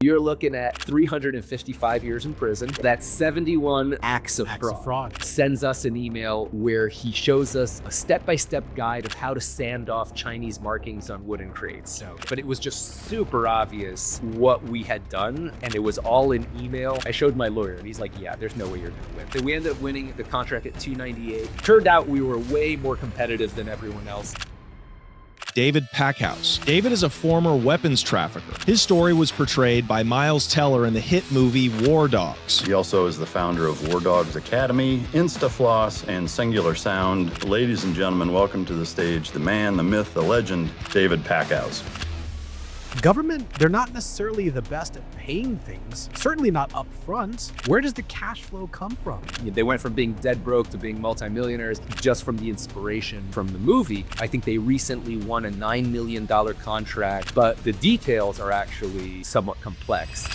you're looking at 355 years in prison. That's 71 acts of fraud. Sends us an email where he shows us a step-by-step guide of how to sand off Chinese markings on wooden crates. But it was just super obvious what we had done, and it was all in email. I showed my lawyer, and he's like, yeah, there's no way you're gonna win. So we ended up winning the contract at 298. Turned out we were way more competitive than everyone else. David Packouz. David is a former weapons trafficker. His story was portrayed by Miles Teller in the hit movie War Dogs. He also is the founder of War Dogs Academy, InstaFloss, and Singular Sound. Ladies and gentlemen, welcome to the stage, the man, the myth, the legend, David Packouz. Government, they're not necessarily the best at paying things, certainly not upfront. Where does the cash flow come from? They went from being dead broke to being multimillionaires just from the inspiration from the movie. I think they recently won a $9 million contract, but the details are actually somewhat complex.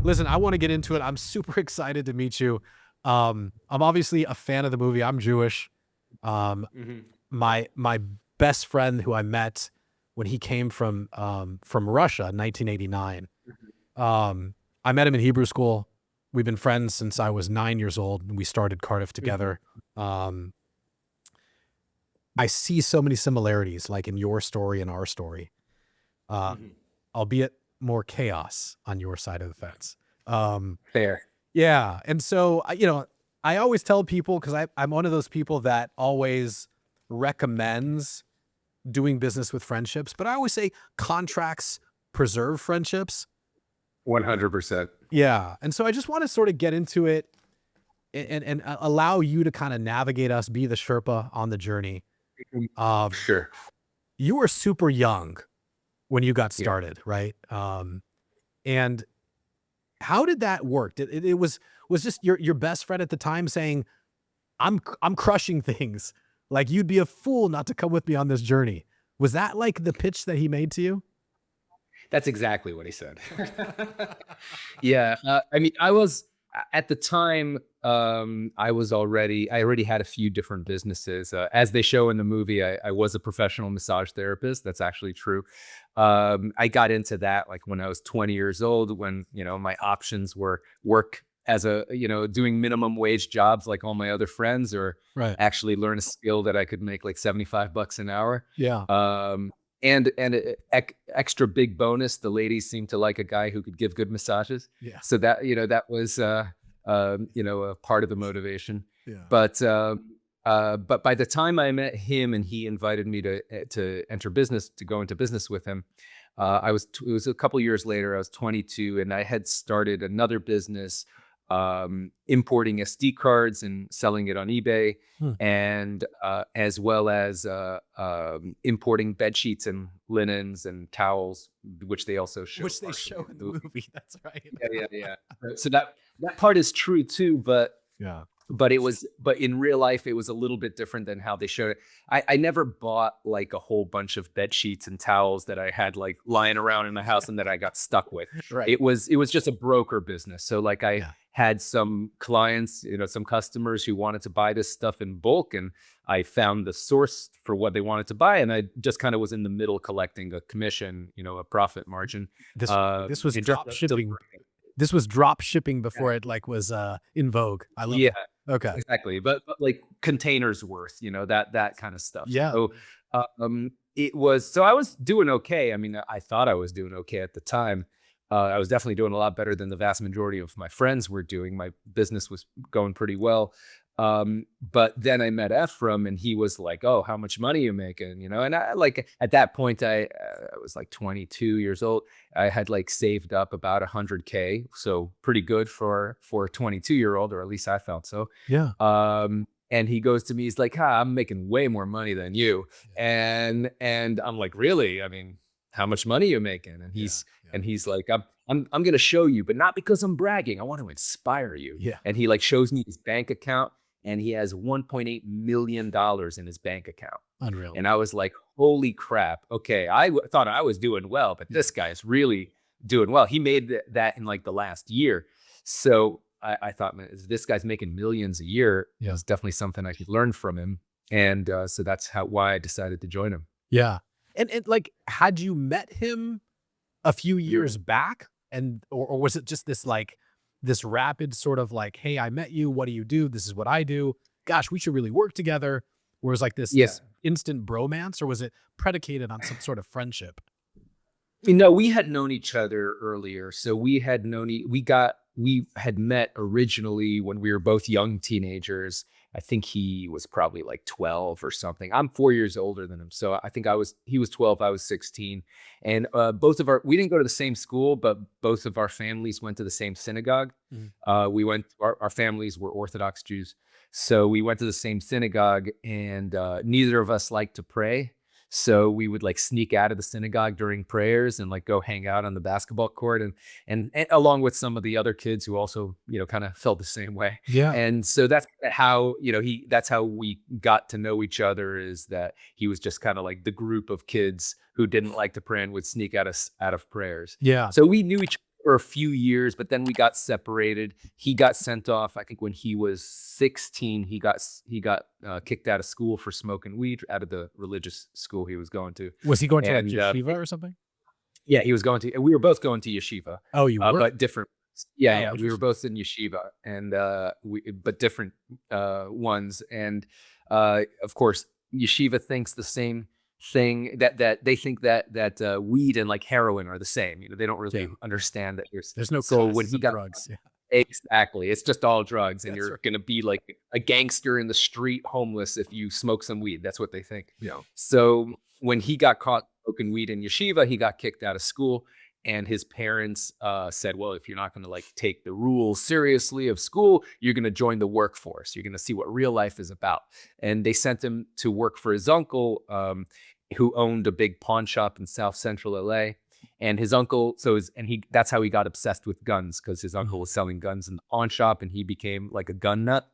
Listen, I want to get into it. I'm super excited to meet you. I'm obviously a fan of the movie. I'm Jewish. My best friend who I met when he came from Russia in 1989. I met him in Hebrew school. We've been friends since I was 9 years old, and we started Cardiff together. I see so many similarities, like in your story and our story, albeit more chaos on your side of the fence. Fair. Yeah. And so, I always tell people, because I'm one of those people that always recommends doing business with friendships, but I always say contracts preserve friendships. 100%. Yeah. And so I just want to sort of get into it and allow you to kind of navigate us, be the Sherpa on the journey. Sure. You were super young when you got started, right? And how did that work? It was just your best friend at the time saying, I'm crushing things. Like, you'd be a fool not to come with me on this journey. Was that like the pitch that he made to you? That's exactly what he said. Yeah. I mean, I was at the time, I already had a few different businesses. As they show in the movie, I was a professional massage therapist. That's actually true. I got into that like when I was 20 years old, when, my options were work as doing minimum wage jobs like all my other friends, or actually learn a skill that I could make like $75 an hour. Yeah. And extra big bonus, the ladies seemed to like a guy who could give good massages. Yeah. So that, that was, a part of the motivation. Yeah. But by the time I met him and he invited me to go into business with him, it was a couple years later. I was 22 and I had started another business, importing SD cards and selling it on eBay, and as well as importing bed sheets and linens and towels, which they also show. Which they show in the movie. That's right. Yeah. So that part is true too, but yeah. But in real life, it was a little bit different than how they showed it. I never bought like a whole bunch of bed sheets and towels that I had like lying around in my house and that I got stuck with. Right. It was just a broker business. So like I had some clients, some customers who wanted to buy this stuff in bulk, and I found the source for what they wanted to buy, and I just kind of was in the middle collecting a commission, a profit margin. This was drop shipping. This was drop shipping before it like was in vogue. I love it. Okay. Exactly. But like containers worth, that kind of stuff. Yeah. So so I was doing okay. I mean, I thought I was doing okay at the time. I was definitely doing a lot better than the vast majority of my friends were doing. My business was going pretty well. But then I met Efraim and he was like, oh, how much money are you making? And I like at that point, I was like 22 years old. I had like saved up about $100K. So pretty good for a 22-year-old, or at least I felt so. Yeah. And he goes to me, he's like, I'm making way more money than you. And I'm like, really? I mean, how much money are you making? And he's like, I'm going to show you, but not because I'm bragging. I want to inspire you. Yeah. And he like shows me his bank account, and he has $1.8 million in his bank account. Unreal. And I was like, holy crap. Okay. I thought I was doing well, but this guy's really doing well. He made that in like the last year. So I thought, man, this guy's making millions a year. Yeah. It's definitely something I could learn from him. And so that's why I decided to join him. Yeah. And like, had you met him a few years back, or was it just this rapid sort of like, hey, I met you, what do you do, this is what I do, gosh, we should really work together, whereas like Yeah. this instant bromance, or was it predicated on some sort of friendship? We had known each other earlier. So we had met originally when we were both young teenagers. I think he was probably like 12 or something. I'm 4 years older than him. So I think he was 12, I was 16. And we didn't go to the same school, but both of our families went to the same synagogue. Our families were Orthodox Jews. So we went to the same synagogue, and neither of us liked to pray. So we would like sneak out of the synagogue during prayers and like go hang out on the basketball court, and along with some of the other kids who also, kind of felt the same way. Yeah. And so that's how, that's how we got to know each other, is that he was just kind of like the group of kids who didn't like to pray and would sneak out of prayers. Yeah. So we knew each other for a few years, but then we got separated. He got sent off, I think when he was 16. He got kicked out of school for smoking weed, out of the religious school he was going to. Was he going to like And, yeshiva or something? Yeah, he was going to. We were both going to yeshiva, Oh, you were? but different. Yeah, Oh, yeah, we were interesting. both in yeshiva, and but different ones. And of course, yeshiva thinks the same thing, that they think that weed and like heroin are the same. They don't really Yeah. understand that There's no So when classes he of got drugs. Yeah. exactly, it's just all drugs, and That's you're right. gonna be like a gangster in the street, homeless, if you smoke some weed. That's what they think. Yeah. So when he got caught smoking weed in yeshiva, he got kicked out of school, and his parents said, "Well, if you're not going to like take the rules seriously of school, you're going to join the workforce. You're going to see what real life is about." And they sent him to work for his uncle, who owned a big pawn shop in South Central LA. And his uncle, that's how he got obsessed with guns, because his uncle was selling guns in the pawn shop, and he became like a gun nut.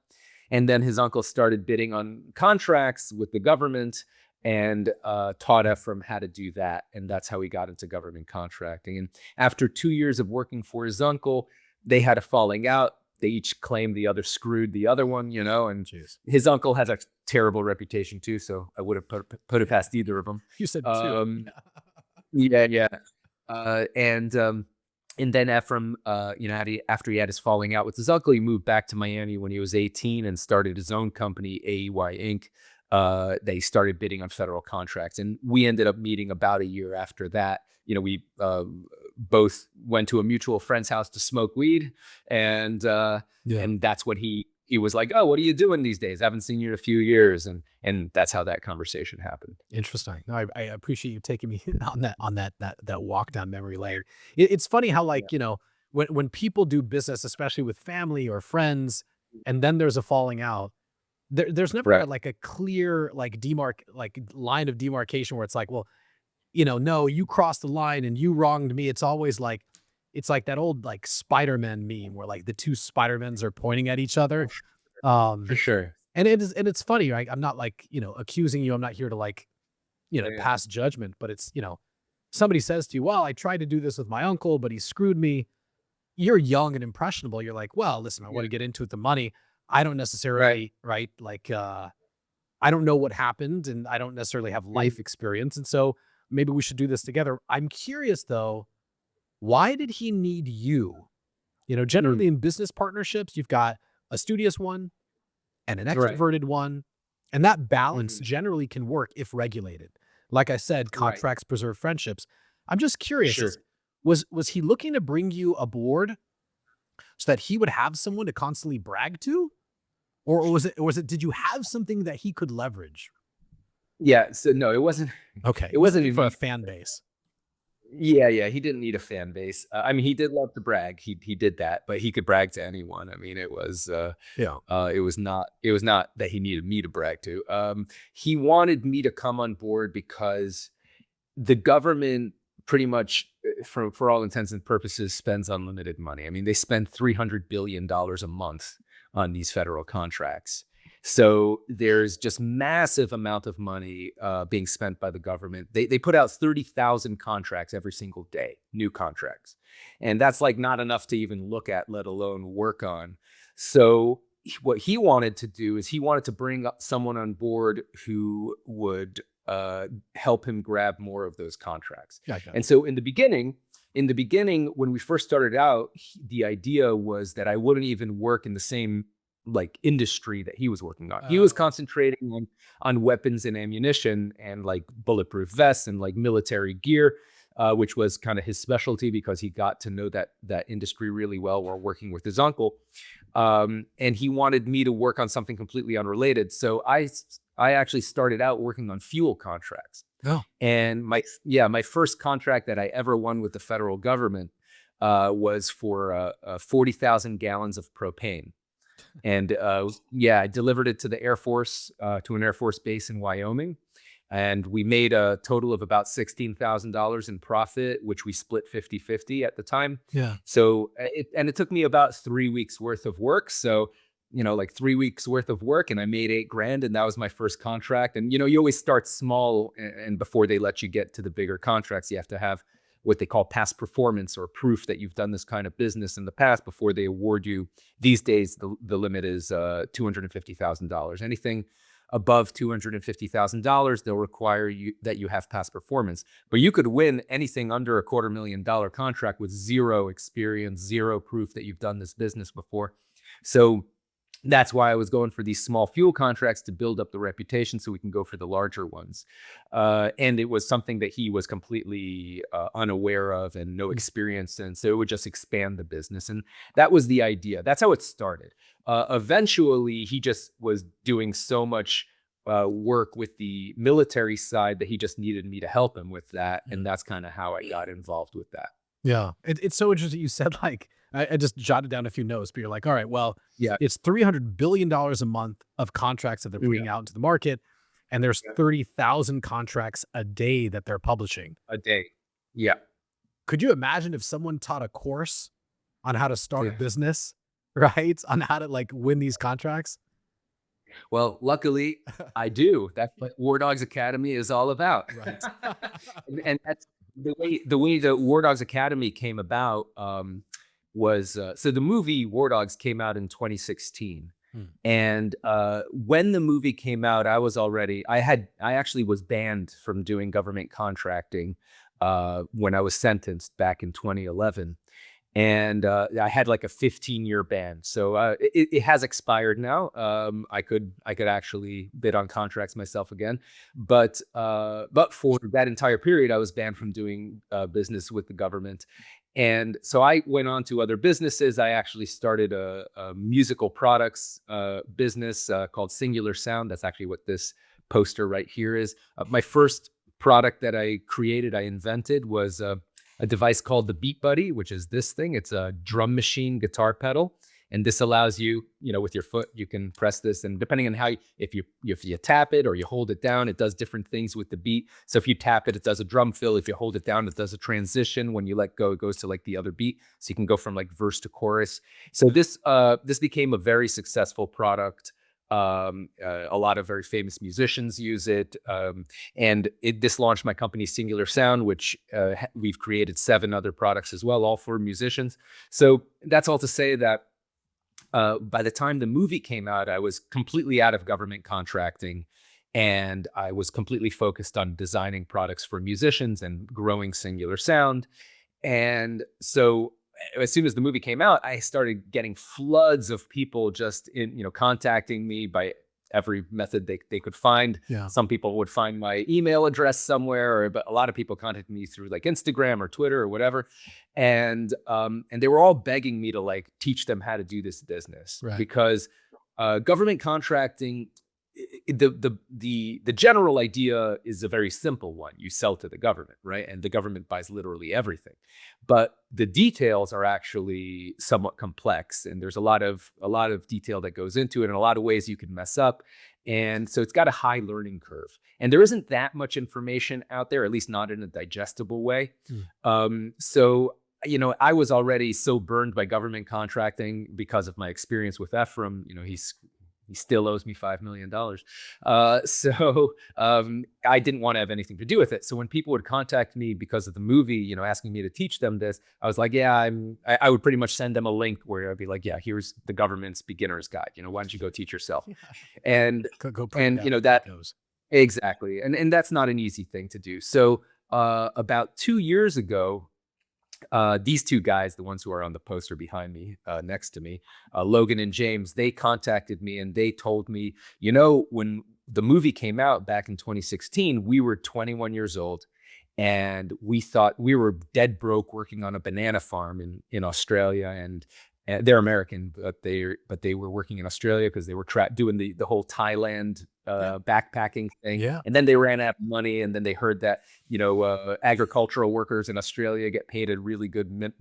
And then his uncle started bidding on contracts with the government, and taught Efraim how to do that. And that's how he got into government contracting. And after 2 years of working for his uncle, they had a falling out. They each claimed the other screwed the other one, and Jeez. his uncle has a terrible reputation too. So I would have put it past either of them. You said two. Um, yeah, yeah. And then Efraim, after he had his falling out with his uncle, he moved back to Miami when he was 18 and started his own company, AEY Inc. They started bidding on federal contracts, and we ended up meeting about a year after that. We both went to a mutual friend's house to smoke weed, and that's when he was like, "Oh, what are you doing these days? I haven't seen you in a few years," and that's how that conversation happened. Interesting. No, I appreciate you taking me on that walk down memory lane. It's funny how when people do business, especially with family or friends, and then there's a falling out, there's never Right. like a clear line of demarcation where it's like, well, no, you crossed the line and you wronged me. It's always like, it's like that old like Spider-Man meme where like the two Spider-Mans are pointing at each other. For sure. And it's funny, right? I'm not like, accusing you. I'm not here to like, Yeah. pass judgment, but it's, somebody says to you, well, I tried to do this with my uncle, but he screwed me. You're young and impressionable. You're like, well, listen, I want to get into it, the money. I don't necessarily, right? Like, I don't know what happened, and I don't necessarily have life experience. And so maybe we should do this together. I'm curious though, why did he need you? Generally in business partnerships, you've got a studious one and an Right. extroverted one. And that balance generally can work if regulated. Like I said, contracts preserve friendships. I'm just curious, Sure. was he looking to bring you aboard so that he would have someone to constantly brag to? Or was it, did you have something that he could leverage? Yeah. So no, it wasn't. Okay. It wasn't for a even fan base. Yeah. He didn't need a fan base. I mean, he did love to brag. He did that, but he could brag to anyone. I mean, it was it was not that he needed me to brag to. He wanted me to come on board because the government pretty much, for all intents and purposes, spends unlimited money. I mean, they spend $300 billion a month on these federal contracts. So there's just massive amount of money being spent by the government. They put out 30,000 contracts every single day, new contracts. And that's like not enough to even look at, let alone work on. So what he wanted to do is he wanted to bring up someone on board who would help him grab more of those contracts. Gotcha. And so in the beginning, in the beginning, when we first started out, the idea was that I wouldn't even work in the same like industry that he was working on. He was concentrating on weapons and ammunition and like bulletproof vests and like military gear, which was kind of his specialty because he got to know that industry really well while working with his uncle. And he wanted me to work on something completely unrelated. So I actually started out working on fuel contracts. Oh. And my first contract that I ever won with the federal government was for 40,000 gallons of propane. And I delivered it to the Air Force, to an Air Force base in Wyoming. And we made a total of about $16,000 in profit, which we split 50-50 at the time. Yeah. So it took me about 3 weeks worth of work. So, like 3 weeks worth of work, and I made $8,000, and that was my first contract. And, you always start small, and before they let you get to the bigger contracts, you have to have what they call past performance or proof that you've done this kind of business in the past before they award you. These days, the limit is $250,000. Anything above $250,000, they'll require that you have past performance. But you could win anything under $250,000 contract with zero experience, zero proof that you've done this business before. So that's why I was going for these small fuel contracts to build up the reputation so we can go for the larger ones. And it was something that he was completely unaware of and no experience in. So it would just expand the business. And that was the idea. That's how it started. Eventually, he just was doing so much work with the military side that he just needed me to help him with that. And that's kind of how I got involved with that. Yeah. It's so interesting. You said like, I just jotted down a few notes, but you're like, all right, well, Yeah. it's $300 billion a month of contracts that they're putting out into the market. And there's 30,000 contracts a day that they're publishing. A day. Yeah. Could you imagine if someone taught a course on how to start a business, right? On how to like win these contracts? Well, luckily, I do. That's what War Dogs Academy is all about. Right. And that's the way the War Dogs Academy came about. Was so the movie War Dogs came out in 2016. And when the movie came out, I actually was banned from doing government contracting when I was sentenced back in 2011. And I had like a 15-year ban. So it has expired now. I could actually bid on contracts myself again. But for that entire period, I was banned from doing business with the government. And so I went on to other businesses. I actually started a musical products business called Singular Sound. That's actually what this poster right here is. My first product that I invented was a device called the BeatBuddy, which is this thing. It's a drum machine guitar pedal. And this allows you, with your foot, you can press this. And depending on how, if you tap it or you hold it down, it does different things with the beat. So if you tap it, it does a drum fill. If you hold it down, it does a transition. When you let go, it goes to like the other beat. So you can go from like verse to chorus. So this became a very successful product. A lot of very famous musicians use it. And this launched my company, Singular Sound, which we've created 7 other products as well, all for musicians. So that's all to say that by the time the movie came out, I was completely out of government contracting, and I was completely focused on designing products for musicians and growing Singular Sound. And so as soon as the movie came out, I started getting floods of people just contacting me by every method they could find. Yeah. Some people would find my email address somewhere, but a lot of people contacted me through like Instagram or Twitter or whatever. And they were all begging me to like teach them how to do this business. Right. Because government contracting, the general idea is a very simple one. You sell to the government, right? And the government buys literally everything. But the details are actually somewhat complex, and there's a lot of detail that goes into it, and a lot of ways you can mess up. And so it's got a high learning curve. And there isn't that much information out there, at least not in a digestible way. So I was already so burned by government contracting because of my experience with Efraim. He still owes me $5 million. So I didn't want to have anything to do with it. So when people would contact me because of the movie, asking me to teach them this, I was like, yeah, I would pretty much send them a link where I'd be like, yeah, here's the government's beginner's guide. Why don't you go teach yourself? And that goes. Exactly. And that's not an easy thing to do. So about 2 years ago, these two guys, the ones who are on the poster behind me, next to me, Logan and James, they contacted me and they told me, when the movie came out back in 2016, we were 21 years old. And we thought we were dead broke working on a banana farm in Australia, and they're American, but they were working in Australia because they were doing the whole Thailand backpacking thing. Yeah. And then they ran out of money, and then they heard that agricultural workers in Australia get paid a really good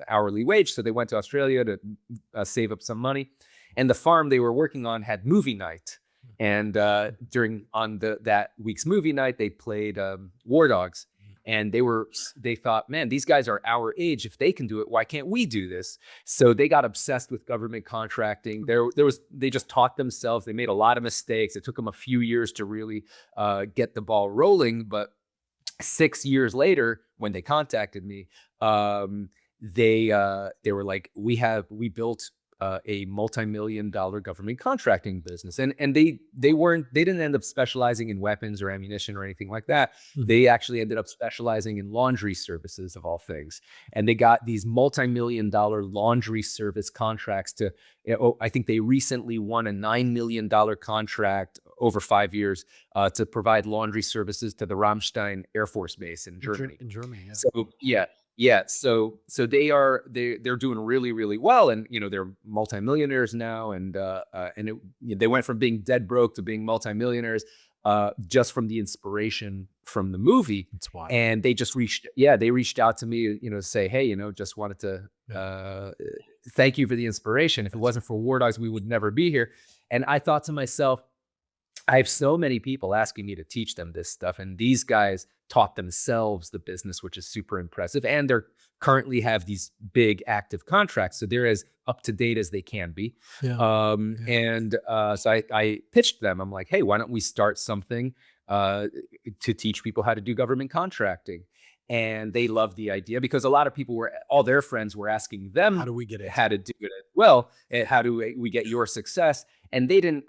hourly wage, so they went to Australia to save up some money. And the farm they were working on had movie night. And that week's movie night, they played War Dogs. And they thought, man, these guys are our age. If they can do it, why can't we do this? So they got obsessed with government contracting. They just taught themselves. They made a lot of mistakes. It took them a few years to really get the ball rolling. But 6 years later, when they contacted me, they were like, we built a multi-million-dollar government contracting business, and they didn't end up specializing in weapons or ammunition or anything like that. They actually ended up specializing in laundry services, of all things, and they got these multi-million-dollar laundry service contracts to. I think they recently won a $9 million contract over 5 years to provide laundry services to the Ramstein Air Force Base in Germany. Yeah. So so they're doing really, really well, and they're multimillionaires now, and they went from being dead broke to being multimillionaires just from the inspiration from the movie. That's wild. And they just reached out to me, to say, hey, just wanted to thank you for the inspiration. If it wasn't for War Dogs, we would never be here. And I thought to myself, I have so many people asking me to teach them this stuff, and these guys taught themselves the business, which is super impressive. And they're currently have these big active contracts, so they're as up to date as they can be. And so I pitched them. I'm like, hey, why don't we start something to teach people how to do government contracting? And they loved the idea because a lot of people all their friends were asking them, how do we get it? How to do it well? And how do we get your success? And they didn't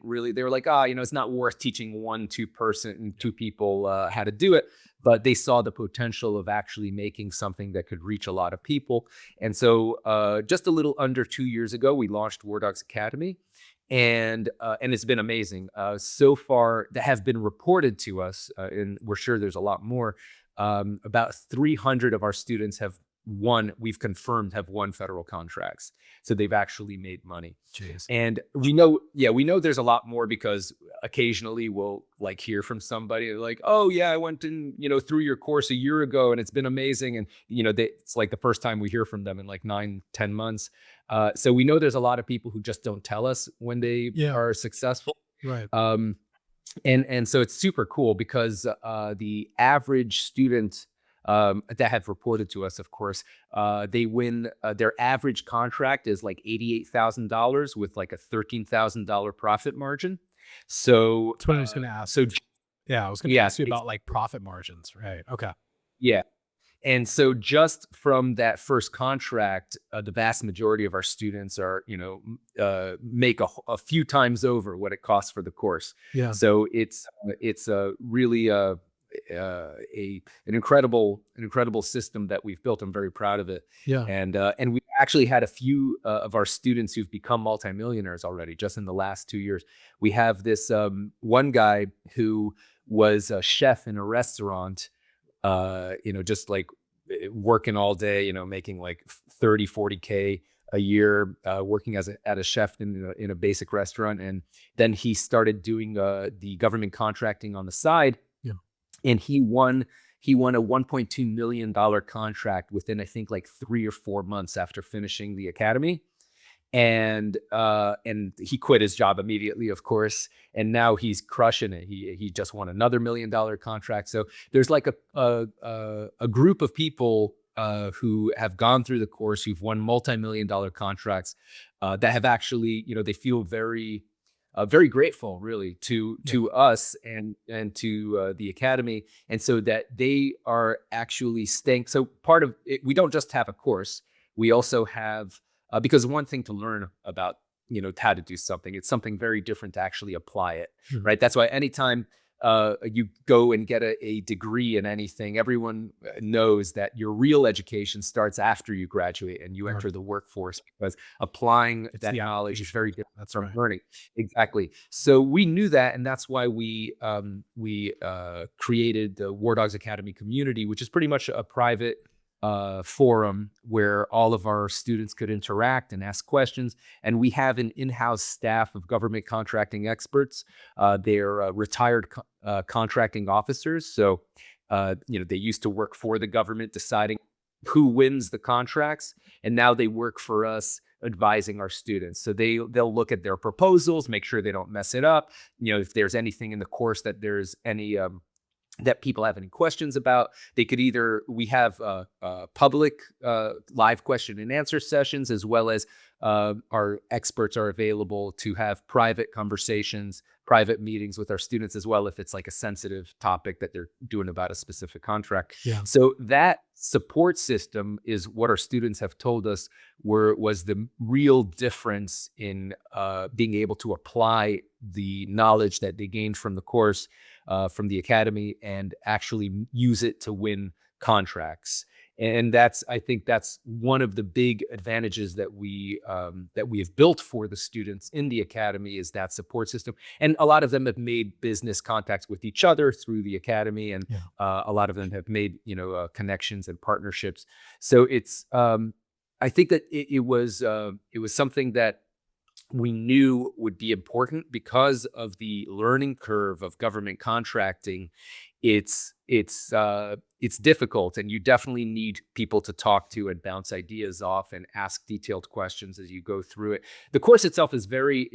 really, they were like, it's not worth teaching two people how to do it. But they saw the potential of actually making something that could reach a lot of people. And so just a little under 2 years ago, we launched War Dogs Academy. And it's been amazing. So far, that have been reported to us, and we're sure there's a lot more. About 300 of our students we've confirmed have won federal contracts. So they've actually made money. Jeez. And we know there's a lot more because occasionally we'll hear from somebody like, oh yeah, I went in, through your course a year ago and it's been amazing. And, it's like the first time we hear from them in 9-10 months. So we know there's a lot of people who just don't tell us when they are successful. Right. And so it's super cool because the average student that have reported to us, of course, they win. Their average contract is like $88,000 with like a $13,000 profit margin. So that's what I was going to ask. So I was going to ask you about profit margins, right? Okay. Yeah. And so just from that first contract, the vast majority of our students are, make a few times over what it costs for the course. Yeah. So it's really an incredible system that we've built. I'm very proud of it. Yeah. And we actually had a few of our students who've become multimillionaires already just in the last 2 years. We have this one guy who was a chef in a restaurant, just like working all day, making like 30-40K a year, working at a chef in a basic restaurant. And then he started doing the government contracting on the side. Yeah. And he won a $1.2 million contract within, I think, like 3 or 4 months after finishing the academy. And he quit his job immediately, of course, and now he's crushing it. He just won another $1 million contract. So there's like a group of people who have gone through the course, who've won multi-million-dollar contracts, that have actually, they feel very grateful, really, to us and to the academy, and so that they are actually staying. So part of it, we don't just have a course; we also have. Because one thing to learn about, how to do something, it's something very different to actually apply it, right? That's why anytime you go and get a degree in anything, everyone knows that your real education starts after you graduate and you enter the workforce, because applying that knowledge is very different from learning. Exactly. So we knew that, and that's why we created the War Dogs Academy community, which is pretty much a private forum where all of our students could interact and ask questions. And we have an in-house staff of government contracting experts. They're retired contracting officers. So, they used to work for the government deciding who wins the contracts. And now they work for us advising our students. So they'll look at their proposals, make sure they don't mess it up. If there's anything in the course that there's any that people have any questions about, they could we have public live question and answer sessions, as well as our experts are available to have private conversations, private meetings with our students as well, if it's like a sensitive topic that they're doing about a specific contract. Yeah. So that support system is what our students have told us was the real difference in being able to apply the knowledge that they gained from the course, from the academy, and actually use it to win contracts. And I think that's one of the big advantages that we have built for the students in the academy, is that support system. And a lot of them have made business contacts with each other through the academy, and a lot of them have made connections and partnerships. So it's I think that it was something that we knew would be important because of the learning curve of government contracting. It's difficult, and you definitely need people to talk to and bounce ideas off and ask detailed questions as you go through it. The course itself is very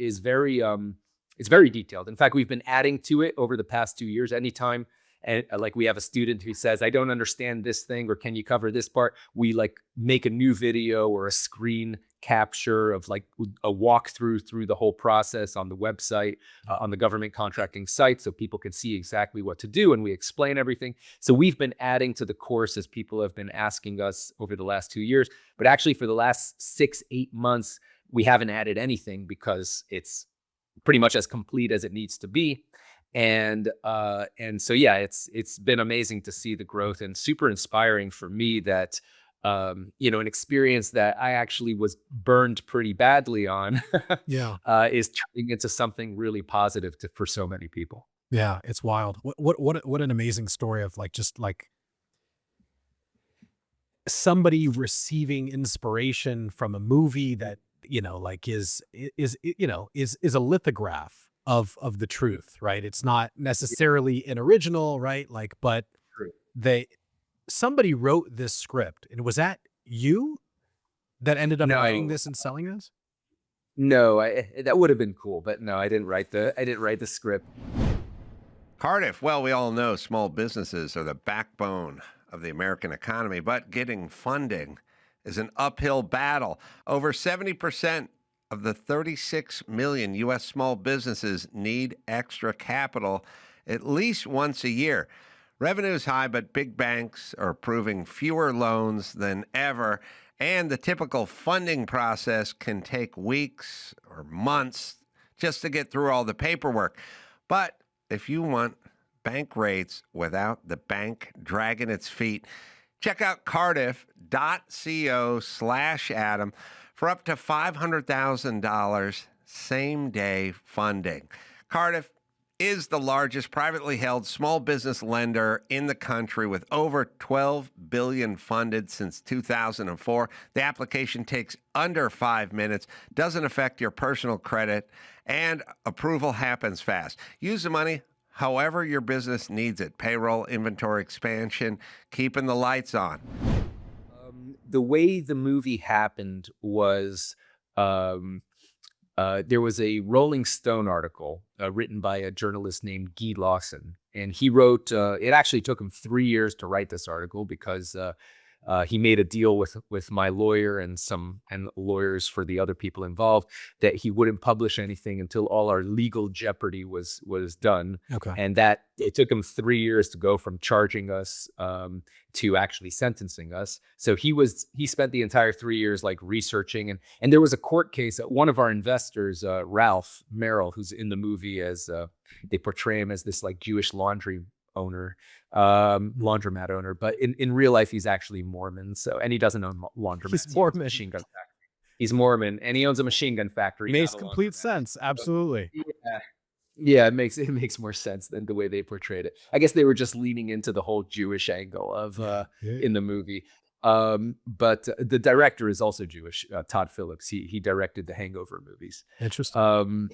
detailed. In fact, we've been adding to it over the past 2 years. Anytime, and like, we have a student who says, I don't understand this thing, or can you cover this part? We make a new video or a screen capture of a walkthrough through the whole process on the website, on the government contracting site, so people can see exactly what to do, and we explain everything. So we've been adding to the course as people have been asking us over the last 2 years. But actually, for the last 6-8 months, we haven't added anything, because it's pretty much as complete as it needs to be. And so, yeah, it's been amazing to see the growth, and super inspiring for me that an experience that I actually was burned pretty badly on is turning into something really positive for so many people. Yeah, it's wild. What an amazing story of just somebody receiving inspiration from a movie that is a lithograph of the truth, right? It's not necessarily an original, right? But True. Somebody wrote this script, and was that you that ended up writing this and selling this? No, that would have been cool, but no, I didn't write the script. Cardiff, well, we all know small businesses are the backbone of the American economy, but getting funding is an uphill battle. Over 70% of the 36 million U.S. small businesses need extra capital at least once a year. Revenue is high, but big banks are approving fewer loans than ever, and the typical funding process can take weeks or months just to get through all the paperwork. But if you want bank rates without the bank dragging its feet, check out cardiff.co/Adam for up to $500,000 same-day funding. Cardiff is the largest privately held small business lender in the country, with over $12 billion funded since 2004. The application takes under 5 minutes, doesn't affect your personal credit, and approval happens fast. Use the money however your business needs it. Payroll, inventory expansion, keeping the lights on. The way the movie happened was there was a Rolling Stone article written by a journalist named Guy Lawson. And he wrote, it actually took him 3 years to write this article, because he made a deal with my lawyer and lawyers for the other people involved that he wouldn't publish anything until all our legal jeopardy was done. Okay. And that it took him 3 years to go from charging us to actually sentencing us. So he spent the entire 3 years like researching, and there was a court case. One of our investors, Ralph Merrill, who's in the movie as they portray him as this like Jewish laundromat owner, but in real life he's actually Mormon. So, and he doesn't own laundromats. He's Mormon. Machine gun factory. He's Mormon, and he owns a machine gun factory. Makes complete sense. Absolutely. Yeah, it makes more sense than the way they portrayed it. I guess they were just leaning into the whole Jewish angle of in the movie. But the director is also Jewish, Todd Phillips. He directed the Hangover movies. Interesting.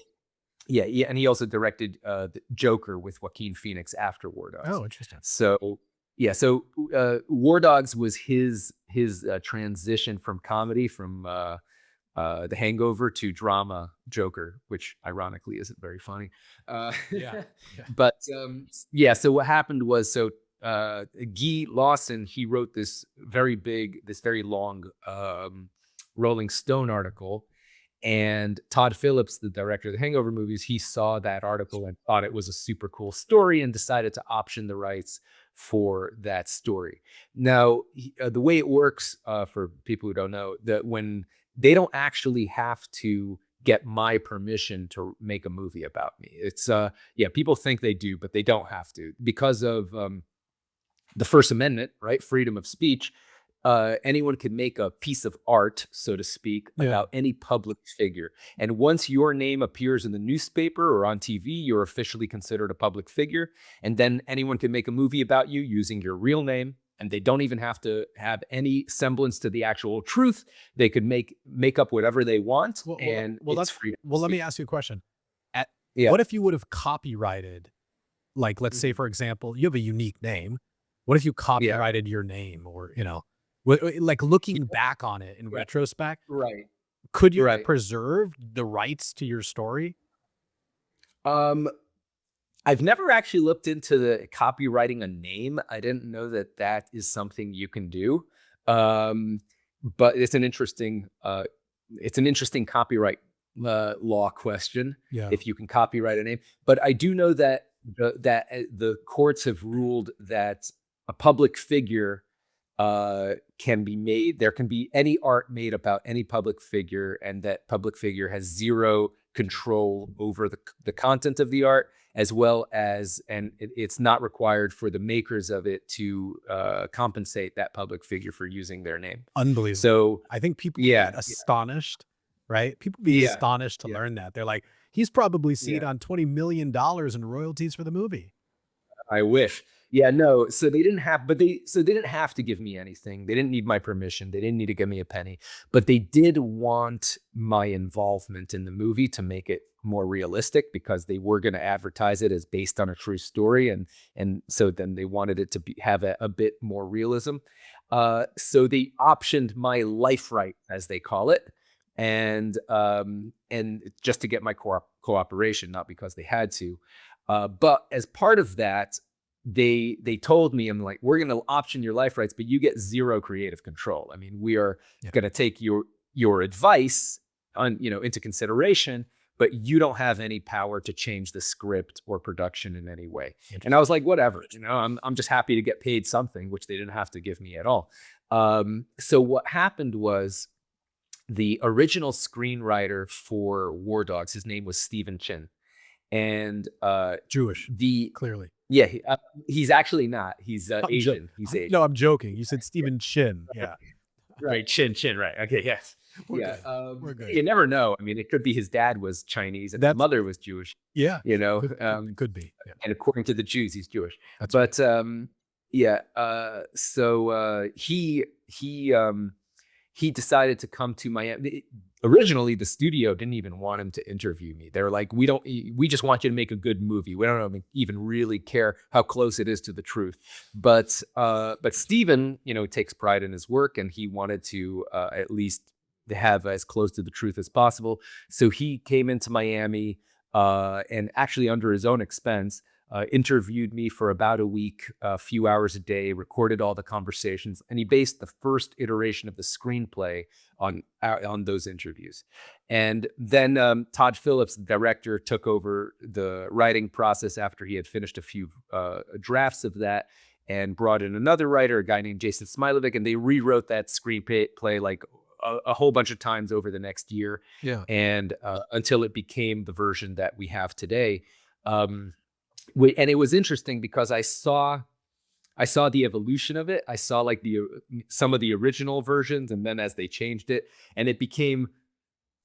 Yeah, and he also directed the Joker with Joaquin Phoenix after War Dogs. Oh, interesting. So War Dogs was his transition from comedy, from The Hangover to drama Joker, which ironically isn't very funny. But so what happened was, Guy Lawson, he wrote this very long Rolling Stone article. And Todd Phillips, the director of the Hangover movies, he saw that article and thought it was a super cool story and decided to option the rights for that story. Now, the way it works, for people who don't know, that when they don't actually have to get my permission to make a movie about me. It's people think they do, but they don't have to, because of the First Amendment, right? Freedom of speech. Anyone can make a piece of art, so to speak, about any public figure. And once your name appears in the newspaper or on TV, you're officially considered a public figure. And then anyone can make a movie about you using your real name, and they don't even have to have any semblance to the actual truth. They could make up whatever they want, it's freedom. Well, let me ask you a question. What if you would have copyrighted, like, let's say, for example, you have a unique name. What if you copyrighted your name, or, like looking back on it in retrospect, right? Could you have preserved the rights to your story? I've never actually looked into the copywriting a name. I didn't know that is something you can do. But it's an interesting copyright law question. Yeah. If you can copyright a name. But I do know that the courts have ruled that a public figure can be made. There can be any art made about any public figure, and that public figure has zero control over the content of the art, as well as, and it's not required for the makers of it to compensate that public figure for using their name. Unbelievable. So I think people get astonished, right? People be astonished to learn that. They're like, he's probably seen on $20 million in royalties for the movie. I wish. Yeah, no. So they didn't have to give me anything. They didn't need my permission. They didn't need to give me a penny, but they did want my involvement in the movie to make it more realistic, because they were going to advertise it as based on a true story. And so then they wanted it to have a bit more realism. So they optioned my life right, as they call it. And just to get my cooperation, not because they had to. But as part of that, they told me, I'm like, we're going to option your life rights, but you get zero creative control. I mean, we are going to take your advice into consideration, but you don't have any power to change the script or production in any way. And I was like, whatever, I'm just happy to get paid something, which they didn't have to give me at all. So what happened was, the original screenwriter for War Dogs, his name was Stephen Chin. And Jewish, clearly. Yeah, he's actually not. He's Asian. He's Asian. No, I'm joking. You said Stephen Chin. Yeah. Right, Chin. Right. Okay. Yes. We're good. You never know. I mean, it could be his dad was Chinese and his mother was Jewish. Yeah. Could be. Yeah. And according to the Jews, he's Jewish. That's right. So he decided to come to Miami. Originally, the studio didn't even want him to interview me. They were like, we just want you to make a good movie. We don't even really care how close it is to the truth. But Stephen, takes pride in his work, and he wanted to at least have as close to the truth as possible. So he came into Miami, and actually under his own expense, interviewed me for about a week, a few hours a day, recorded all the conversations, and he based the first iteration of the screenplay on those interviews. And then Todd Phillips, the director, took over the writing process after he had finished a few drafts of that, and brought in another writer, a guy named Jason Smilovic, and they rewrote that screenplay like a whole bunch of times over the next year, and until it became the version that we have today. And it was interesting because I saw the evolution of it. I saw like some of the original versions, and then as they changed it, and it became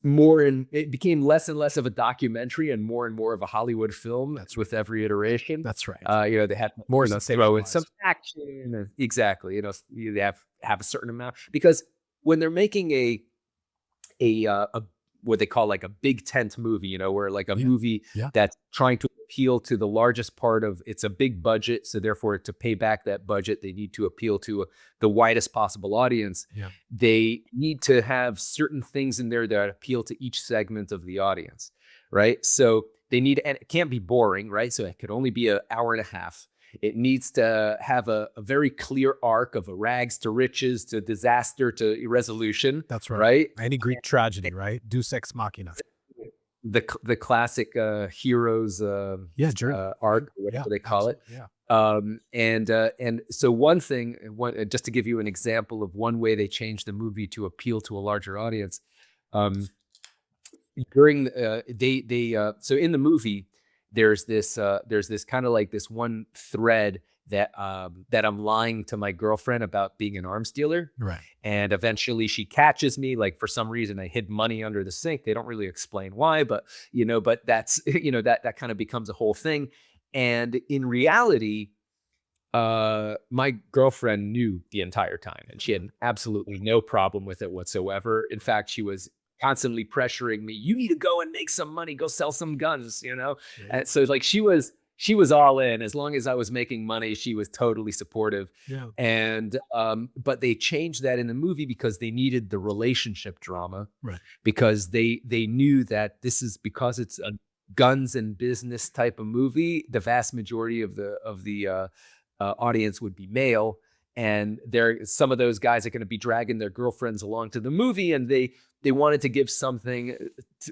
less and less of a documentary and more of a Hollywood film. That's with every iteration. That's right. They had more to throw in some action. Exactly. They have a certain amount, because when they're making a what they call like a big tent movie, where like a movie that's trying to appeal to the largest part of, it's a big budget, so therefore to pay back that budget, they need to appeal to the widest possible audience. They need to have certain things in there that appeal to each segment of the audience, right? So they need, and it can't be boring, right? So it could only be an hour and a half. It needs to have a very clear arc of a rags to riches to disaster to resolution. That's right. Right? Any Greek tragedy, right? Deus ex machina. The classic heroes arc, whatever they call it. And so one thing, just to give you an example of one way they changed the movie to appeal to a larger audience, during so in the movie, there's this kind of like this one thread that I'm lying to my girlfriend about being an arms dealer. Right. And eventually she catches me, like for some reason I hid money under the sink. They don't really explain why, but but that's, that kind of becomes a whole thing. And in reality, my girlfriend knew the entire time, and she had absolutely no problem with it whatsoever. In fact, she was constantly pressuring me, you need to go and make some money, go sell some guns, And so like she was all in. As long as I was making money, she was totally supportive. And but they changed that in the movie because they needed the relationship drama, right? Because they knew that this is, because it's a guns and business type of movie, the vast majority of the audience would be male, and some of those guys are going to be dragging their girlfriends along to the movie, and they wanted to give something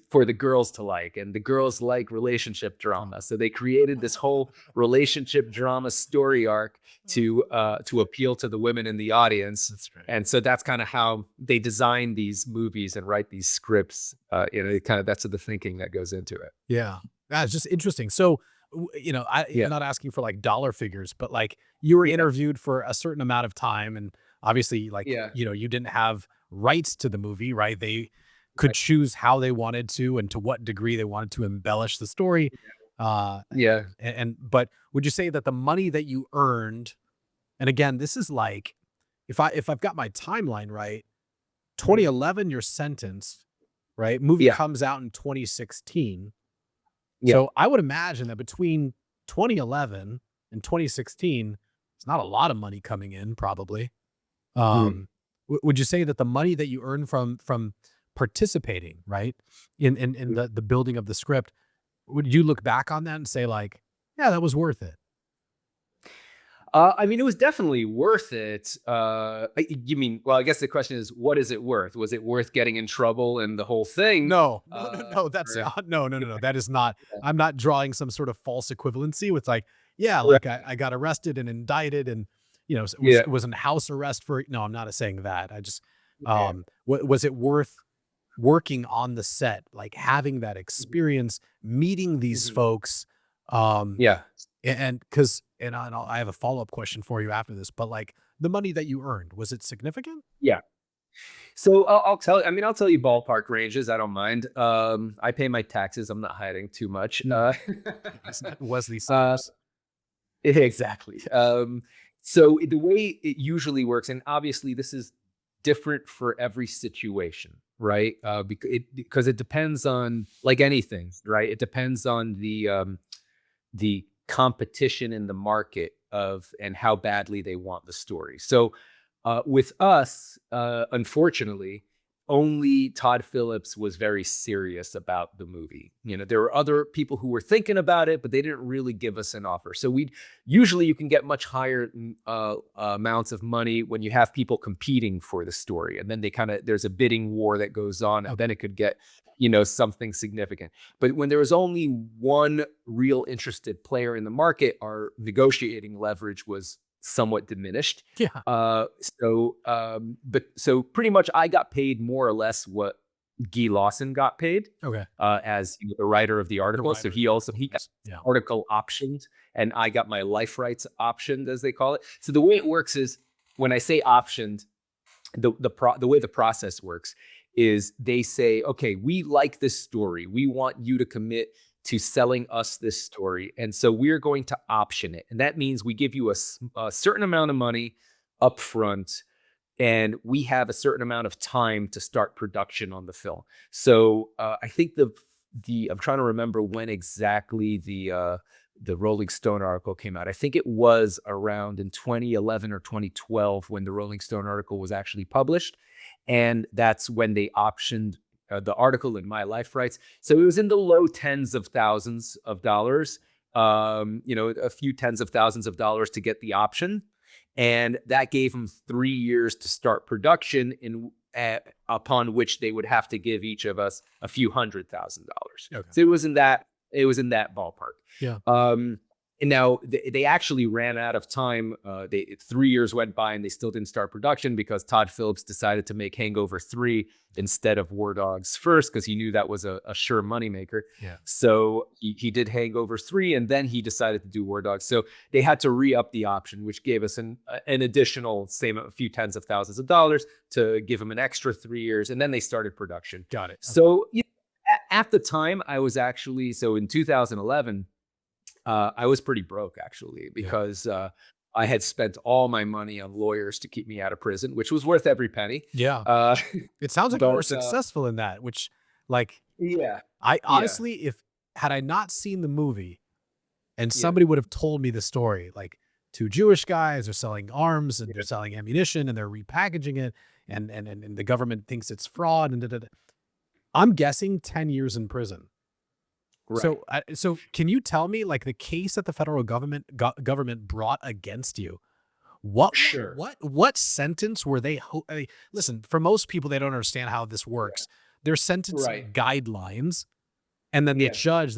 for the girls to like, and the girls like relationship drama, so they created this whole relationship drama story arc to appeal to the women in the audience. That's right. And so that's kind of how they design these movies and write these scripts. That's the thinking that goes into it. Yeah, that's just interesting. So I'm not asking for like dollar figures, but like you were interviewed for a certain amount of time, and obviously like, you didn't have rights to the movie, right? They could choose how they wanted to and to what degree they wanted to embellish the story. But would you say that the money that you earned, and again, this is like, if I've got my timeline right, 2011, you're sentenced, right? Movie comes out in 2016. So I would imagine that between 2011 and 2016, it's not a lot of money coming in, probably. Would you say that the money that you earned from participating, right, in the building of the script, would you look back on that and say like, yeah, that was worth it? I mean, it was definitely worth it. You mean, well, I guess the question is, what is it worth? Was it worth getting in trouble and the whole thing? No, that's not, no. That is not, I'm not drawing some sort of false equivalency with like, like I got arrested and indicted and, it was in house arrest for, no, I'm not saying that. I just, was it worth working on the set, like having that experience, meeting these folks? And because, I have a follow-up question for you after this, but like the money that you earned, was it significant? Yeah. So I'll tell you ballpark ranges. I don't mind. I pay my taxes. I'm not hiding too much. Wesley Snipes. Exactly. So the way it usually works, and obviously this is different for every situation, right? Because it depends on, like anything, right? It depends on the competition in the market and how badly they want the story. So with us, unfortunately, only Todd Phillips was very serious about the movie. There were other people who were thinking about it, but they didn't really give us an offer. So usually you can get much higher amounts of money when you have people competing for the story, and then there's a bidding war that goes on, and then it could get something significant. But when there was only one real interested player in the market, our negotiating leverage was somewhat diminished. Yeah. So pretty much I got paid more or less what Guy Lawson got paid. Okay. As the writer of the article. So he got Yeah. article optioned, and I got my life rights optioned, as they call it. So the way it works is, when I say optioned, the way the process works is they say, okay, we like this story. We want you to commit to selling us this story. And so we're going to option it. And that means we give you a certain amount of money up front, and we have a certain amount of time to start production on the film. So I think I'm trying to remember when exactly the Rolling Stone article came out. I think it was around in 2011 or 2012 when the Rolling Stone article was actually published. And that's when they optioned the article in my life rights. So it was in the low tens of thousands of dollars, a few tens of thousands of dollars to get the option. And that gave them 3 years to start production, upon which they would have to give each of us a few $100,000. Okay. So it was in that ballpark. Yeah. And now they actually ran out of time. 3 years went by and they still didn't start production because Todd Phillips decided to make Hangover 3 instead of War Dogs first, because he knew that was a sure moneymaker. Yeah. So he did Hangover 3, and then he decided to do War Dogs. So they had to re-up the option, which gave us an additional, a few tens of thousands of dollars to give him an extra 3 years, and then they started production. Got it. So at the time, I was actually, in 2011, I was pretty broke, actually, because I had spent all my money on lawyers to keep me out of prison, which was worth every penny. Yeah. It sounds like you were successful in that, which, like, yeah. I honestly, had I not seen the movie and somebody would have told me the story, like, two Jewish guys are selling arms and they're selling ammunition and they're repackaging it, and the government thinks it's fraud, and I'm guessing 10 years in prison. Right. So can you tell me, like, the case that the federal government brought against you? What sentence were they? Listen, for most people, they don't understand how this works. There's sentencing guidelines, and then the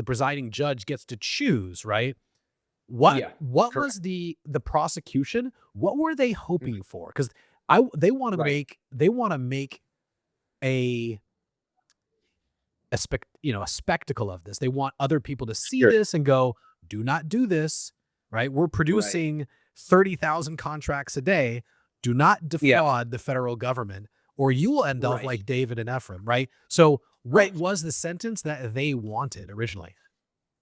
presiding judge, gets to choose, right? What was the prosecution? What were they hoping for? Because they want to make a spectacle of this. They want other people to see this and go, do not do this, right? We're producing 30,000 contracts a day. Do not defraud the federal government, or you will end up like David and Efraim, right? So what was the sentence that they wanted originally?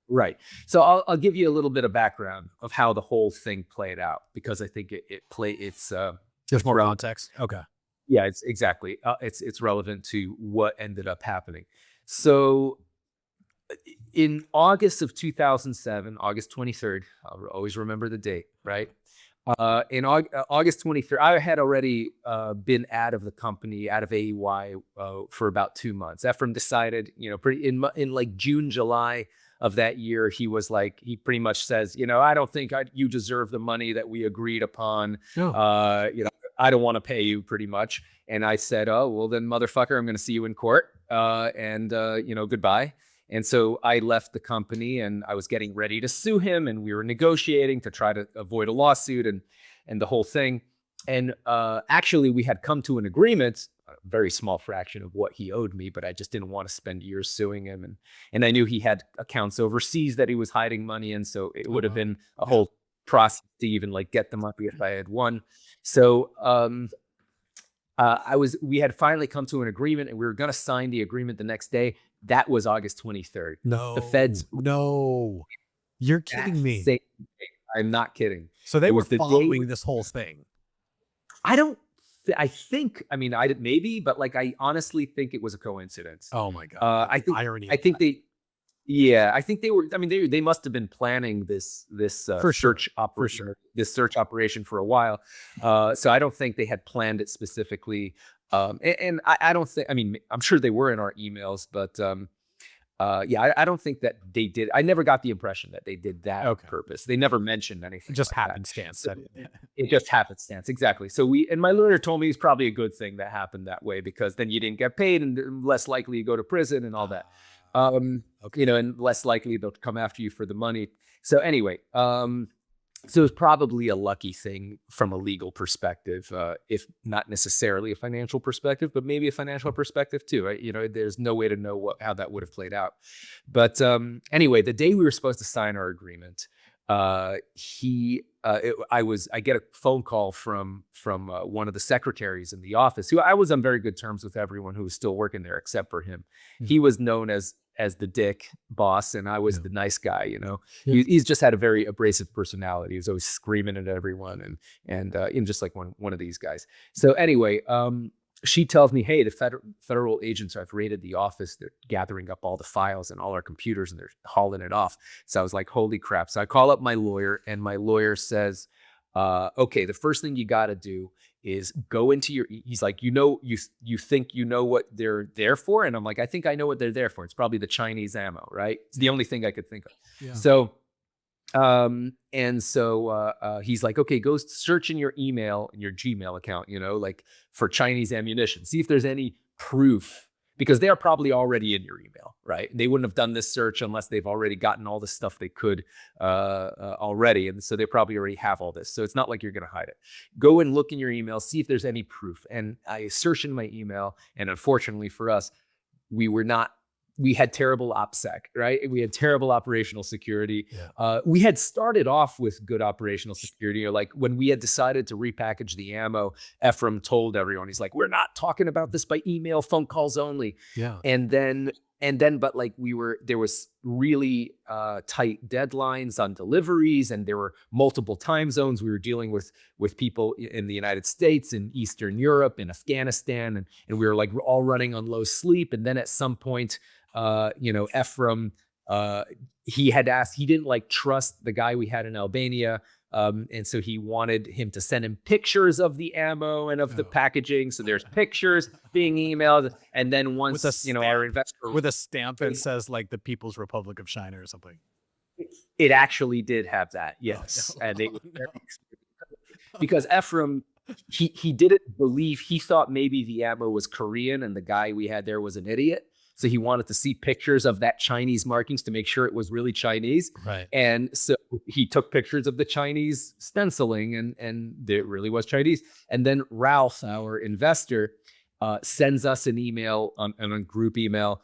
Right. So I'll give you a little bit of background of how the whole thing played out, because I think there's more context. Okay. Yeah, it's exactly. It's relevant to what ended up happening. So in August of 2007, August 23rd, I'll always remember the date, right? In August 23rd, I had already been out of the company, out of AEY, for about 2 months. Efraim decided, in like June, July of that year, he pretty much says, I don't think you deserve the money that we agreed upon. I don't want to pay you, pretty much. And I said, oh, well then, motherfucker, I'm going to see you in court. Goodbye. And so I left the company, and I was getting ready to sue him, and we were negotiating to try to avoid a lawsuit and the whole thing. And actually, we had come to an agreement, a very small fraction of what he owed me, but I just didn't want to spend years suing him. And I knew he had accounts overseas that he was hiding money in, so it would have been a whole process to even get the money if I had won. So we had finally come to an agreement, and we were going to sign the agreement the next day. That was August 23rd. No, the feds. No, you're kidding me. I'm not kidding. So they were following this whole thing. Maybe, but I honestly think it was a coincidence. Oh my God. I think irony. I think they, Yeah, I think they were. I mean, they must have been planning this For sure. search For operation, sure. this search operation for a while. So I don't think they had planned it specifically. And I don't think. I mean, I'm sure they were in our emails, but yeah, I don't think that they did. I never got the impression that they did that on Okay. purpose. They never mentioned anything. Just like that. happenstance. So it just happenstance, exactly. So and my lawyer told me it's probably a good thing that happened that way, because then you didn't get paid and less likely you go to prison and all that. Okay. You know, and less likely they'll come after you for the money. So anyway, so it's probably a lucky thing from a legal perspective, if not necessarily a financial perspective, but maybe a financial perspective too. Right? You know, there's no way to know how that would have played out. But anyway, the day we were supposed to sign our agreement, I get a phone call from one of the secretaries in the office, who I was on very good terms with everyone who was still working there except for him. He was known as the dick boss, and I was the nice guy. You know, he's just had a very abrasive personality. He was always screaming at everyone, and just like one of these guys. So anyway, she tells me, hey, the federal agents have raided the office. They're gathering up all the files and all our computers, and they're hauling it off. So I was like, holy crap. So I call up my lawyer, and my lawyer says, okay, the first thing you got to do is go into he's like, you think you know what they're there for? And I'm like, I think I know what they're there for. It's probably the Chinese ammo, right? It's the only thing I could think of. Yeah. So, he's like, okay, go search in your email and your Gmail account, you know, like for Chinese ammunition, see if there's any proof, because they are probably already in your email, right? They wouldn't have done this search unless they've already gotten all the stuff they could already. And so they probably already have all this. So it's not like you're going to hide it. Go and look in your email, see if there's any proof. And I searched in my email, and unfortunately for us, we had terrible OPSEC, right? We had terrible operational security. Yeah. We had started off with good operational security. Or like when we had decided to repackage the ammo, Efraim told everyone, he's like, we're not talking about this by email, phone calls only. Yeah. And then, but like there was really tight deadlines on deliveries, and there were multiple time zones. We were dealing with people in the United States, in Eastern Europe, in Afghanistan, and we were like all running on low sleep. And then at some point, Efraim, he didn't like trust the guy we had in Albania. And so he wanted him to send him pictures of the ammo and of the packaging. So there's pictures being emailed. And then once, our investor with a stamp that says like the People's Republic of China or something. It actually did have that. Yes. Oh, no. And they because Efraim, he didn't believe, he thought maybe the ammo was Korean and the guy we had there was an idiot. So he wanted to see pictures of that Chinese markings to make sure it was really Chinese. Right. And so he took pictures of the Chinese stenciling, and it really was Chinese. And then Ralph, our investor, sends us an email, on a group email,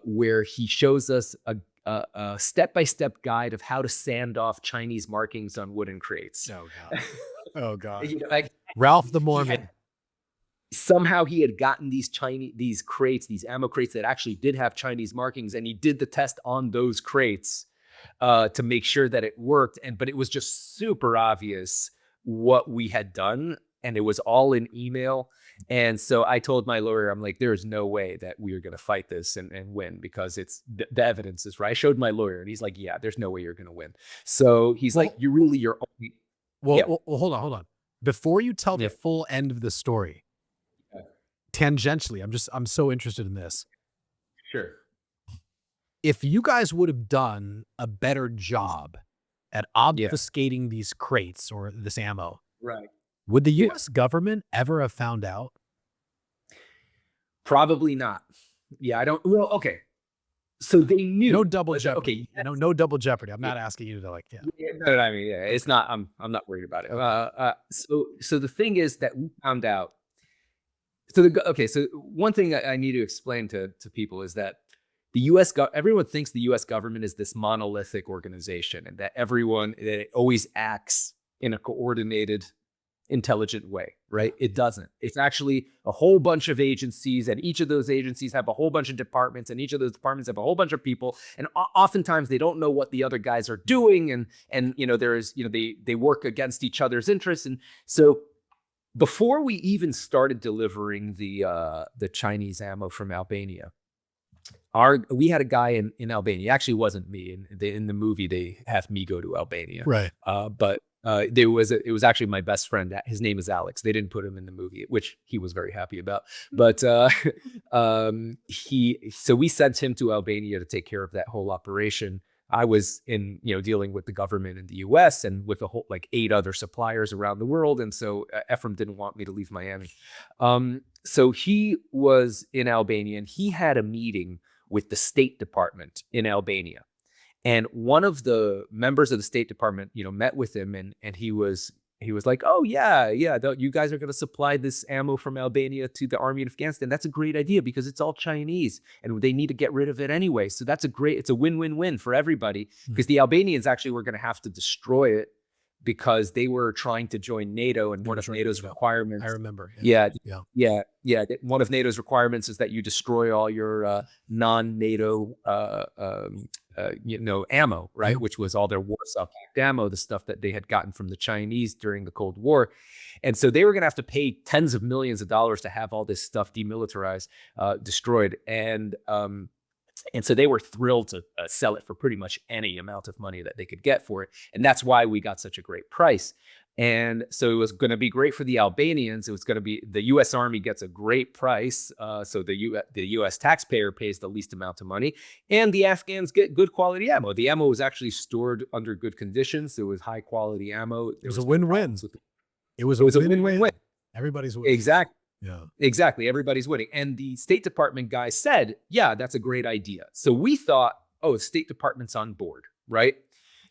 where he shows us a step-by-step guide of how to sand off Chinese markings on wooden crates. Oh, God. Oh, God. Like, Ralph the Mormon. Somehow he had gotten these ammo crates that actually did have Chinese markings, and he did the test on those crates to make sure that it worked. But it was just super obvious what we had done, and it was all in email. And so I told my lawyer, I'm like, there is no way that we are going to fight this and win, because the evidence is right. I showed my lawyer, and he's like, yeah, there's no way you're going to win. So he's like, you're only. Well, hold on. Before you tell the full end of the story, tangentially, I'm so interested in this. Sure. If you guys would have done a better job at obfuscating these crates or this ammo, right, would the U.S. government ever have found out? Probably not. Yeah, I don't. Well, okay. So they knew. No double jeopardy. Okay. No double jeopardy. I'm not asking you to like. Yeah. No, I mean, it's not. I'm not worried about it. So the thing is that we found out. So one thing I need to explain to people is that the everyone thinks the U.S. government is this monolithic organization, and that it always acts in a coordinated, intelligent way, right? It doesn't. It's actually a whole bunch of agencies, and each of those agencies have a whole bunch of departments, and each of those departments have a whole bunch of people, and oftentimes they don't know what the other guys are doing, and they work against each other's interests. And so before we even started delivering the Chinese ammo from Albania, we had a guy in Albania. It actually wasn't me. In the movie, they have me go to Albania. Right. But it was actually my best friend. His name is Alex. They didn't put him in the movie, which he was very happy about. But so we sent him to Albania to take care of that whole operation. I was dealing with the government in the U.S. and with a whole 8 other suppliers around the world. And so Efraim didn't want me to leave Miami. So he was in Albania and he had a meeting with the State Department in Albania. And one of the members of the State Department, met with him and he was like, oh, yeah, you guys are going to supply this ammo from Albania to the army in Afghanistan. That's a great idea because it's all Chinese and they need to get rid of it anyway. So it's a win-win-win for everybody because the Albanians actually were going to have to destroy it because they were trying to join NATO and one of NATO's requirements. I remember. Yeah. One of NATO's requirements is that you destroy all your non-NATO ammo, right? Which was all their Warsaw Pact ammo, the stuff that they had gotten from the Chinese during the Cold War. And so they were going to have to pay tens of millions of dollars to have all this stuff demilitarized, destroyed. And so they were thrilled to sell it for pretty much any amount of money that they could get for it. And that's why we got such a great price. And so it was going to be great for the Albanians. It was going to be the U.S. Army gets a great price. So the U.S. taxpayer pays the least amount of money. And the Afghans get good quality ammo. The ammo was actually stored under good conditions. It was high quality ammo. It was a win-win. It was a win-win. Everybody's winning. Exactly. Yeah. Exactly. Everybody's winning. And the State Department guy said, yeah, that's a great idea. So we thought, oh, the State Department's on board, right?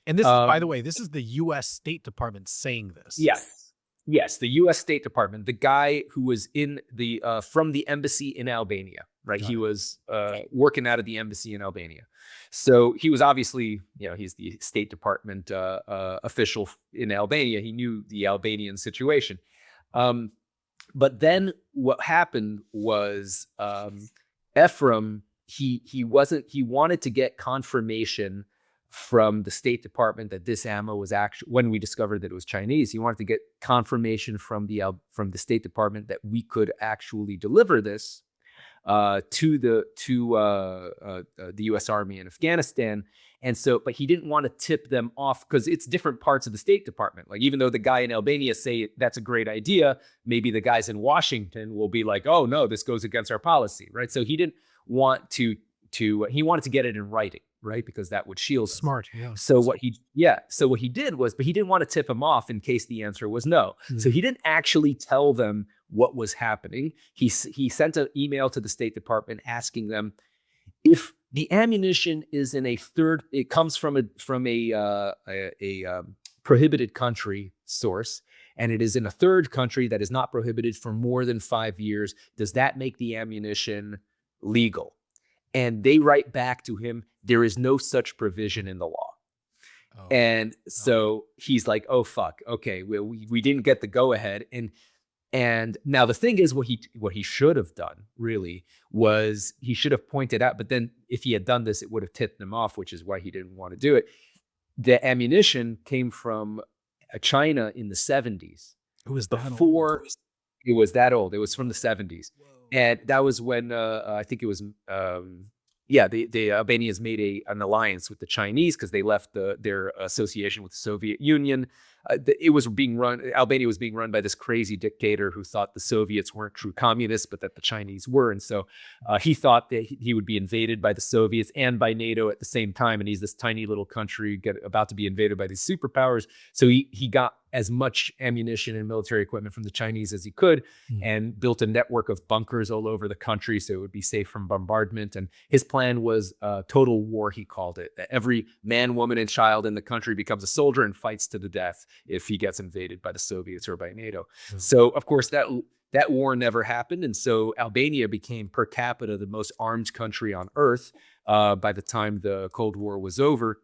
And this is, by the way, this is the U.S. State Department saying this. Yes, the U.S. State Department, the guy who was in the from the embassy in Albania, right? He was working out of the embassy in Albania. So he was obviously, he's the State Department official in Albania. He knew the Albanian situation. But then what happened was Efraim, he wanted to get confirmation from the State Department that this ammo was actually, when we discovered that it was Chinese, he wanted to get confirmation from the State Department that we could actually deliver this to the U.S. Army in Afghanistan. And so, but he didn't want to tip them off because it's different parts of the State Department. Like, even though the guy in Albania say that's a great idea, maybe the guys in Washington will be like, oh no, this goes against our policy, right? So he didn't want he wanted to get it in writing, right? Because that would shield us. Smart, yeah. So what he did was, but he didn't want to tip them off in case the answer was no. So he didn't actually tell them what was happening. He sent an email to the State Department asking them if the ammunition is in it comes from a prohibited country source, and it is in a third country that is not prohibited for more than 5 years, does that make the ammunition legal? And they write back to him, there is no such provision in the law. Oh. And so he's like, oh, fuck. Okay, we didn't get the go ahead. And now the thing is, what he should have done really was he should have pointed out, but then if he had done this, it would have tipped him off, which is why he didn't want to do it. The ammunition came from China in the 70s. It was before it was that old. It was from the 70s. Whoa. And that was when I think it was the Albanians made an alliance with the Chinese because they left their association with the Soviet Union. Albania was being run by this crazy dictator who thought the Soviets weren't true communists, but that the Chinese were. And so he thought that he would be invaded by the Soviets and by NATO at the same time. And he's this tiny little country about to be invaded by these superpowers. So he got as much ammunition and military equipment from the Chinese as he could and built a network of bunkers all over the country so it would be safe from bombardment. And his plan was total war, he called it, that every man, woman, and child in the country becomes a soldier and fights to the death if he gets invaded by the Soviets or by NATO. So, of course, that war never happened. And so Albania became per capita the most armed country on earth by the time the Cold War was over.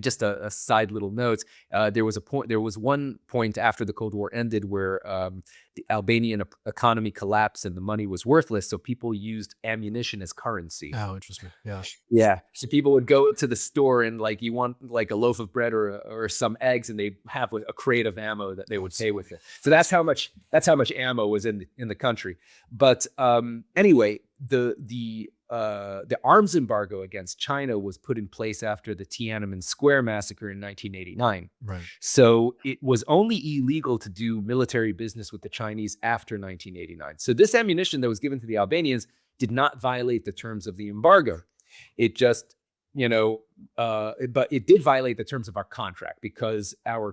Just a side little note. There was one point after the Cold War ended where the Albanian economy collapsed and the money was worthless. So people used ammunition as currency. Oh, interesting. Yeah. Yeah. So people would go to the store and you want a loaf of bread or some eggs, and they have a crate of ammo that they would pay with it. So that's how much ammo was in the country. But anyway, the the arms embargo against China was put in place after the Tiananmen Square massacre in 1989. Right. So it was only illegal to do military business with the Chinese after 1989. So this ammunition that was given to the Albanians did not violate the terms of the embargo. It just, but it did violate the terms of our contract, because our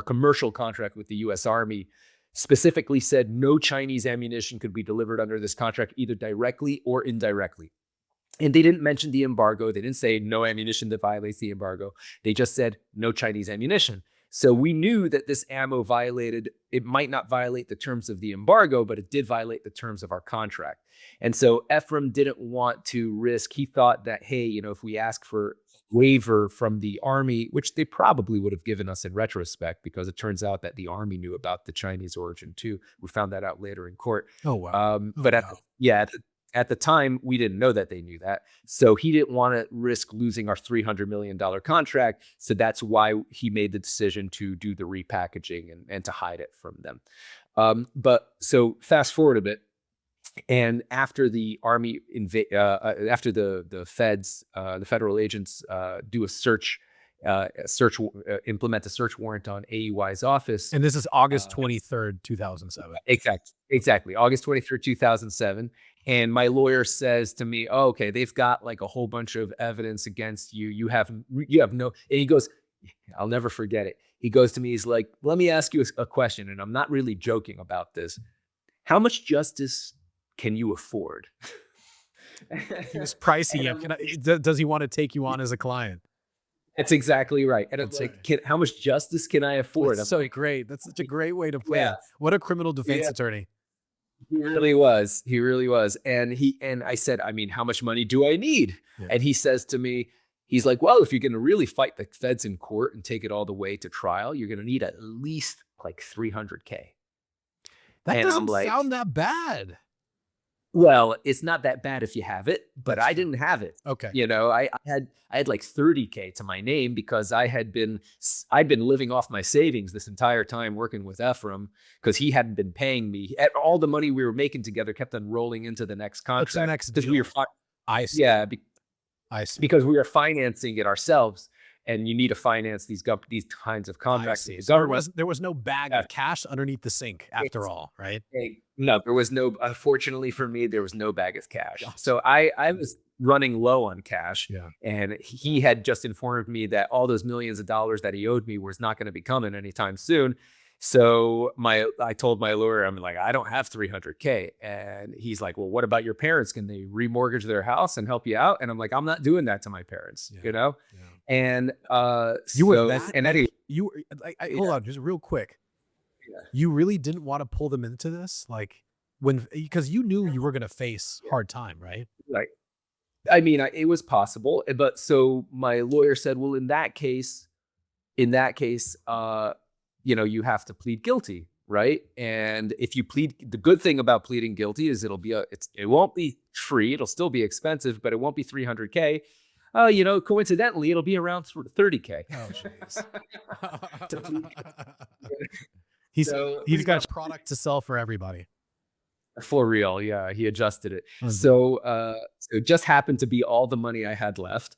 commercial contract with the U.S. Army specifically said no Chinese ammunition could be delivered under this contract, either directly or indirectly. And they didn't mention the embargo. They didn't say no ammunition that violates the embargo. They just said no Chinese ammunition. So we knew that this ammo it might not violate the terms of the embargo, but it did violate the terms of our contract. And so Efraim didn't want to risk. He thought that, hey, if we ask for waiver from the Army, which they probably would have given us in retrospect, because it turns out that the Army knew about the Chinese origin too. We found that out later in court. Oh, wow. But at the time, we didn't know that they knew that. So he didn't want to risk losing our $300 million contract. So that's why he made the decision to do the repackaging and to hide it from them. But so fast forward a bit. And after the Army after the feds, the federal agents do implement a search warrant on AEY's office. And this is August 23rd, 2007. Exactly. August 23rd, 2007. And my lawyer says to me, oh, okay, they've got like a whole bunch of evidence against you. You have no, and he goes, I'll never forget it. He goes to me, he's like, let me ask you a question. And I'm not really joking about this. How much justice can you afford? He was pricey. Does he want to take you on as a client? That's exactly right. And it's like, how much justice can I afford? That's so great. That's such a great way to play it. What a criminal defense attorney. He really was. He really was. And I said, I mean, how much money do I need? Yeah. And he says to me, he's like, well, if you're going to really fight the feds in court and take it all the way to trial, you're going to need at least like $300K. That doesn't sound that bad. Well, it's not that bad if you have it, but I didn't have it. Okay. I had like $30K to my name, because I'd been living off my savings this entire time working with Efraim, because he hadn't been paying me. All the money we were making together kept on rolling into the next contract. What's the next deal? We were I see. Yeah, I see. Because we were financing it ourselves, and you need to finance these kinds of contracts. There was no bag of cash underneath the sink after all, right? No, there was no. Fortunately for me, there was no bag of cash. So I was running low on cash, and he had just informed me that all those millions of dollars that he owed me was not going to be coming anytime soon. So I told my lawyer, I'm like, I don't have $300K. And he's like, well, what about your parents? Can they remortgage their house and help you out? And I'm like, I'm not doing that to my parents, And hold on, just real quick. Yeah. You really didn't want to pull them into this, because you knew you were going to face hard time, right? Right. I mean, it was possible, but so my lawyer said, well, in that case, you have to plead guilty, right? And if you plead, the good thing about pleading guilty is it won't be free. It'll still be expensive, but it won't be $300K. Coincidentally, it'll be around sort of $30K. Oh, jeez. He's got a product to sell for everybody. For real, yeah. He adjusted it. Mm-hmm. So it just happened to be all the money I had left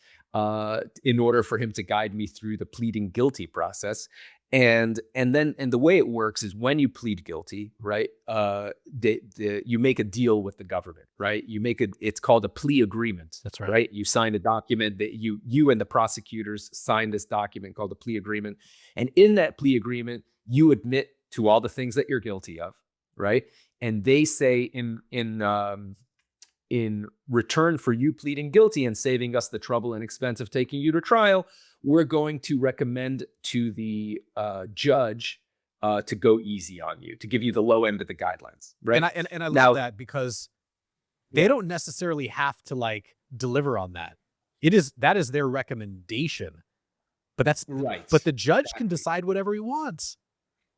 in order for him to guide me through the pleading guilty process. And the way it works is when you plead guilty, right? You make a deal with the government, right? It's called a plea agreement. That's right. Right? You sign a document that you and the prosecutors signed this document called the plea agreement. And in that plea agreement, you admit to all the things that you're guilty of, right? And they say in return for you pleading guilty and saving us the trouble and expense of taking you to trial, we're going to recommend to the judge to go easy on you, to give you the low end of the guidelines, right? And I love that, because they don't necessarily have to deliver on that. That is their recommendation, but that's right. But the judge can decide whatever he wants.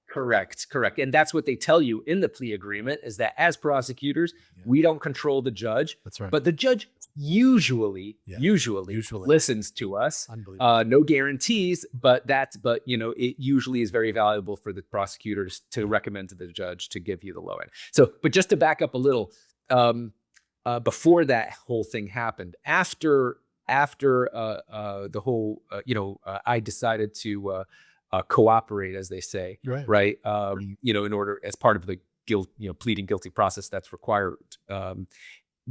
Correct. And that's what they tell you in the plea agreement, is that as prosecutors, we don't control the judge. That's right. But the judge usually listens to us. Unbelievable. No guarantees, but it usually is very valuable for the prosecutors to recommend to the judge to give you the low end. So, but just to back up a little, before that whole thing happened. After the whole, I decided to cooperate, as they say, Right. right? In order, as part of the pleading guilty process that's required.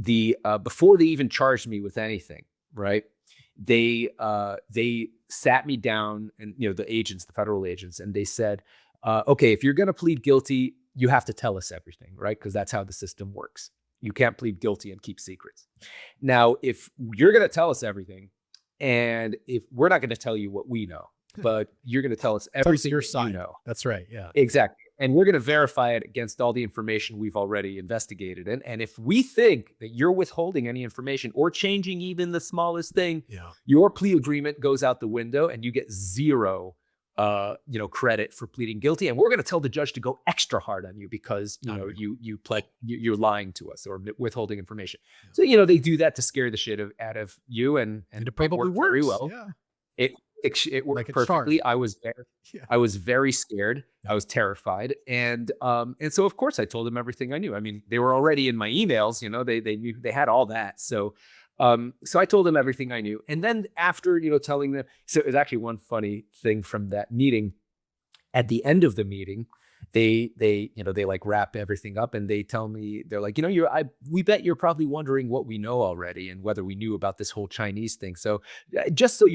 Before they even charged me with anything, right? They sat me down, and the federal agents, and they said, okay, if you're going to plead guilty, you have to tell us everything, right? Because that's how the system works. You can't plead guilty and keep secrets. Now, if you're going to tell us everything, and if we're not going to tell you what we know, but you're going to tell us everything your that side. you know. That's right. Yeah. Exactly. And we're going to verify it against all the information we've already investigated. And if we think that you're withholding any information or changing even the smallest thing, your plea agreement goes out the window and you get zero credit for pleading guilty. And we're going to tell the judge to go extra hard on you because you're lying to us or withholding information. So they do that to scare the shit out of you, and it probably worked very works. well. Yeah. It worked Like it's perfectly. charged. I was very scared. I was terrified, and so of course I told them everything I knew. I mean, they were already in my emails. They knew, they had all that. So I told them everything I knew, and then after telling them, so it was actually one funny thing from that meeting. At the end of the meeting, they like wrap everything up, and they tell me, they're like, we bet you're probably wondering what we know already and whether we knew about this whole Chinese thing. So just so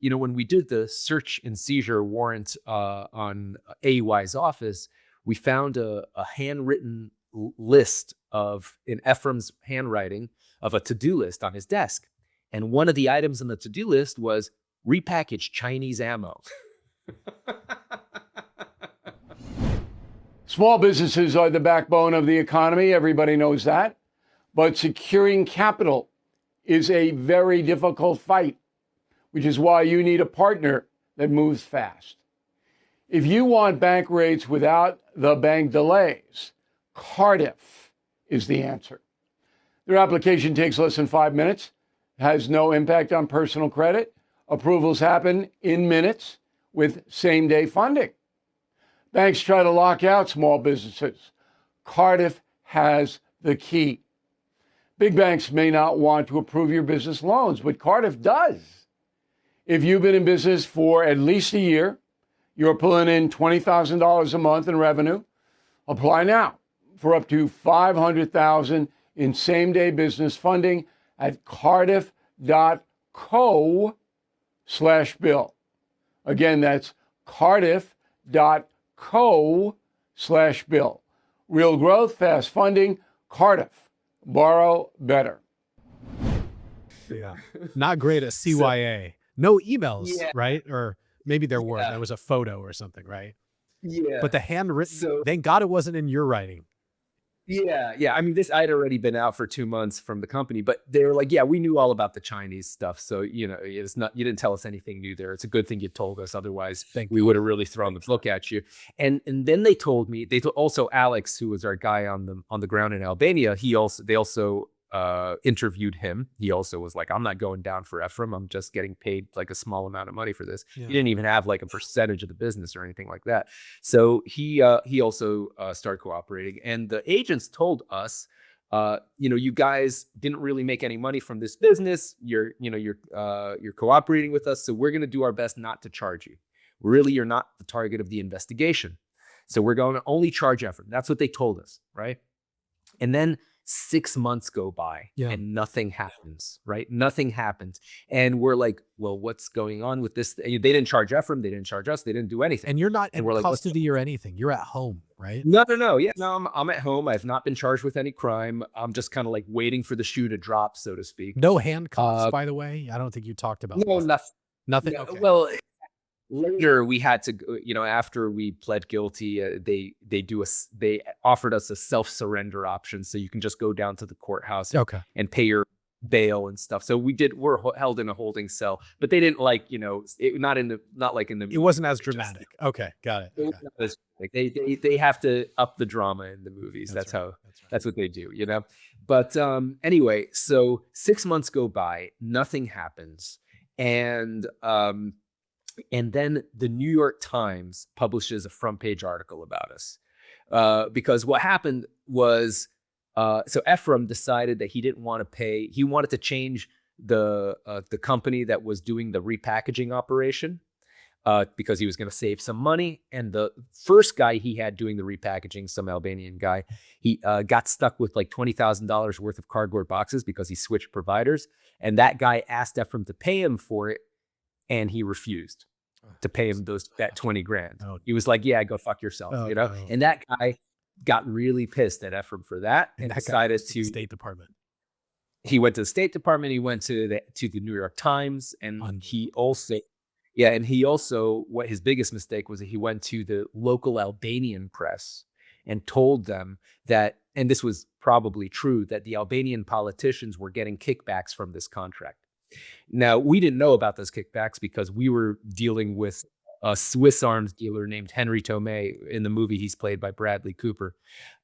when we did the search and seizure warrant on AUI's office, we found a handwritten list in Efraim's handwriting of a to-do list on his desk. And one of the items on the to-do list was repackaged Chinese ammo. Small businesses are the backbone of the economy. Everybody knows that. But securing capital is a very difficult fight, which is why you need a partner that moves fast. If you want bank rates without the bank delays, Cardiff is the answer. Their application takes less than 5 minutes, has no impact on personal credit. Approvals happen in minutes with same-day funding. Banks try to lock out small businesses. Cardiff has the key. Big banks may not want to approve your business loans, but Cardiff does. If you've been in business for at least a year, you're pulling in $20,000 a month in revenue, apply now for up to $500,000 in same-day business funding at cardiff.co/bill. Again, that's cardiff.co/bill. Real growth, fast funding, Cardiff. Borrow better. Yeah. Not great at CYA. No emails, right? Or maybe there were. There was a photo or something, right? Yeah. But the handwritten, thank God it wasn't in your writing. Yeah. I mean, I'd already been out for 2 months from the company, but they were like, yeah, we knew all about the Chinese stuff. So, it's not, you didn't tell us anything new there. It's a good thing you told us. Otherwise, we would have really thrown the book at you. And then they told me, also Alex, who was our guy on the ground in Albania, they also interviewed him. He also was like, I'm not going down for Efraim. I'm just getting paid like a small amount of money for this. He didn't even have like a percentage of the business or anything like that. So he also started cooperating. And the agents told us, you guys didn't really make any money from this business. You're cooperating with us. So we're going to do our best not to charge you. Really, you're not the target of the investigation. So we're going to only charge Efraim. That's what they told us, right? And then 6 months go by and nothing happens, right? Nothing happens. And we're like, well, what's going on with this? They didn't charge Efraim. They didn't charge us. They didn't do anything. And you're not in we're custody or anything. You're at home, right? No. Yeah, no, I'm at home. I've not been charged with any crime. I'm just kind of like waiting for the shoe to drop, so to speak. No handcuffs, by the way. I don't think you talked about No, that. Nothing. Okay. Well, later we had to, after we pled guilty, they offered us a self-surrender option, so you can just go down to the courthouse and pay your bail and stuff. So we're held in a holding cell, but they didn't not like in the. It wasn't as dramatic. Okay, got it. Okay. They have to up the drama in the movies. That's what they do, But anyway, so 6 months go by, nothing happens, and then the New York Times publishes a front page article about us, because what happened was So Efraim decided that he didn't want to pay. He wanted to change the company that was doing the repackaging operation because he was going to save some money. And the first guy he had doing the repackaging, some Albanian guy, he got stuck with like $20,000 worth of cardboard boxes because he switched providers. And that guy asked Efraim to pay him for it, and he refused to pay him that 20 grand. He was like, "Yeah, go fuck yourself," you know. No. And that guy got really pissed at Efraim for that, and decided to State Department. He went to the State Department. He went to the New York Times, and he also, what his biggest mistake was that he went to the local Albanian press and told them that, and this was probably true, that the Albanian politicians were getting kickbacks from this contract. Now, we didn't know about those kickbacks because we were dealing with a Swiss arms dealer named Henry Tomei. In the movie, he's played by Bradley Cooper.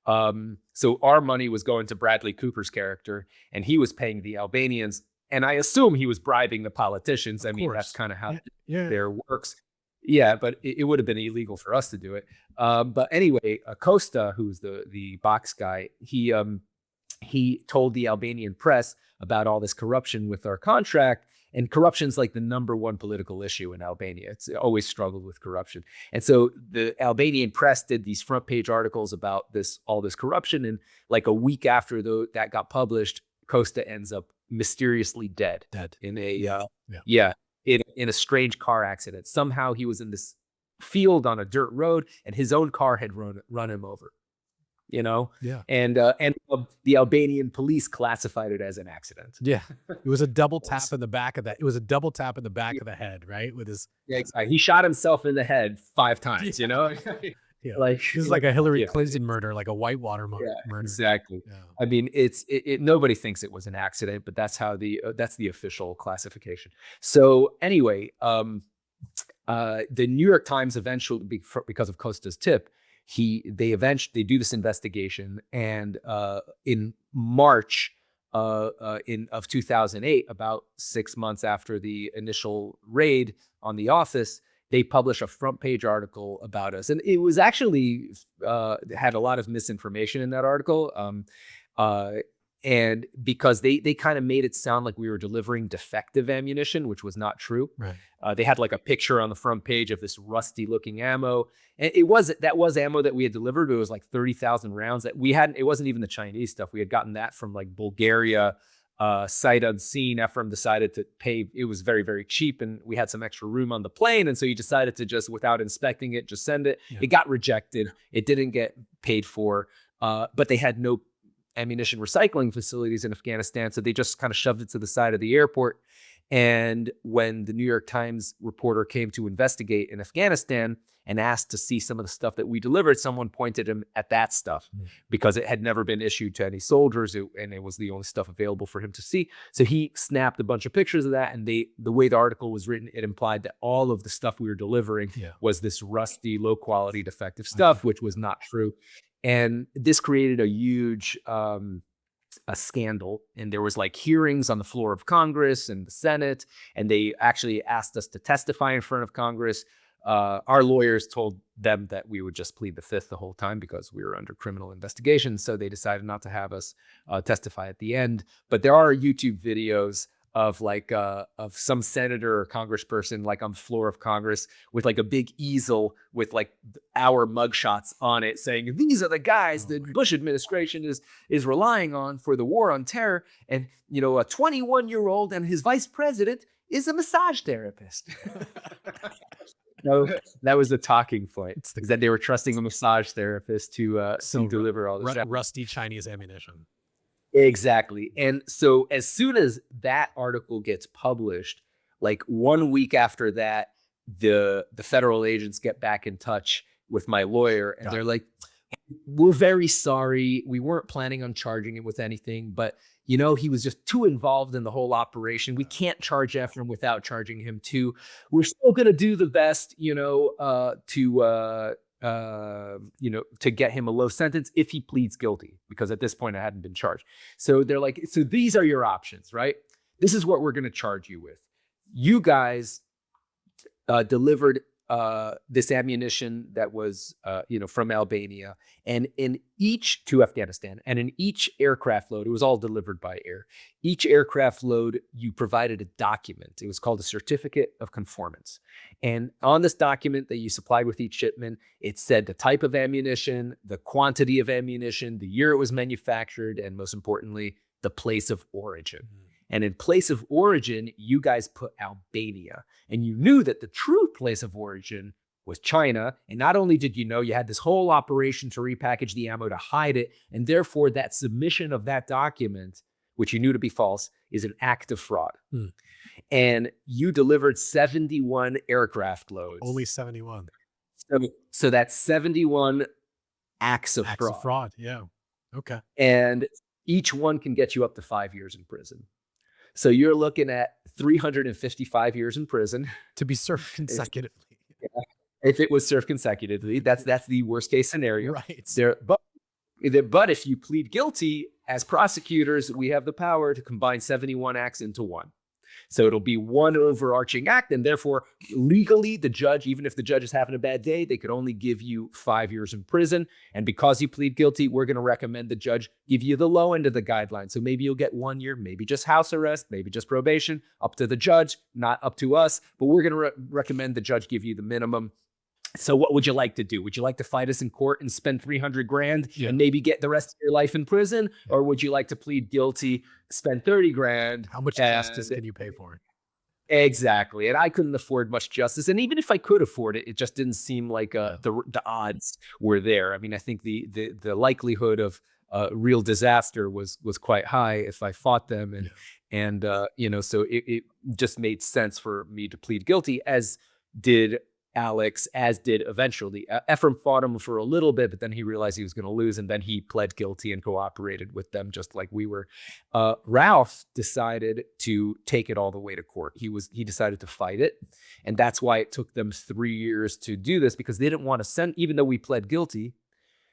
So our money was going to Bradley Cooper's character, and he was paying the Albanians. And I assume he was bribing the politicians. I mean, that's kind of how there works. Yeah, but it would have been illegal for us to do it. But anyway, Costa, who's the box guy, he told the Albanian press about all this corruption with our contract. And corruption's like the number one political issue in Albania. It's always struggled with corruption. And so the Albanian press did these front page articles about all this corruption. And like a week after that got published, Costa ends up mysteriously dead in a in a strange car accident. Somehow he was in this field on a dirt road, and his own car had run him over. You know, and the Albanian police classified it as an accident. Yeah, it was a double tap in the back of that. It was a double tap in the back of the head, right? With his exactly. He shot himself in the head 5 times. You know, like this is like a Hillary Clinton murder, like a Whitewater murder. Exactly. Yeah. I mean, nobody thinks it was an accident, but that's how that's the official classification. So anyway, the New York Times eventually, because of Costa's tip, they do this investigation, and in March of 2008, about 6 months after the initial raid on the office, they publish a front page article about us, and it was actually had a lot of misinformation in that article, and because they kind of made it sound like we were delivering defective ammunition, which was not true. Right. They had like a picture on the front page of this rusty looking ammo. And that was ammo that we had delivered, but it was like 30,000 rounds that we hadn't. It wasn't even the Chinese stuff. We had gotten that from like Bulgaria, sight unseen. Efraim decided to pay. It was very, very cheap, and we had some extra room on the plane. And so he decided to just, without inspecting it, just send it. Yeah. It got rejected. It didn't get paid for, but they had no ammunition recycling facilities in Afghanistan. So they just kind of shoved it to the side of the airport. And when the New York Times reporter came to investigate in Afghanistan and asked to see some of the stuff that we delivered, someone pointed him at that stuff because it had never been issued to any soldiers, and it was the only stuff available for him to see. So he snapped a bunch of pictures of that, and the way the article was written, it implied that all of the stuff we were delivering was this rusty, low-quality, defective stuff, which was not true. And this created a huge a scandal, and there was like hearings on the floor of Congress and the Senate, and they actually asked us to testify in front of Congress. Our lawyers told them that we would just plead the fifth the whole time because we were under criminal investigation, so they decided not to have us testify at the end. But there are YouTube videos of like of some senator or congressperson like on the floor of Congress with like a big easel with like our mugshots on it saying, these are the guys the Bush administration is relying on for the war on terror. And, you know, a 21-year-old and his vice president is a massage therapist. No, that was the talking point. Is that they were trusting a massage therapist to deliver all this rusty Chinese ammunition. Exactly. And so as soon as that article gets published, like 1 week after that, the federal agents get back in touch with my lawyer, and they're like, we're very sorry. We weren't planning on charging him with anything, but you know, he was just too involved in the whole operation. We can't charge Efraim without charging him too. We're still going to do the best, you know, to get him a low sentence if he pleads guilty, because at this point I hadn't been charged. So they're like, so these are your options, right? This is what we're going to charge you with. You guys delivered this ammunition that was, from Albania, and to Afghanistan, and in each aircraft load, it was all delivered by air. Each aircraft load, you provided a document. It was called a certificate of conformance. And on this document that you supplied with each shipment, it said the type of ammunition, the quantity of ammunition, the year it was manufactured, and most importantly, the place of origin. And in place of origin, you guys put Albania. And you knew that the true place of origin was China. And not only did you know, you had this whole operation to repackage the ammo to hide it. And therefore, that submission of that document, which you knew to be false, is an act of fraud. And you delivered 71 aircraft loads. Only 71. So that's 71 acts of Acts fraud. of fraud. Yeah. Okay. And each one can get you up to 5 years in prison. So you're looking at 355 years in prison To be served consecutively. if it was served consecutively. That's the worst case scenario. Right. But if you plead guilty, as prosecutors, we have the power to combine 71 acts into one. So it'll be one overarching act, and therefore, legally, the judge, even if the judge is having a bad day, they could only give you 5 years in prison. And because you plead guilty, we're going to recommend the judge give you the low end of the guideline. So maybe you'll get 1 year, maybe just house arrest, maybe just probation, up to the judge, not up to us. But we're going to recommend the judge give you the minimum. So what would you like to do? Would you like to fight us in court and spend 300 grand and maybe get the rest of your life in prison? Or would you like to plead guilty, spend 30 grand? How much justice can you pay for it? Exactly. And I couldn't afford much justice. And even if I could afford it, it just didn't seem like the odds were there. I mean, I think the likelihood of real disaster was quite high if I fought them. And so it just made sense for me to plead guilty, as did Alex, as did eventually. Efraim fought him for a little bit, but then he realized he was going to lose, and then he pled guilty and cooperated with them just like we were. Ralph decided to take it all the way to court. He decided to fight it, and that's why it took them 3 years to do this, because they didn't want to even though we pled guilty,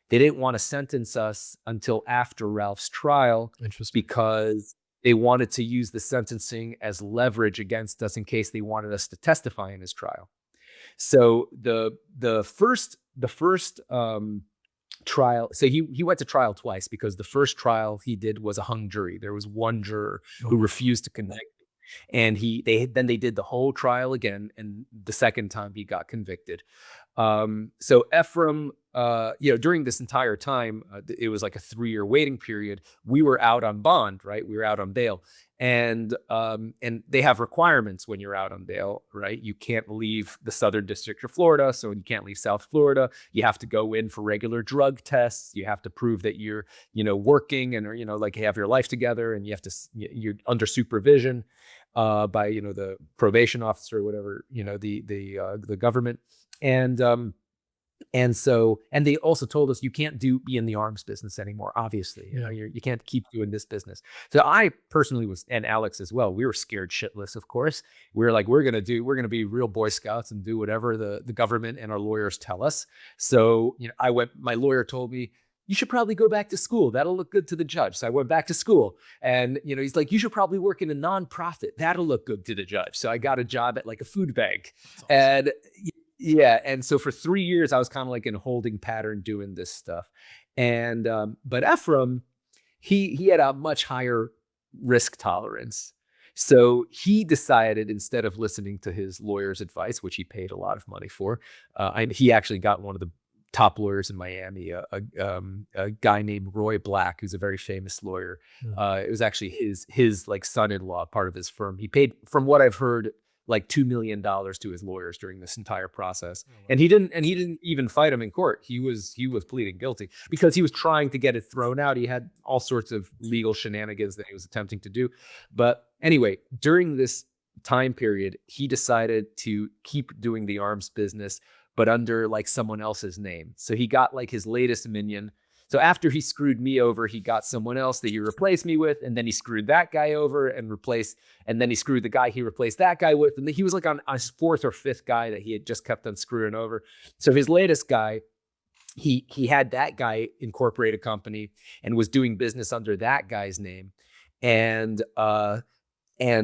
they didn't want to sentence us until after Ralph's trial. Interesting. Because they wanted to use the sentencing as leverage against us in case they wanted us to testify in his trial. So the first trial, so he went to trial twice, because the first trial he did was a hung jury. There was one juror who refused to convict, and they did the whole trial again, and the second time he got convicted. So Efraim, during this entire time, it was like a 3-year waiting period. We were out on bond, right? We were out on bail. And they have requirements when you're out on bail, right? You can't leave the Southern District of Florida, so you can't leave South Florida. You have to go in for regular drug tests. You have to prove that you're, working and, like you have your life together, and you're under supervision by, the probation officer or whatever, the government. And they also told us you can't be in the arms business anymore. Obviously, you can't keep doing this business. So I personally and Alex as well, we were scared shitless. Of course, we were like, we're gonna be real Boy Scouts and do whatever the government and our lawyers tell us. So my lawyer told me, you should probably go back to school. That'll look good to the judge. So I went back to school, and he's like, you should probably work in a nonprofit. That'll look good to the judge. So I got a job at like a food bank. Awesome. And and so for 3 years, I was kind of like in a holding pattern doing this stuff. And but Efraim, he had a much higher risk tolerance. So he decided, instead of listening to his lawyer's advice, which he paid a lot of money for, he actually got one of the top lawyers in Miami, a guy named Roy Black, who's a very famous lawyer. It was actually his like son-in-law, part of his firm. He paid, from what I've heard, like $2 million to his lawyers during this entire process. Oh, wow. And he didn't even fight him in court. He was pleading guilty because he was trying to get it thrown out. He had all sorts of legal shenanigans that he was attempting to do. But anyway, during this time period, he decided to keep doing the arms business, but under like someone else's name. So he got like his latest minion. So after he screwed me over, he got someone else that he replaced me with, and then he screwed that guy over and then he screwed the guy he replaced that guy with, and he was like on his 4th or 5th guy that he had just kept on screwing over. So his latest guy, he had that guy incorporate a company and was doing business under that guy's name, but the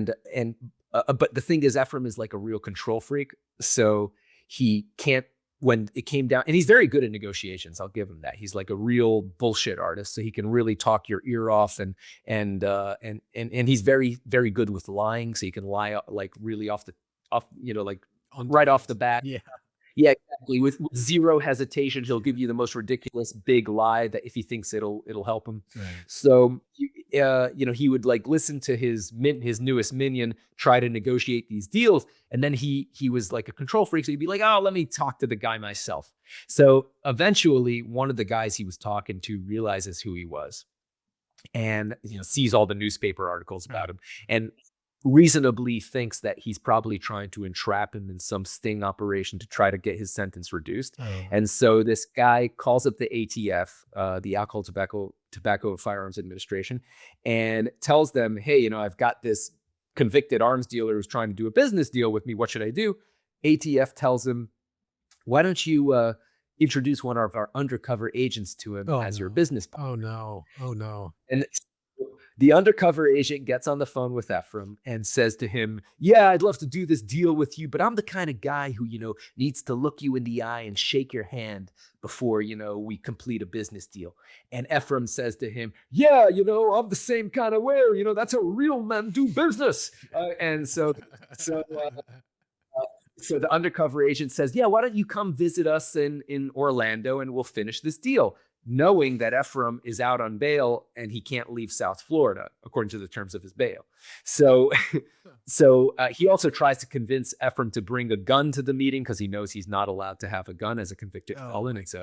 thing is, Efraim is like a real control freak, so he can't, when it came down, and he's very good at negotiations. I'll give him that. He's like a real bullshit artist, so he can really talk your ear off, and he's very, very good with lying. So he can lie like really off, like right off the bat. Yeah. Yeah, exactly. With zero hesitation, he'll give you the most ridiculous big lie that if he thinks it'll help him. Right. So, he would like listen to his newest minion try to negotiate these deals, and then he was like a control freak, so he'd be like, "Oh, let me talk to the guy myself." So eventually, one of the guys he was talking to realizes who he was, and sees all the newspaper articles about him, and reasonably thinks that he's probably trying to entrap him in some sting operation to try to get his sentence reduced. Oh. And so this guy calls up the ATF, the Alcohol, Tobacco and Firearms Administration, and tells them, "Hey, I've got this convicted arms dealer who's trying to do a business deal with me. What should I do?" ATF tells him, "Why don't you introduce one of our undercover agents to him as your business partner?" Oh no. And the undercover agent gets on the phone with Efraim and says to him, "Yeah, I'd love to do this deal with you, but I'm the kind of guy who, needs to look you in the eye and shake your hand before, we complete a business deal." And Efraim says to him, "Yeah, I'm the same kind of way. That's how real men do business." So the undercover agent says, "Yeah, why don't you come visit us in Orlando and we'll finish this deal," knowing that Efraim is out on bail and he can't leave South Florida, according to the terms of his bail. So he also tries to convince Efraim to bring a gun to the meeting because he knows he's not allowed to have a gun as a convicted felon. And so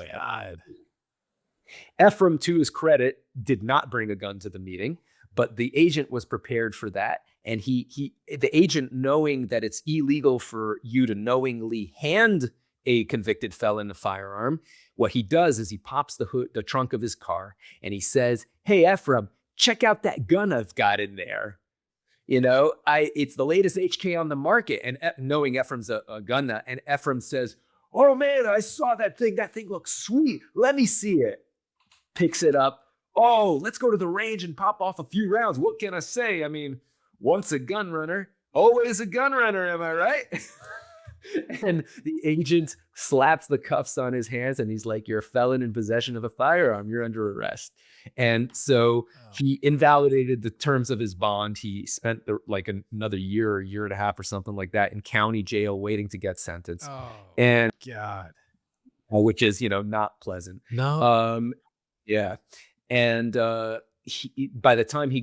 Efraim, to his credit, did not bring a gun to the meeting, but the agent was prepared for that. And the agent, knowing that it's illegal for you to knowingly hand a convicted felon a firearm, what he does is he pops the trunk of his car, and he says, "Hey, Efraim, check out that gun I've got in there. It's the latest HK on the market." And knowing Ephraim's a gun nut, and Efraim says, "Oh man, I saw that thing. That thing looks sweet. Let me see it." Picks it up. "Oh, let's go to the range and pop off a few rounds. What can I say? I mean, once a gun runner, always a gun runner, am I right?" And the agent slaps the cuffs on his hands, and he's like, "You're a felon in possession of a firearm. You're under arrest." And so he invalidated the terms of his bond. He spent another year or year and a half or something like that in county jail waiting to get sentenced. Oh, and God. Which is, not pleasant. No. Yeah. And by the time he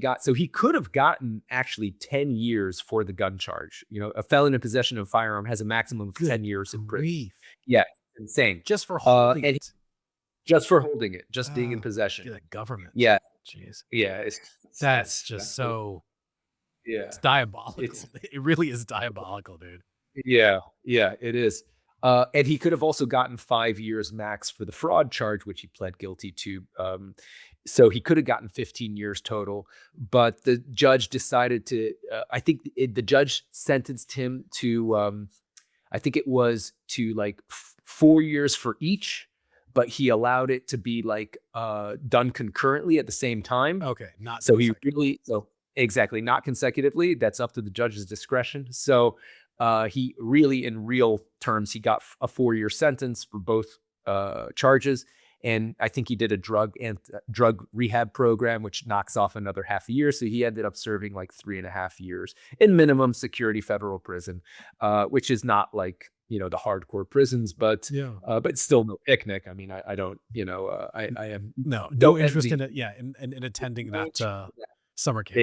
could have gotten actually 10 years for the gun charge. A felon in possession of a firearm has a maximum of 10 years in prison. Yeah, insane. Just for holding it. Just for holding it, just being in possession. The government. Yeah. Jeez. Yeah. That's just so. Yeah. It's diabolical. It really is diabolical, dude. Yeah. Yeah, it is. And he could have also gotten 5 years max for the fraud charge, which he pled guilty to. So he could have gotten 15 years total, but the judge decided to, the judge sentenced him to, I think it was to 4 years for each, but he allowed it to be done concurrently at the same time. Okay. Not so exactly, not consecutively. That's up to the judge's discretion. So he really, in real terms, he got a 4-year sentence for both charges. And I think he did a drug rehab program, which knocks off another half a year. So he ended up serving 3.5 years in minimum security federal prison, which is not the hardcore prisons, but still no picnic. I mean, I don't, I am no interest in it. Yeah. In attending that summer camp.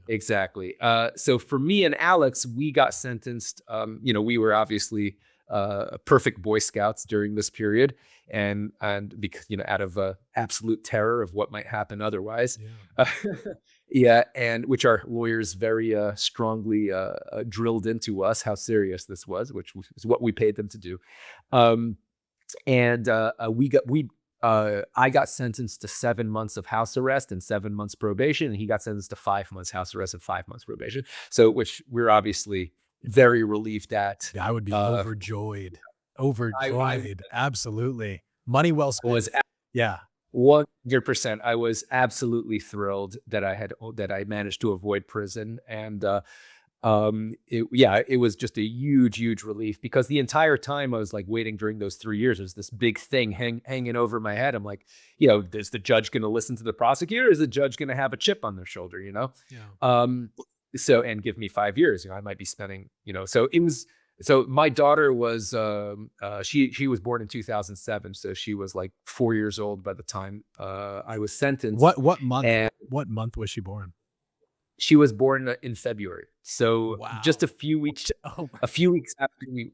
Exactly. So for me and Alex, we got sentenced. We were obviously perfect Boy Scouts during this period, and because out of absolute terror of what might happen otherwise. And which our lawyers very strongly drilled into us how serious this was, which is what we paid them to do. I got sentenced to 7 months of house arrest and 7 months probation, and he got sentenced to 5 months house arrest and 5 months probation. So, which we're obviously very relieved at. I would be overjoyed. Absolutely. Money well spent. 100%. I was absolutely thrilled that I managed to avoid prison. And it was just a huge relief, because the entire time I was like waiting during those 3 years, there's this big thing hanging over my head. I'm like, is the judge going to listen to the prosecutor? Is the judge going to have a chip on their shoulder? Yeah. So, and give me 5 years, I might be spending, so it was, so my daughter was, she was born in 2007. So she was like 4 years old by the time, I was sentenced. What month? And What month was she born? she was born in February. So Wow. just a few weeks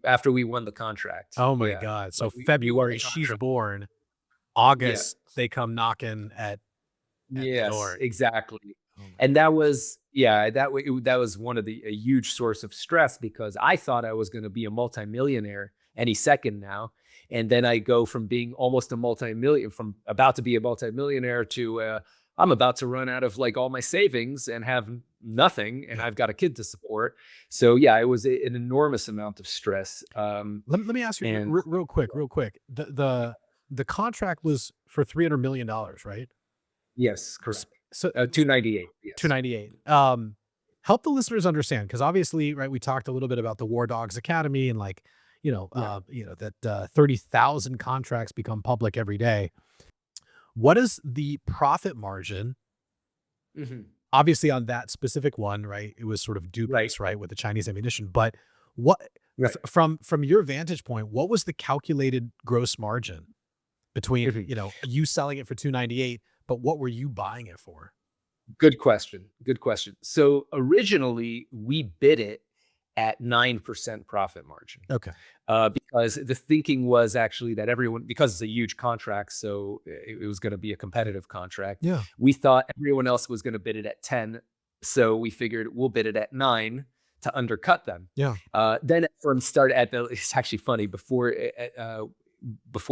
after we won the contract. Oh my Yeah. God. So Like, we won February, the she's contract. born. August, they come knocking at the Yes, door. exactly. Oh my And that was, that was one of a huge source of stress, because I thought I was going to be a multimillionaire any second now. And then I go from being almost from about to be a multimillionaire to, I'm about to run out of like all my savings and have nothing, and I've got a kid to support. So yeah, it was an enormous amount of stress. Let me ask you and real quick. The contract was for $300 million, right? yes, correct. So 298. Yes. 298. Help the listeners understand, because obviously, right, we talked a little bit about the War Dogs Academy and like, that 30,000 contracts become public every day. What is the profit margin? Mhm. Obviously, on that specific one, right? It was sort of dubious, right, with the Chinese ammunition. But what, Right. from your vantage point, what was the calculated gross margin between Mhm. you selling it for 298, but what were you buying it for? Good question. Good question. So originally we bid it at 9% profit margin, Okay. because the thinking was actually that everyone, because it's a huge contract, so it was going to be a competitive contract. Yeah. We thought everyone else was going to bid it at 10, so we figured we'll bid it at 9 to undercut them. Yeah. Then Efraim started it's actually funny, before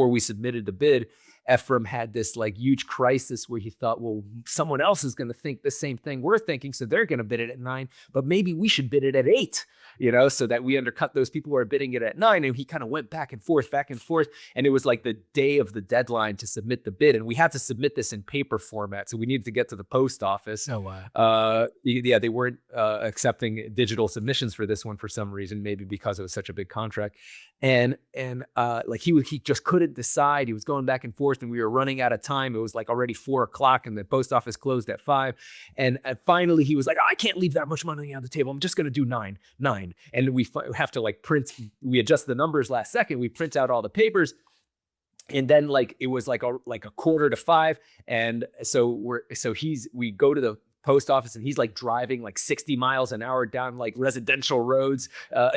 we submitted the bid, Efraim had this like huge crisis where he thought, well, someone else is going to think the same thing we're thinking, so they're going to bid it at 9, but maybe we should bid it at 8, so that we undercut those people who are bidding it at 9. And he kind of went back and forth, and it was like the day of the deadline to submit the bid, and we had to submit this in paper format, so we needed to get to the post office. Oh, wow. They weren't accepting digital submissions for this one for some reason, maybe because it was such a big contract. And like he just couldn't decide. He was going back and forth, and we were running out of time. It was like already 4:00, and the post office closed at 5. And finally, he was like, I can't leave that much money on the table. I'm just going to do 9. And we have to like print. We adjust the numbers last second. We print out all the papers. And then like it was like a 4:45, and so we go to the post office, and he's like driving like 60 miles an hour down like residential roads.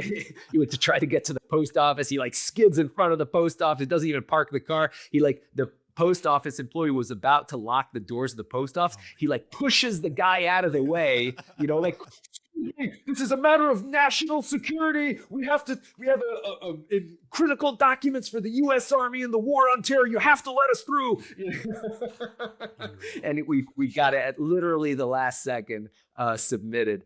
He went to try to get to the post office. He like skids in front of the post office, doesn't even park the car. The post office employee was about to lock the doors of the post office. He like pushes the guy out of the way, like, this is a matter of national security. We have critical documents for the U.S. Army in the war on terror. You have to let us through. And we got it at literally the last second, submitted.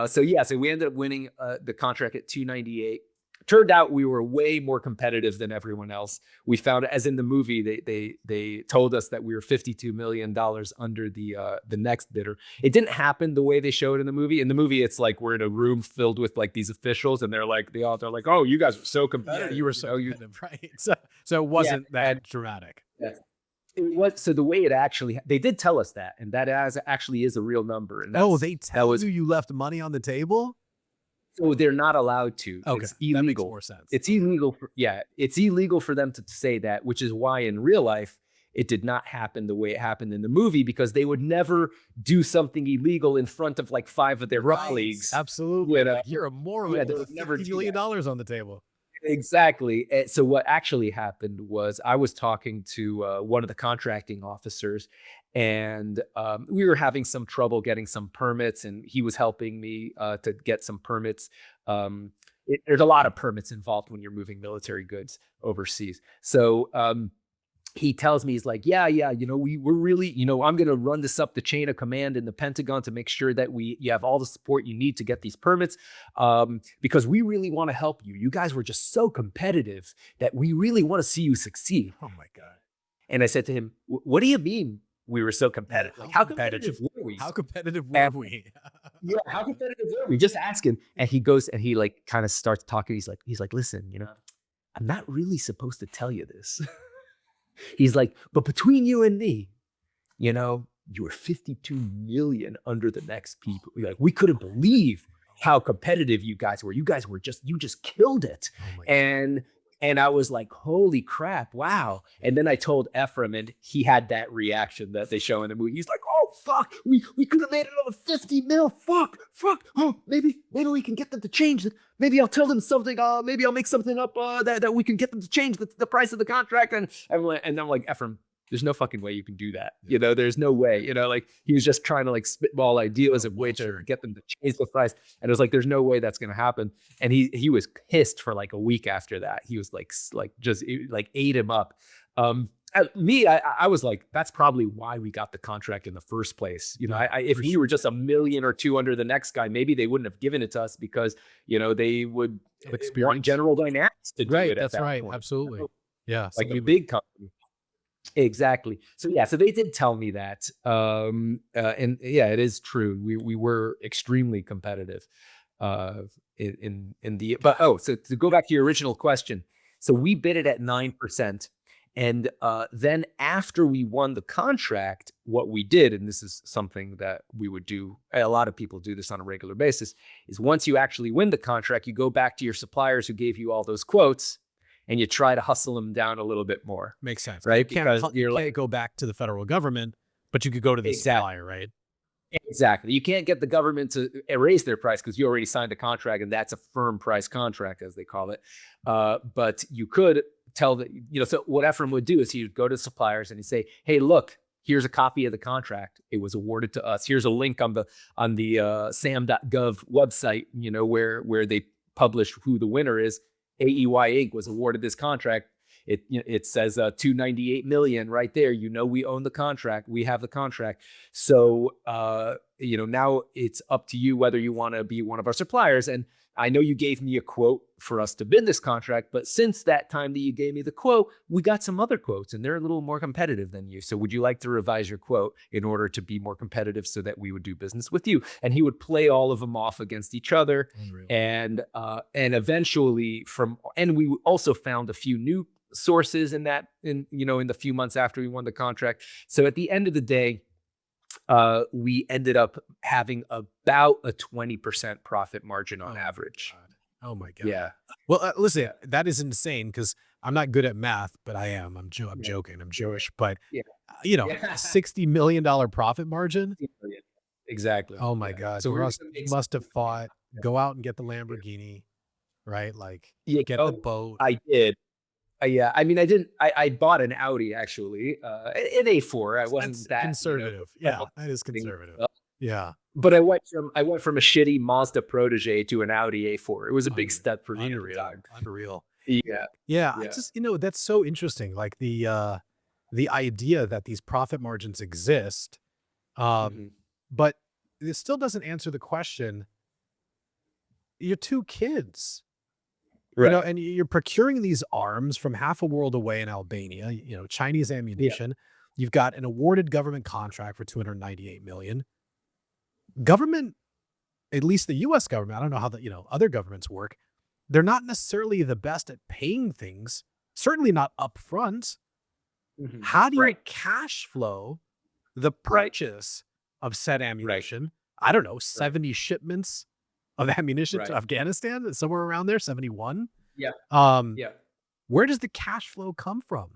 So we ended up winning the contract at 298. Turned out we were way more competitive than everyone else. We found, as in the movie, they told us that we were $52 million under the next bidder. It didn't happen the way they showed in the movie. In the movie, it's like we're in a room filled with like these officials, and they're like, oh, you guys were so competitive. Yeah, you were so competitive, right? So it wasn't that dramatic. Yeah. It was, so the way it actually, they did tell us that, and that actually is a real number. And they tell you left money on the table? So they're not allowed to. Okay, it's illegal. That makes more sense. It's illegal. It's illegal for them to say that, which is why in real life it did not happen the way it happened in the movie, because they would never do something illegal in front of like 5 of their colleagues. Absolutely. You're a moron. Yeah, With $50 million on the table. Exactly. So what actually happened was I was talking to one of the contracting officers, and we were having some trouble getting some permits, and he was helping me to get some permits. There's a lot of permits involved when you're moving military goods overseas. So he tells me, he's like, we're really, I'm going to run this up the chain of command in the Pentagon to make sure that you have all the support you need to get these permits, because we really want to help you. You guys were just so competitive that we really want to see you succeed. Oh my God. And I said to him, what do you mean we were so competitive? Like, how competitive were we? How competitive were we? Yeah, how competitive are we? Just asking. And he goes and he like kind of starts talking. He's like, listen, I'm not really supposed to tell you this. He's like, but between you and me, you were 52 million under the next people. Like, we couldn't believe how competitive you guys were. You just killed it. Oh my God. And I was like, holy crap, wow. And then I told Efraim, and he had that reaction that they show in the movie. He's like, oh, fuck, we could have made another 50 mil. Fuck. Oh, maybe we can get them to change it. Maybe I'll tell them something. Maybe I'll make something up that we can get them to change the price of the contract. And I'm like, Efraim, there's no fucking way you can do that. There's no way, like he was just trying to like spitball ideas of way to get them to change the price. And it was like, there's no way that's going to happen. And he was pissed for like a week after that. He was like just like ate him up. I was like, that's probably why we got the contract in the first place. If he were just a million or two under the next guy, maybe they wouldn't have given it to us because, they would want General Dynamics to do it. That's that right. point. Absolutely. Yeah. Like a big company. Exactly. So so they did tell me that, and yeah, it is true. We were extremely competitive, in the. But so to go back to your original question, so we bid it at 9%, and then after we won the contract, what we did, and this is something that we would do, a lot of people do this on a regular basis, is once you actually win the contract, you go back to your suppliers who gave you all those quotes, and you try to hustle them down a little bit more. Makes sense. Right? You can't go back to the federal government, but you could go to the supplier, right? Exactly. You can't get the government to raise their price because you already signed a contract, and that's a firm price contract, as they call it. But you could tell that, so what Efraim would do is he would go to suppliers and he'd say, hey, look, here's a copy of the contract. It was awarded to us. Here's a link on the sam.gov website, where they publish who the winner is. AEY Inc. was awarded this contract. It says 298 million right there. We own the contract. We have the contract. So now it's up to you whether you want to be one of our suppliers. And I know you gave me a quote for us to bid this contract, but since that time that you gave me the quote, we got some other quotes, and they're a little more competitive than you. So would you like to revise your quote in order to be more competitive so that we would do business with you? And he would play all of them off against each other. Unreal. And eventually we also found a few new sources in the few months after we won the contract. So at the end of the day, we ended up having about a 20% profit margin on average. Oh my God. Yeah. Well, listen, that is insane because I'm not good at math, but I am. I'm joking. I'm Jewish, but $60 million profit margin. Exactly. Oh my God. So you must have fought, go out and get the Lamborghini, right? Like get the boat. I did. Yeah, I mean, I didn't. I bought an Audi actually, an A4. I wasn't that conservative. Yeah, that is conservative. Yeah, but I went from a shitty Mazda Protege to an Audi A4. It was a big step for me. Unreal. Yeah. I just that's so interesting. Like the idea that these profit margins exist, but it still doesn't answer the question. Your two kids. Right. And you're procuring these arms from half a world away in Albania, Chinese ammunition. Yeah. You've got an awarded government contract for $298 million. Government, at least the U.S. government, I don't know how other governments work. They're not necessarily the best at paying things, certainly not upfront. Mm-hmm. How do you cash flow the purchase of said ammunition? I don't know, 70 shipments of ammunition to Afghanistan, somewhere around there, 71. Yeah. Where does the cash flow come from?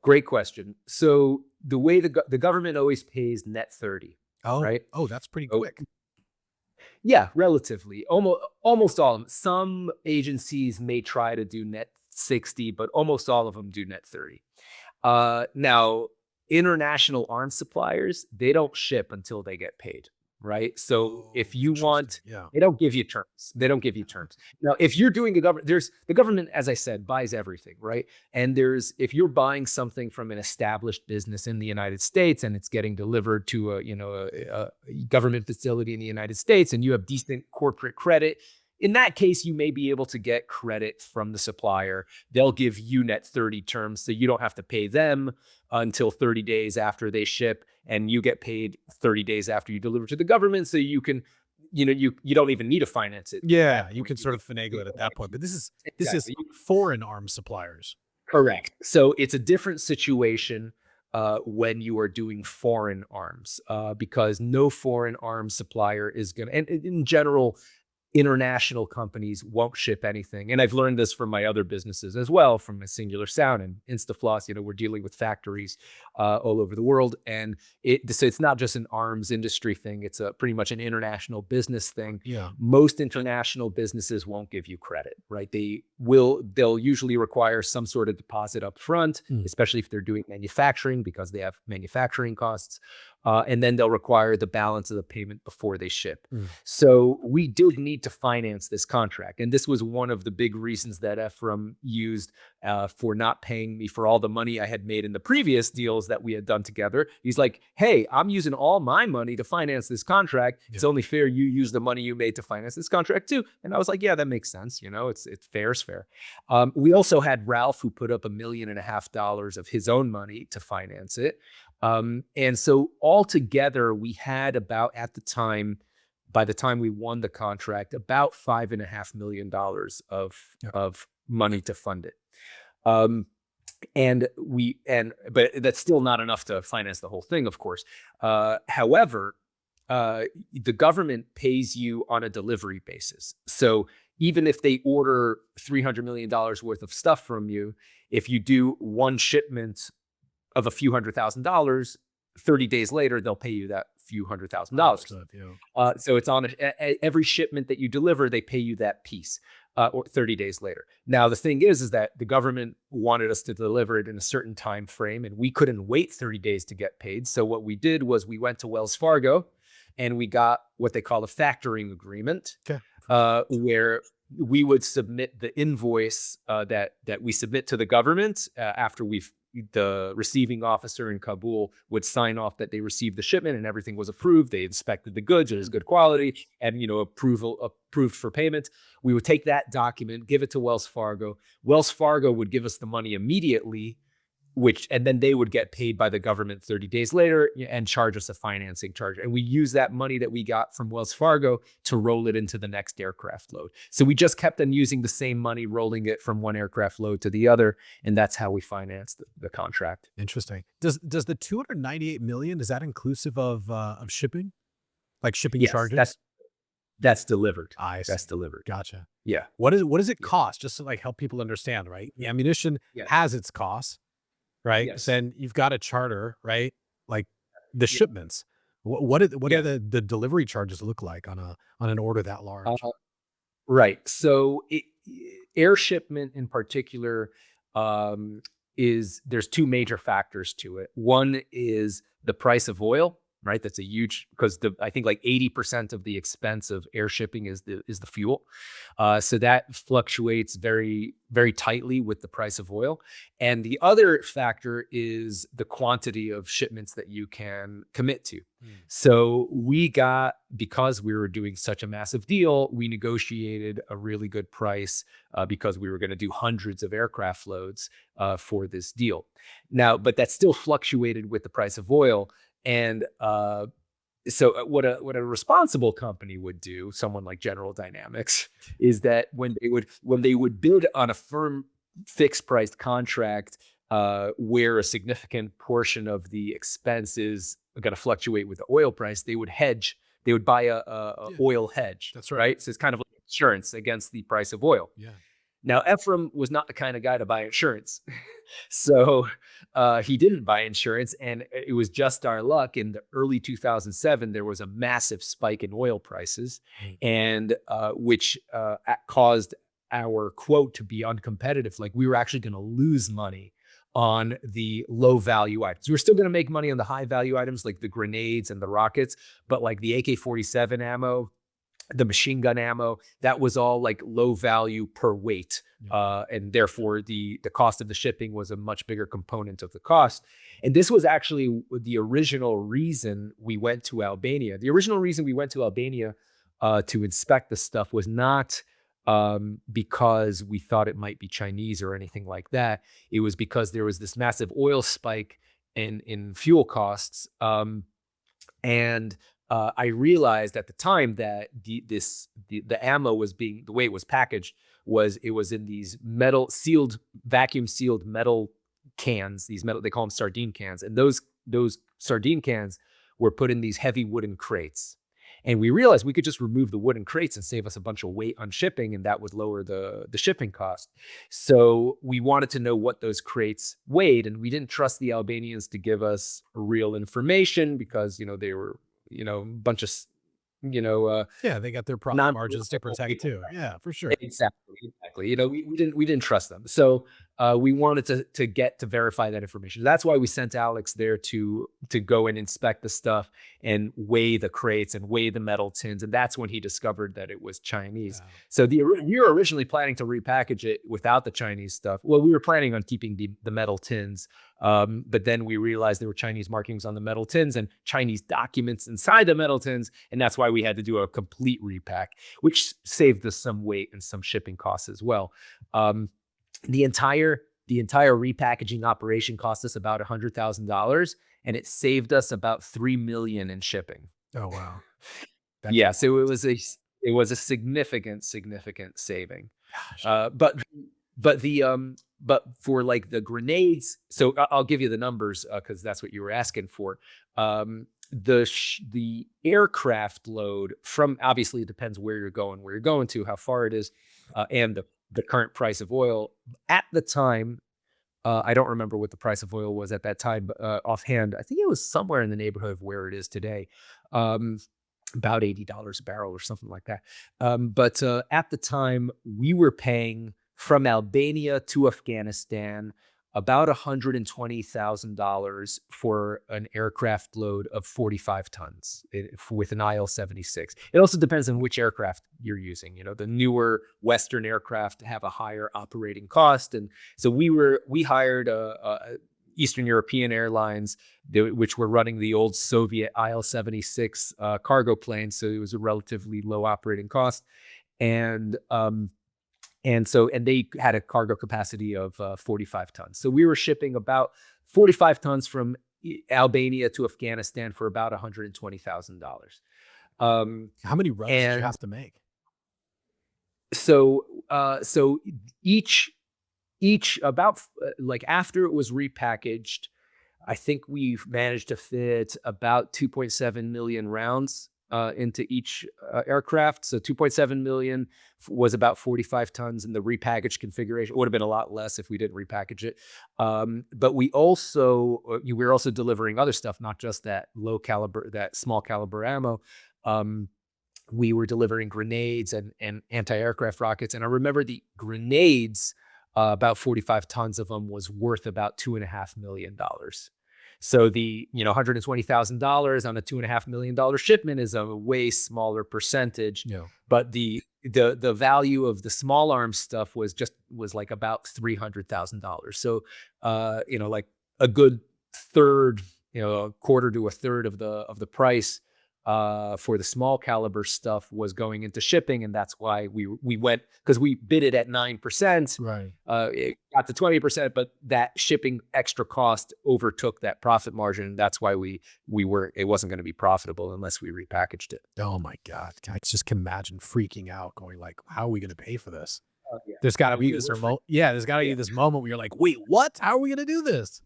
Great question. So the way the government always pays net 30. Oh, right. Oh, that's pretty quick. Yeah, relatively. Almost all of them. Some agencies may try to do net 60, but almost all of them do net 30. Now, international arms suppliers, they don't ship until they get paid. Right. So if you want, they don't give you terms. Now, if you're doing the government, as I said, buys everything. Right. And if you're buying something from an established business in the United States and it's getting delivered to a government facility in the United States and you have decent corporate credit, in that case, you may be able to get credit from the supplier. They'll give you net 30 terms, so you don't have to pay them until 30 days after they ship. and you get paid 30 days after you deliver to the government. So you can, you don't even need to finance it. Yeah, you can sort of finagle it at that point. But this is Exactly. foreign arms suppliers. Correct. So it's a different situation when you are doing foreign arms, because no foreign arms supplier is going to, and in general, international companies won't ship anything. And I've learned this from my other businesses as well, from a Singular Sound and Instafloss. We're dealing with factories all over the world. And so it's not just an arms industry thing. It's pretty much an international business thing. Yeah. Most international businesses won't give you credit, right? They'll usually require some sort of deposit up front, especially if they're doing manufacturing, because they have manufacturing costs. And then they'll require the balance of the payment before they ship. So we did need to finance this contract. And this was one of the big reasons that Efraim used for not paying me for all the money I had made in the previous deals that we had done together. He's like, hey, I'm using all my money to finance this contract. It's only fair you use the money you made to finance this contract too. And I was like, yeah, that makes sense. It's fair is fair. We also had Ralph, who put up $1.5 million of his own money to finance it. And so altogether, we had about, at the time, by the time we won the contract, about $5.5 million of money to fund it. But that's still not enough to finance the whole thing, of course. However, the government pays you on a delivery basis. So even if they order $300 million worth of stuff from you, if you do one shipment of a few $100,000, 30 days later, they'll pay you that few $100,000. So it's on every shipment that you deliver, they pay you that piece, or 30 days later. Now, the thing is that the government wanted us to deliver it in a certain time frame, and we couldn't wait 30 days to get paid. So what we did was we went to Wells Fargo and we got what they call a factoring agreement, where we would submit the invoice that we submit to the government after the receiving officer in Kabul would sign off that they received the shipment and everything was approved. They inspected the goods, it was good quality, and approved for payment. We would take that document, give it to Wells Fargo. Wells Fargo would give us the money immediately, and then they would get paid by the government 30 days later and charge us a financing charge. And we use that money that we got from Wells Fargo to roll it into the next aircraft load. So we just kept on using the same money, rolling it from one aircraft load to the other. And that's how we financed the contract. Interesting. Does the $298 million, is that inclusive of shipping? Like shipping charges? That's delivered. I see. That's delivered. Gotcha. Yeah. What does it cost? Just to help people understand, right? The ammunition has its costs. Right. Yes. Then you've got a charter, right? Like the shipments. What do the delivery charges look like on an order that large? Right. So air shipment in particular there's two major factors to it. One is the price of oil, right? That's a huge, because I think like 80% of the expense of air shipping is the fuel. So that fluctuates very, very tightly with the price of oil. And the other factor is the quantity of shipments that you can commit to. So because we were doing such a massive deal, we negotiated a really good price because we were going to do hundreds of aircraft loads for this deal. Now, but that still fluctuated with the price of oil. And so what a responsible company would do, someone like General Dynamics, is that when they would bid on a firm fixed price contract where a significant portion of the expense is going to fluctuate with the oil price, they would hedge. They would buy a oil hedge. That's right. So it's kind of like insurance against the price of oil. Yeah. Now, Efraim was not the kind of guy to buy insurance. So he didn't buy insurance. And it was just our luck. In the early 2007, there was a massive spike in oil prices, and which caused our quote to be uncompetitive. Like, we were actually going to lose money on the low value items. We were still going to make money on the high value items like the grenades and the rockets, but like the AK-47 ammo, the machine gun ammo, that was all like low value per weight. And therefore the cost of the shipping was a much bigger component of the cost. And this was actually the original reason we went to Albania. The original reason we went to Albania to inspect the stuff was not because we thought it might be Chinese or anything like that. It was because there was this massive oil spike in fuel costs. And I realized at the time that the ammo was the way it was packaged was it was in these vacuum sealed metal cans. They call them sardine cans, and those sardine cans were put in these heavy wooden crates. And we realized we could just remove the wooden crates and save us a bunch of weight on shipping, and that would lower the shipping cost. So we wanted to know what those crates weighed, and we didn't trust the Albanians to give us real information because they were a bunch of Yeah, they got their profit margins to protect too. Yeah, for sure. Exactly. We didn't trust them. So we wanted to verify that information. That's why we sent Alex there to go and inspect the stuff and weigh the crates and weigh the metal tins. And that's when he discovered that it was Chinese. Wow. So we were originally planning to repackage it without the Chinese stuff. Well, we were planning on keeping the metal tins. But then we realized there were Chinese markings on the metal tins and Chinese documents inside the metal tins. And that's why we had to do a complete repack, which saved us some weight and some shipping costs as well. The entire repackaging operation cost us about $100,000, and it saved us about $3 million in shipping. Oh, wow. Yeah. So it was a significant saving. Gosh. But for like the grenades, so I'll give you the numbers because that's what you were asking for. The aircraft load from, obviously it depends where you're going to, how far it is, and the current price of oil at the time. I don't remember what the price of oil was at that time, but offhand, I think it was somewhere in the neighborhood of where it is today. About $80 a barrel or something like that. But at the time, we were paying from Albania to Afghanistan about $120,000 for an aircraft load of 45 tons with an IL-76. It also depends on which aircraft you're using. The newer Western aircraft have a higher operating cost, and so we hired Eastern European Airlines, which were running the old Soviet IL-76 cargo planes, so it was a relatively low operating cost, and they had a cargo capacity of 45 tons. So we were shipping about 45 tons from Albania to Afghanistan for about $120,000. How many runs did you have to make? So each about like after it was repackaged, I think we've managed to fit about 2.7 million rounds into each aircraft. So 2.7 million was about 45 tons in the repackaged configuration. It would have been a lot less if we didn't repackage it. But we were also delivering other stuff, not just that small caliber ammo. We were delivering grenades and anti-aircraft rockets. And I remember the grenades, about 45 tons of them was worth about $2.5 million. So the $120,000 on a $2.5 million shipment is a way smaller percentage. Yeah. But the value of the small arms stuff was like about $300,000. So like a good third, a quarter to a third of the price for the small caliber stuff was going into shipping, and that's why we went, because we bid it at 9%. Right. It got to 20%, but that shipping extra cost overtook that profit margin. That's why it wasn't going to be profitable unless we repackaged it. Oh my God! I just can imagine freaking out, going like, "How are we going to pay for this?" Yeah. There's got to be this remote. Yeah, there's got to be this moment where you're like, "Wait, what? How are we going to do this?"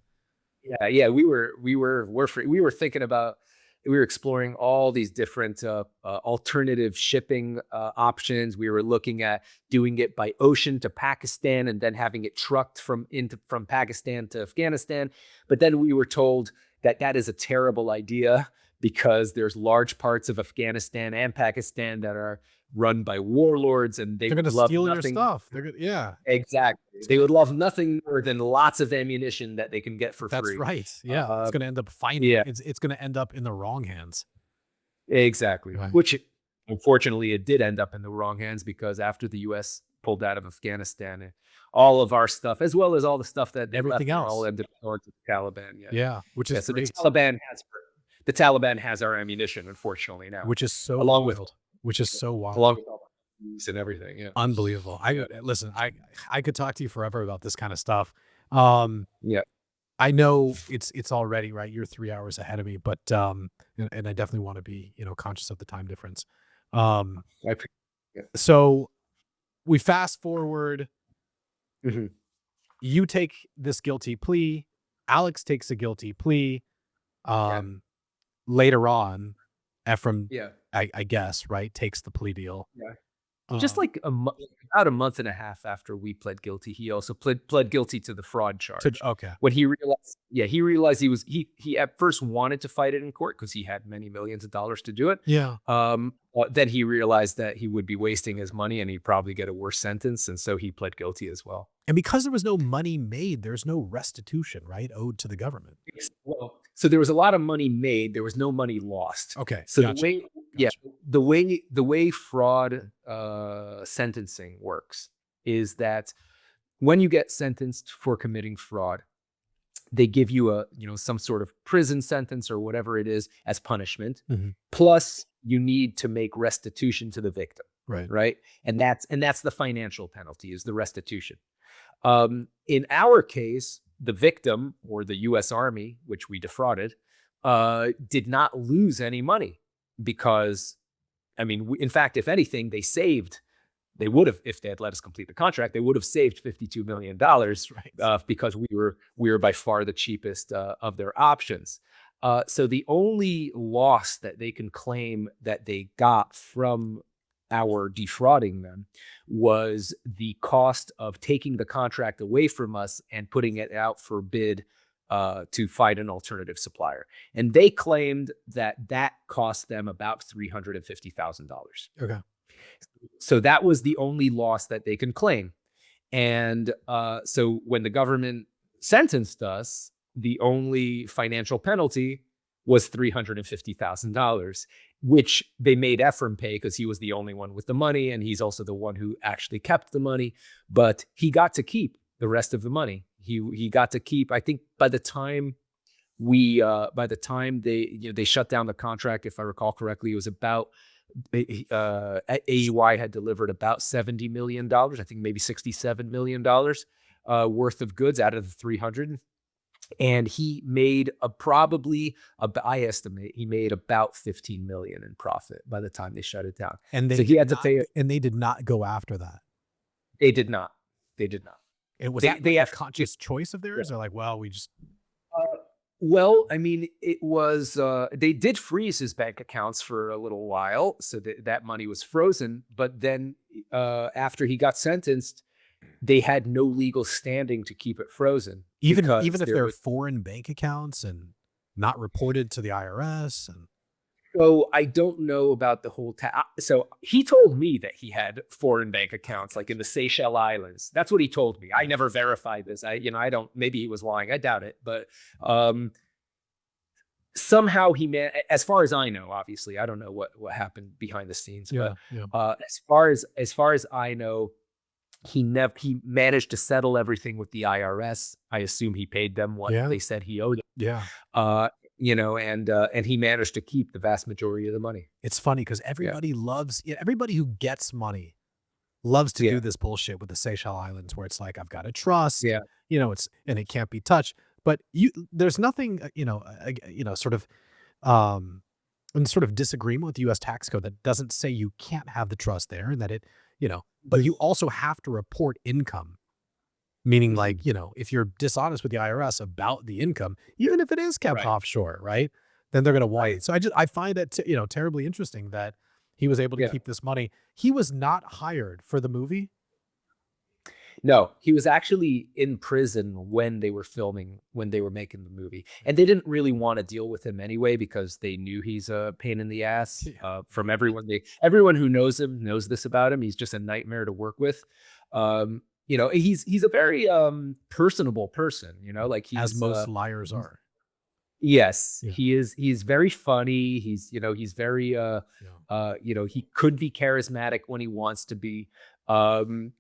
Yeah. We were thinking about. We were exploring all these different alternative shipping options. We were looking at doing it by ocean to Pakistan and then having it trucked from Pakistan to Afghanistan. But then we were told that is a terrible idea because there's large parts of Afghanistan and Pakistan that are run by warlords, and they're going to steal your stuff. Yeah, exactly. They would love nothing more than lots of ammunition that they can get for free. That's right. Yeah, it's going to end up finding. Yeah. It's going to end up in the wrong hands. Exactly. Right. Which, unfortunately, it did end up in the wrong hands because after the U.S. pulled out of Afghanistan, all of our stuff, as well as all the stuff that everything else, all ended up going to the Taliban. Yeah, which is so great. the Taliban has our ammunition, unfortunately, now, which is so along wild. with. Which is so wild. Along with all the and everything. Yeah. Unbelievable. Listen, I could talk to you forever about this kind of stuff. Yeah. I know it's already right. You're 3 hours ahead of me, but and I definitely want to be conscious of the time difference. Um, I pre- yeah. so we fast forward. Mhm. You take this guilty plea. Alex takes a guilty plea. Yeah. Later on, Efraim, Yeah. I guess, right, takes the plea deal. Yeah. Just Um, like about a month and a half after we pled guilty, he also pled guilty to the fraud charge. okay. When he realized he at first wanted to fight it in court because he had many millions of dollars to do it. Yeah. Then he realized that he would be wasting his money and he'd probably get a worse sentence, and so he pled guilty as well. And because there was no money made, there's no restitution, right, owed to the government. Well, so there was a lot of money made. There was no money lost. Okay. So Gotcha. the way fraud sentencing works is that when you get sentenced for committing fraud, they give you some sort of prison sentence or whatever it is as punishment. Mhm. Plus, you need to make restitution to the victim, Right. right? And that's the financial penalty, is the restitution. In our case, the victim, or the U.S. Army, which we defrauded, did not lose any money because, I mean, in fact, if anything, they would have, if they had let us complete the contract, they would have saved $52 million Right. because we were by far the cheapest of their options. So the only loss that they can claim that they got from our defrauding them was the cost of taking the contract away from us and putting it out for bid to find an alternative supplier. And they claimed that cost them about $350,000. Okay. So that was the only loss that they can claim. And so when the government sentenced us, the only financial penalty was $350,000, which they made Efraim pay because he was the only one with the money, and he's also the one who actually kept the money. But he got to keep the rest of the money. He got to keep. I think by the time they shut down the contract, if I recall correctly, it was about AUI had delivered about $70 million. I think maybe $67 million worth of goods out of the 300. And he made I estimate he made about 15 million in profit by the time they shut it down. And so he had to pay. And they did not go after that. They did not. It was they a have conscious choice of theirs. Yeah. They're like, well, we just. Well, I mean, it was they did freeze his bank accounts for a little while, so that money was frozen. But then after he got sentenced, they had no legal standing to keep it frozen. Even if they're foreign bank accounts and not reported to the IRS. And so I don't know about the whole so he told me that he had foreign bank accounts like in the Seychelles Islands. That's what he told me. I never verified this. I don't, maybe he was lying. I doubt it. But somehow as far as I know, obviously, I don't know what happened behind the scenes. Yeah, but as far as I know, he managed to settle everything with the IRS. I assume he paid them what they said he owed them. Yeah. And he managed to keep the vast majority of the money. It's funny because everybody loves, everybody who gets money loves to do this bullshit with the Seychelles Islands, where it's like, I've got a trust, and it can't be touched. But there's nothing, sort of, in sort of disagreement with the U.S. tax code that doesn't say you can't have the trust there, and that it, but you also have to report income. Meaning, like, if you're dishonest with the IRS about the income, even if it is kept offshore, right, then they're going to want it. So I find that, terribly interesting that he was able to keep this money. He was not hired for the movie. No, he was actually in prison when they were making the movie. And they didn't really want to deal with him anyway because they knew he's a pain in the ass. From everyone who knows him knows this about him. He's just a nightmare to work with. He's a very personable person, like as most liars are. Yes, he is. He's very funny. He's very he could be charismatic when he wants to be. He's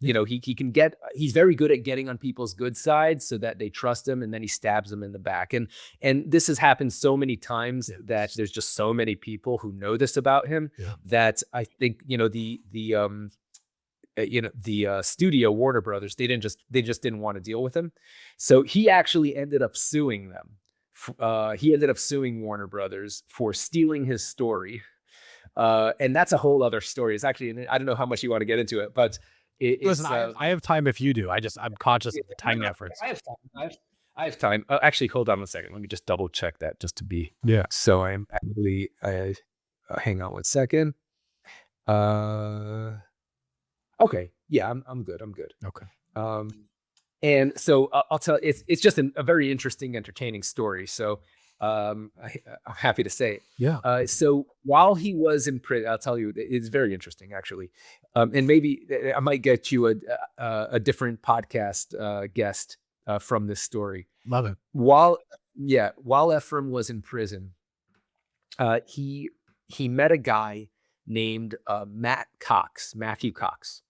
very good at getting on people's good side so that they trust him, and then he stabs them in the back. And this has happened so many times that there's just so many people who know this about him that I think the studio Warner Brothers, they just didn't want to deal with him. So he actually ended up suing them. He ended up suing Warner Brothers for stealing his story. And that's a whole other story. It's actually, I don't know how much you want to get into it, but Listen, I have time if you do. I'm conscious of the time efforts. I have time. I have time. Actually, hold on a second. Let me just double check that just to be. Yeah. So I'm actually, hang on one second. Okay. Yeah, I'm good. I'm good. Okay. And so I'll tell it's just a very interesting, entertaining story. So I'm happy to say it. Yeah. So while he was in prison, I'll tell you, it's very interesting actually. And maybe I might get you a different podcast guest from this story. Love it. While Efraim was in prison, he met a guy named Matthew Cox.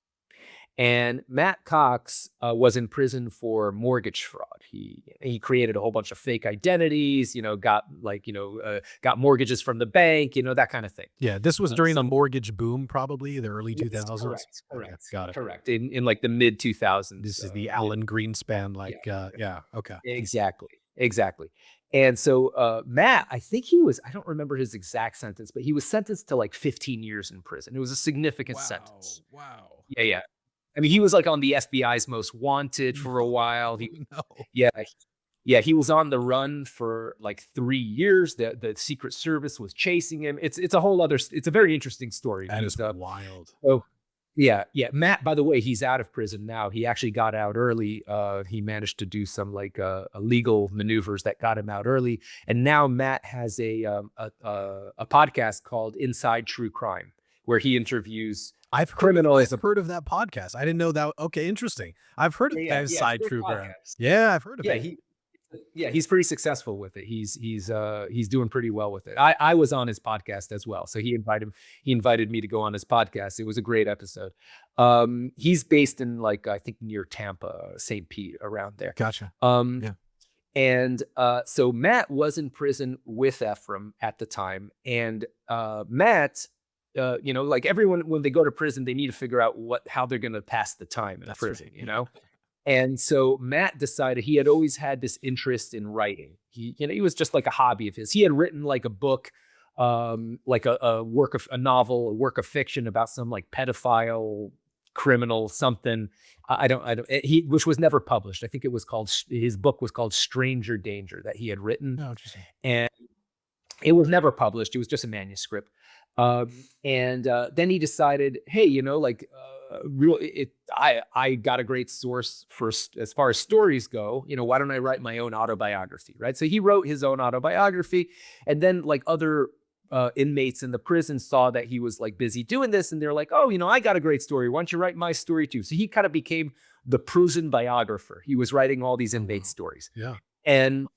And Matt Cox was in prison for mortgage fraud. He created a whole bunch of fake identities, got mortgages from the bank, that kind of thing. Yeah, this was during the mortgage boom, probably the early 2000s. Correct. Okay, got it. Correct. In like the mid 2000s. This is the Alan Greenspan, okay. Exactly. And so Matt, I think I don't remember his exact sentence, but he was sentenced to like 15 years in prison. It was a significant sentence. Wow. Yeah. I mean, he was like on the FBI's most wanted for a while. He was on the run for like 3 years. The Secret Service was chasing him. It's a very interesting story. That is wild. Oh, yeah. Matt, by the way, he's out of prison now. He actually got out early. He managed to do some like legal maneuvers that got him out early. And now Matt has a podcast called Inside True Crime, where he interviews criminals. I've heard of that podcast. I didn't know that. Okay, interesting. I've heard of Inside True Crime. Yeah, I've heard of it. He's pretty successful with it. He's doing pretty well with it. I was on his podcast as well, so he invited me to go on his podcast. It was a great episode. He's based in like I think near Tampa, St. Pete, around there. Gotcha. And so Matt was in prison with Efraim at the time, and Matt. Like everyone, when they go to prison, they need to figure out how they're going to pass the time in prison, And so Matt decided he had always had this interest in writing. He was just like a hobby of his. He had written like a book, like a novel, a work of fiction about some like pedophile criminal, something. Which was never published. I think his book was called Stranger Danger that he had written. Oh, interesting. And it was never published. It was just a manuscript. And then he decided, hey, I got a great source as far as stories go. Why don't I write my own autobiography, right? So he wrote his own autobiography, and then like other inmates in the prison saw that he was like busy doing this, and they're like, oh, I got a great story. Why don't you write my story too? So he kind of became the prison biographer. He was writing all these inmate stories. Yeah, and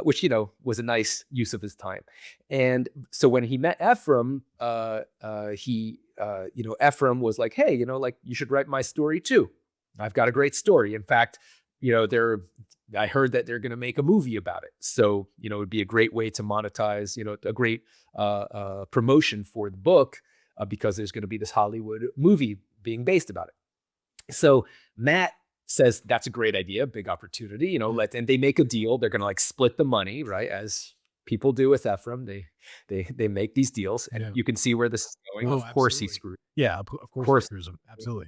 which was a nice use of his time. And so when he met Efraim, Efraim was like, hey, like you should write my story too. I've got a great story. In fact, I heard that they're going to make a movie about it. So it would be a great way to monetize, a great promotion for the book because there's going to be this Hollywood movie being based about it. So Matt says that's a great idea, big opportunity, and they make a deal. They're going to like split the money, right? As people do with Efraim, they make these deals, and you can see where this is going. Oh, of course he screwed. Yeah, of course he screws him. Absolutely.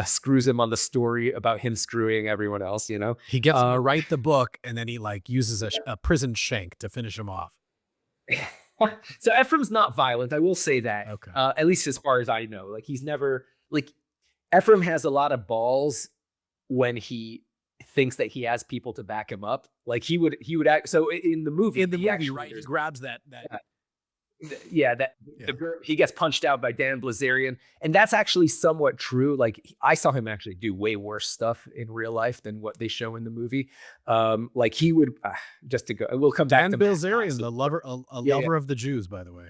Screws him on the story about him screwing everyone else. He gets to write the book, and then he like uses a prison shank to finish him off. So Ephraim's not violent. I will say that. Okay. At least as far as I know, like he's never like. Efraim has a lot of balls when he thinks that he has people to back him up. Like he would act. So in the movie, right? He grabs that. The girl, he gets punched out by Dan Blazarian, and that's actually somewhat true. Like I saw him actually do way worse stuff in real life than what they show in the movie. Like he would just to go. We'll come back. Dan Blazarian, the lover, lover of the Jews, by the way.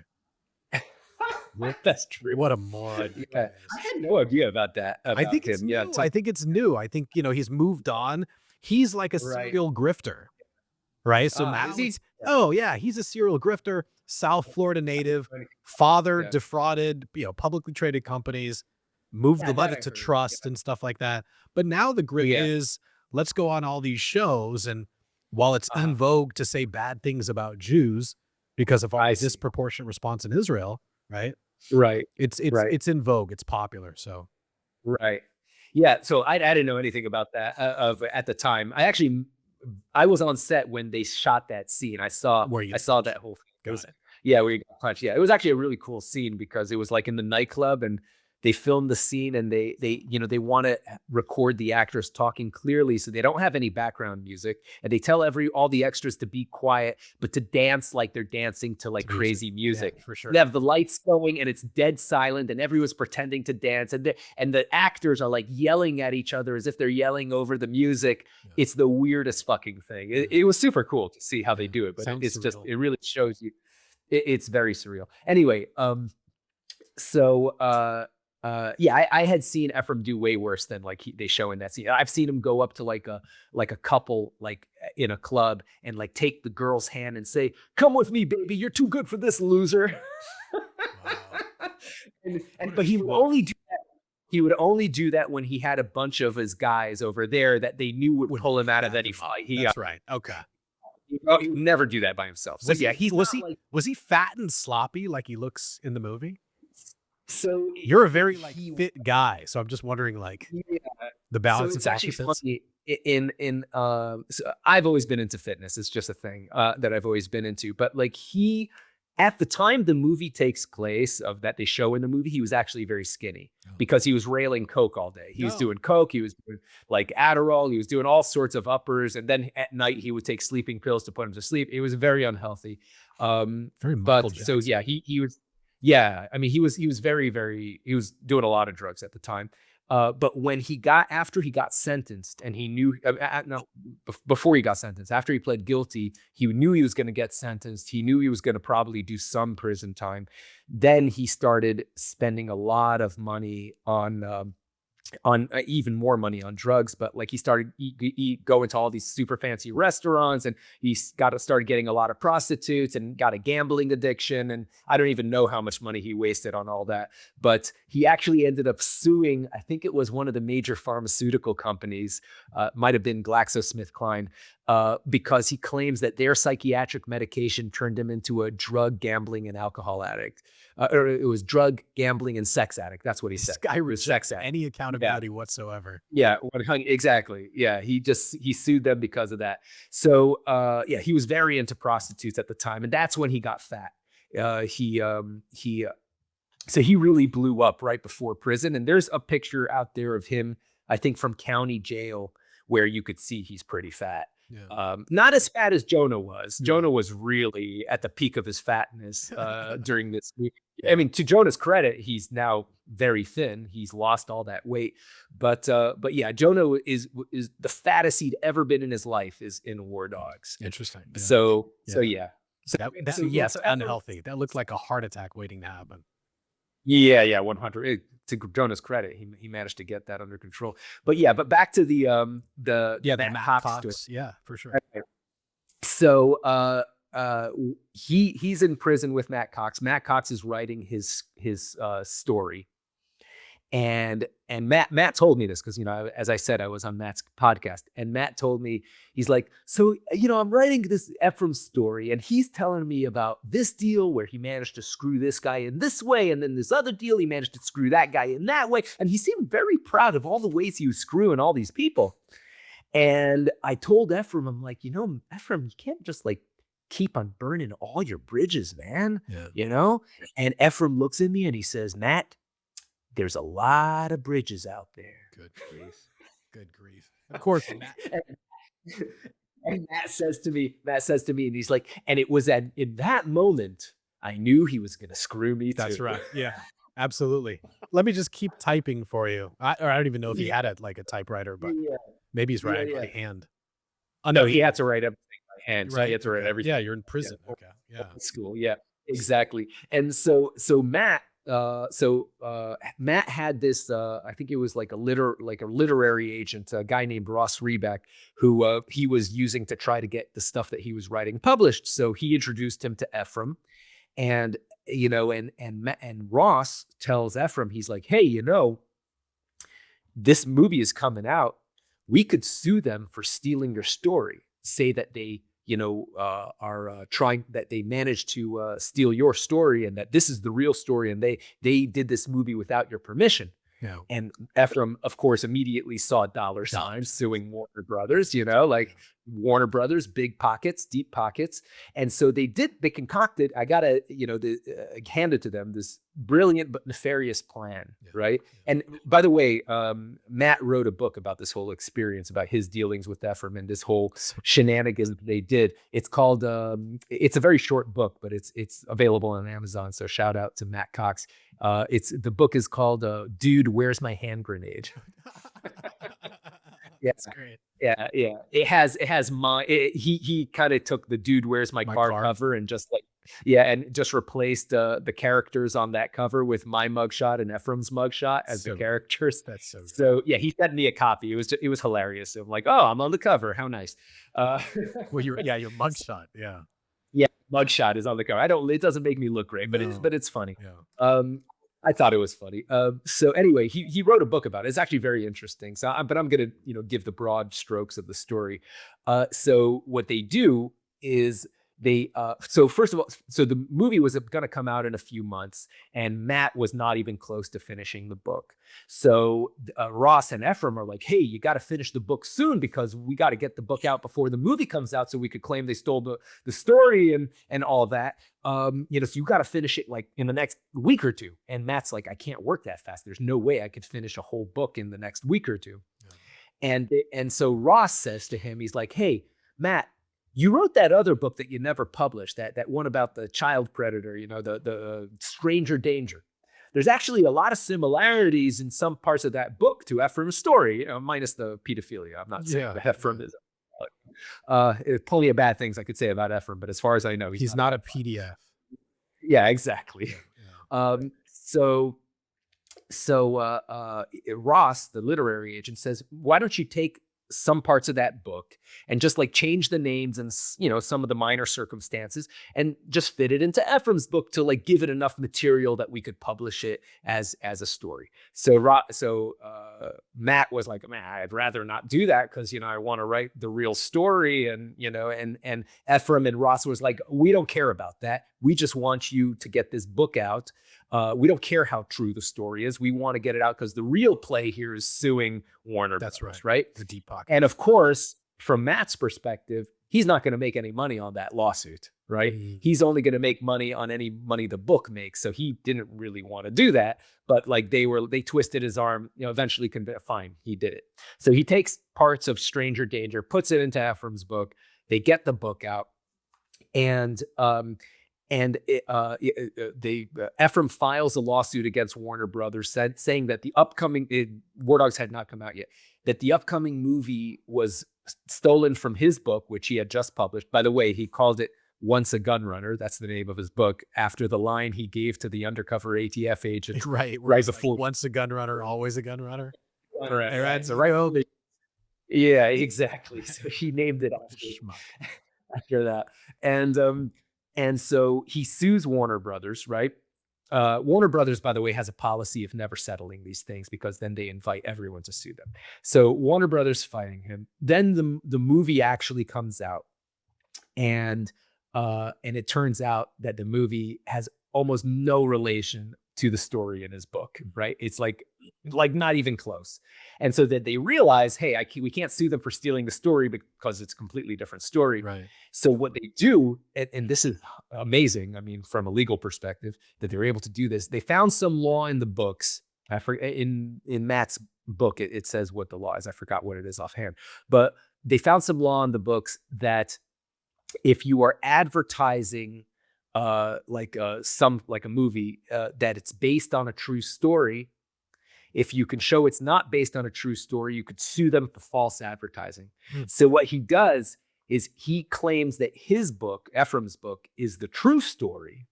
That's true. What a moron. I had no idea about that. I think it's new. I think it's new. I think, he's moved on. He's like a serial grifter, right? So now he's a serial grifter, South Florida native, father Yeah. defrauded, publicly traded companies, moved the that money I to heard, trust and stuff like that. But now the grit Yeah. is, let's go on all these shows, and while it's Uh-huh. en vogue to say bad things about Jews because of our I see. disproportionate response in Israel, right? Right. It's Right. it's in vogue. It's popular. So Right. Yeah. So I didn't know anything about that at the time. I was on set when they shot that scene. I saw Where you that whole thing. It got was it. Yeah, where you got punched. Yeah, it was actually a really cool scene because it was like in the nightclub and they filmed the scene and they want to record the actors talking clearly so they don't have any background music and they tell all the extras to be quiet but to dance like they're dancing to like crazy music. Yeah, for sure. They have the lights going and it's dead silent and everyone's pretending to dance and the actors are like yelling at each other as if they're yelling over the music. Yeah. It's the weirdest fucking thing. It was super cool to see how they do it, but Sounds it's just surreal. it really shows you. It's very surreal. Anyway, yeah, I had seen Efraim do way worse than like they show in that scene. I've seen him go up to like a couple like in a club and like take the girl's hand and say, "Come with me, baby. You're too good for this, loser." But he would only do that. He would only do that when he had a bunch of his guys over there that they knew would pull him out of any fight. That's right. Okay. He would never do that by himself. So yeah, was he fat and sloppy like he looks in the movie? So You're a very like fit guy, so I'm just wondering like yeah. the balance So it's of actually healthy fits. funny so I've always been into fitness. It's just a thing that I've always been into. But like at the time the movie takes place of that they show in the movie, he was actually very skinny because he was railing coke all day. He was doing coke, he was doing like Adderall, he was doing all sorts of uppers, and then at night he would take sleeping pills to put him to sleep. It was very unhealthy. Very Michael So Jackson. yeah, he was. Yeah, I mean, he was he was doing a lot of drugs at the time. But after he got sentenced and he knew, before he got sentenced, after he pled guilty, he knew he was going to get sentenced. He knew he was going to probably do some prison time. Then he started spending a lot of money on even more money on drugs, but like he started going to all these super fancy restaurants and he started getting a lot of prostitutes and got a gambling addiction. And I don't even know how much money he wasted on all that, but he actually ended up suing, I think it was one of the major pharmaceutical companies, might have been GlaxoSmithKline, because he claims that their psychiatric medication turned him into a drug, gambling, and alcohol addict. Or it was drug, gambling, and sex addict. That's what he said. This guy It was sex rejects addict. any accountability whatsoever. Yeah, exactly. Yeah, he sued them because of that. So yeah, he was very into prostitutes at the time, and that's when he got fat. So he really blew up right before prison. And there's a picture out there of him, I think, from county jail, where you could see he's pretty fat. Yeah. Not as fat as Jonah was. Jonah was really at the peak of his fatness during this week. I mean, to Jonah's credit, he's now very thin. He's lost all that weight. But yeah, Jonah is the fattest he'd ever been in his life is in War Dogs. Interesting. Yeah. So yeah. That So, yeah, looks so unhealthy. That looked like a heart attack waiting to happen. Yeah, 100. To Jonah's credit, he managed to get that under control. But yeah, back to the Matt Cox Cox. story. Yeah, for sure. So he's in prison with Matt Cox. Matt Cox is writing his story. And Matt told me this because, as I said, I was on Matt's podcast, and Matt told me, he's like, so, I'm writing this Efraim story and he's telling me about this deal where he managed to screw this guy in this way. And then this other deal, he managed to screw that guy in that way. And he seemed very proud of all the ways he was screwing all these people. And I told Efraim, I'm like, Efraim, you can't just like keep on burning all your bridges, man. Yeah. And Efraim looks at me and he says, Matt, there's a lot of bridges out there. Good grief. Good grief. Of course. And Matt says to me, and he's like, and it was in that moment, I knew he was going to screw me too. That's right. Yeah, absolutely. Let me just keep typing for you. I don't even know if he had a typewriter, but maybe he's writing by hand. Oh, no, he had to write everything by hand. So he had to write everything. Yeah, you're in prison. Yeah. Okay. Yeah. School. Yeah, exactly. And so Matt, Matt had this, I think it was like a literary agent, a guy named Ross Reback, who he was using to try to get the stuff that he was writing published. So he introduced him to Efraim, And and Ross tells Efraim, he's like, hey, this movie is coming out. We could sue them for stealing your story. Say that they, are trying, that they managed to steal your story, and that this is the real story, and they did this movie without your permission. Yeah. And Efraim, of course, immediately saw dollar signs suing Warner Brothers, Warner Brothers, big pockets, deep pockets. And so they concocted, I got to, hand it to them, this brilliant but nefarious plan, right? And by the way, Matt wrote a book about this whole experience, about his dealings with Efraim and this whole shenanigans they did. It's called, it's a very short book, but it's available on Amazon. So shout out to Matt Cox. The book is called Dude, Where's My Hand Grenade? Yeah, That's great. Yeah. It has he kind of took the Dude, Where's My car cover and just replaced the characters on that cover with my mugshot and Ephraim's mugshot as the characters. That's so good. So yeah, he sent me a copy. It was hilarious. I'm like, oh, I'm on the cover. How nice. Well, your mugshot. Yeah. Yeah, mugshot is on the cover. It doesn't make me look great, but it's funny. Yeah. I thought it was funny. So anyway, he wrote a book about it. It's actually very interesting. But I'm going to, give the broad strokes of the story. So what they do is so first of all, so the movie was going to come out in a few months, and Matt was not even close to finishing the book. So Ross and Efraim are like, hey, you got to finish the book soon, because we got to get the book out before the movie comes out, so we could claim they stole the story and all that. So you got to finish it like in the next week or two. And Matt's like, I can't work that fast. There's no way I could finish a whole book in the next week or two. Yeah. And so Ross says to him, he's like, hey, Matt, you wrote that other book that you never published, that one about the child predator, the Stranger Danger. There's actually a lot of similarities in some parts of that book to Ephraim's story, minus the pedophilia. I'm not saying that Efraim is. Plenty of bad things I could say about Efraim, but as far as I know, he's not a PDF. Yeah, exactly. Yeah. Ross, the literary agent, says, why don't you take some parts of that book and just like change the names and some of the minor circumstances and just fit it into Ephraim's book to like give it enough material that we could publish it as a story. So Matt was like, man, I'd rather not do that, because I want to write the real story, and and Efraim and Ross was like, we don't care about that. We just want you to get this book out. We don't care how true the story is. We want to get it out because the real play here is suing Warner. That's Brothers, right. The deep pocket. And of course, from Matt's perspective, he's not going to make any money on that lawsuit, right? He's only going to make money on any money the book makes. So he didn't really want to do that. But like they twisted his arm, eventually fine, he did it. So he takes parts of Stranger Danger, puts it into Ephraim's book. They get the book out, and Efraim files a lawsuit against Warner Brothers, saying that the upcoming War Dogs had not come out yet, that the upcoming movie was stolen from his book, which he had just published. By the way, he called it Once a Gun Runner. That's the name of his book, after the line he gave to the undercover ATF agent. Right before, once a gun runner, always a gun runner. Right. So right. Yeah, exactly. So he named it after that. And so he sues Warner Brothers, right? Warner Brothers, by the way, has a policy of never settling these things, because then they invite everyone to sue them. So Warner Brothers fighting him. Then the movie actually comes out, and it turns out that the movie has almost no relation to the story in his book, right? It's like not even close. And so that they realize, hey, we can't sue them for stealing the story because it's a completely different story. Right. So what they do, and this is amazing, I mean, from a legal perspective, that they're able to do this. They found some law in the books. I forget, in Matt's book, it says what the law is. I forgot what it is offhand. But they found some law in the books that if you are advertising like a movie that it's based on a true story, if you can show it's not based on a true story, you could sue them for false advertising. So what he does is he claims that his book, Ephraim's book, is the true story,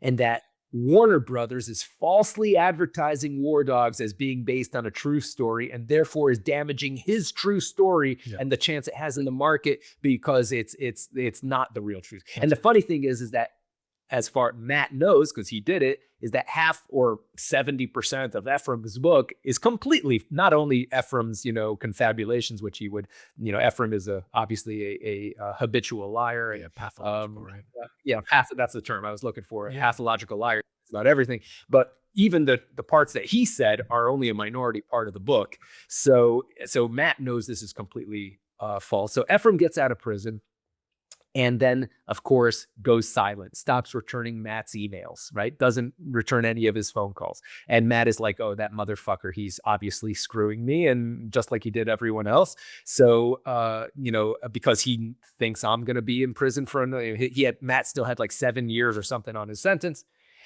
and that Warner Brothers is falsely advertising War Dogs as being based on a true story, and therefore is damaging his true story and the chance it has in the market, because it's not the real truth. And the funny thing is that as far Matt knows, because he did it, is that half or 70% of Efraim's book is completely not only Efraim's, confabulations, which he would, Efraim is obviously a habitual liar. Yeah, pathological, right? Yeah, that's the term I was looking for. Yeah. Pathological liar about everything. But even the parts that he said are only a minority part of the book. So Matt knows this is completely false. So Efraim gets out of prison. And then, of course, goes silent, stops returning Matt's emails, right? Doesn't return any of his phone calls. And Matt is like, oh, that motherfucker, he's obviously screwing me. And just like he did everyone else. So, because he thinks I'm going to be in prison for another, Matt still had like 7 years or something on his sentence.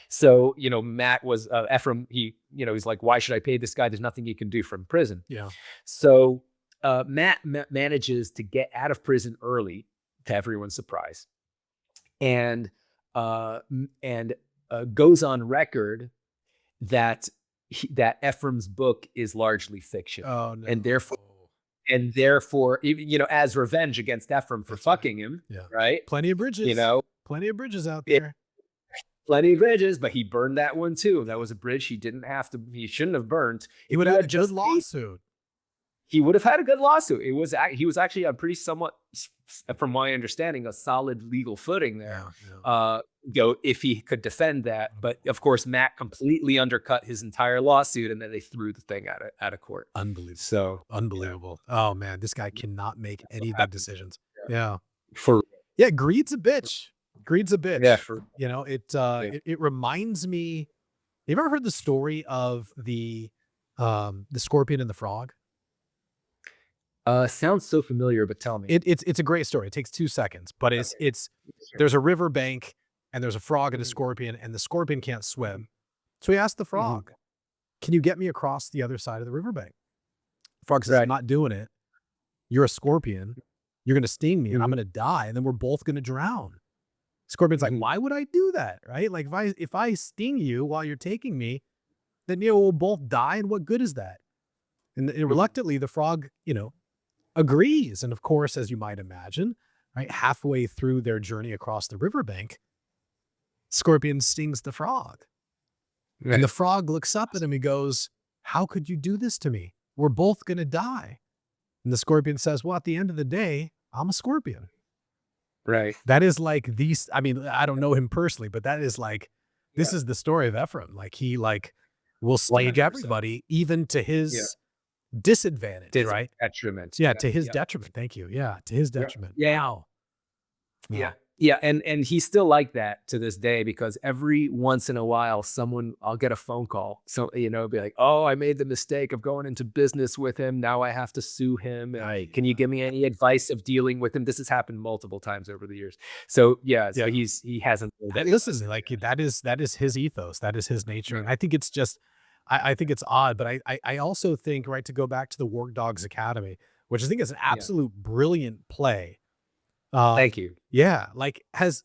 So, Matt was, Efraim, he's like, why should I pay this guy? There's nothing he can do from prison. Yeah. So Matt manages to get out of prison early, to everyone's surprise, and goes on record that Ephraim's book is largely fiction. Oh, no. And therefore, as revenge against Efraim for fucking him, right? Plenty of bridges, plenty of bridges out there. Plenty of bridges, but he burned that one too. That was a bridge he shouldn't have burned. He would have had a good lawsuit. He would have had a good lawsuit. He was actually on pretty somewhat, from my understanding, a solid legal footing there. If he could defend that. But of course, Matt completely undercut his entire lawsuit, and then they threw the thing out of court. Unbelievable. So unbelievable. Oh man, this guy cannot make any good decisions. Yeah. Greed's a bitch. Greed's a bitch. Yeah. It reminds me. Have you ever heard the story of the scorpion and the frog? Sounds so familiar, but tell me. It's a great story. It takes 2 seconds, but there's a river bank and there's a frog and a scorpion, and the scorpion can't swim. So he asked the frog, can you get me across the other side of the riverbank? The frog says, I'm not doing it. You're a scorpion. You're going to sting me and I'm going to die. And then we're both going to drown. Scorpion's like, why would I do that? Right? Like if I sting you while you're taking me, then, we'll both die. And what good is that? And reluctantly, the frog, agrees. And of course, as you might imagine, right, halfway through their journey across the riverbank, Scorpion stings the frog. Right. And the frog looks up at him and goes, how could you do this to me? We're both going to die. And the scorpion says, well, at the end of the day, I'm a scorpion. Right. That is like I don't know him personally, but that is like, this is the story of Efraim. Like he will sting everybody, even to his disadvantage, right? Detriment. To his detriment. Thank you. Yeah, to his detriment. Wow. Yeah. And he's still like that to this day, because every once in a while, I'll get a phone call. So, be like, oh, I made the mistake of going into business with him. Now I have to sue him. Can you give me any advice of dealing with him? This has happened multiple times over the years. So he hasn't. Listen, like that is his ethos. That is his nature. And I think it's just, I think it's odd, but I also think, right, to go back to the War Dogs Academy, which I think is an absolute brilliant play. Thank you. Yeah. Like has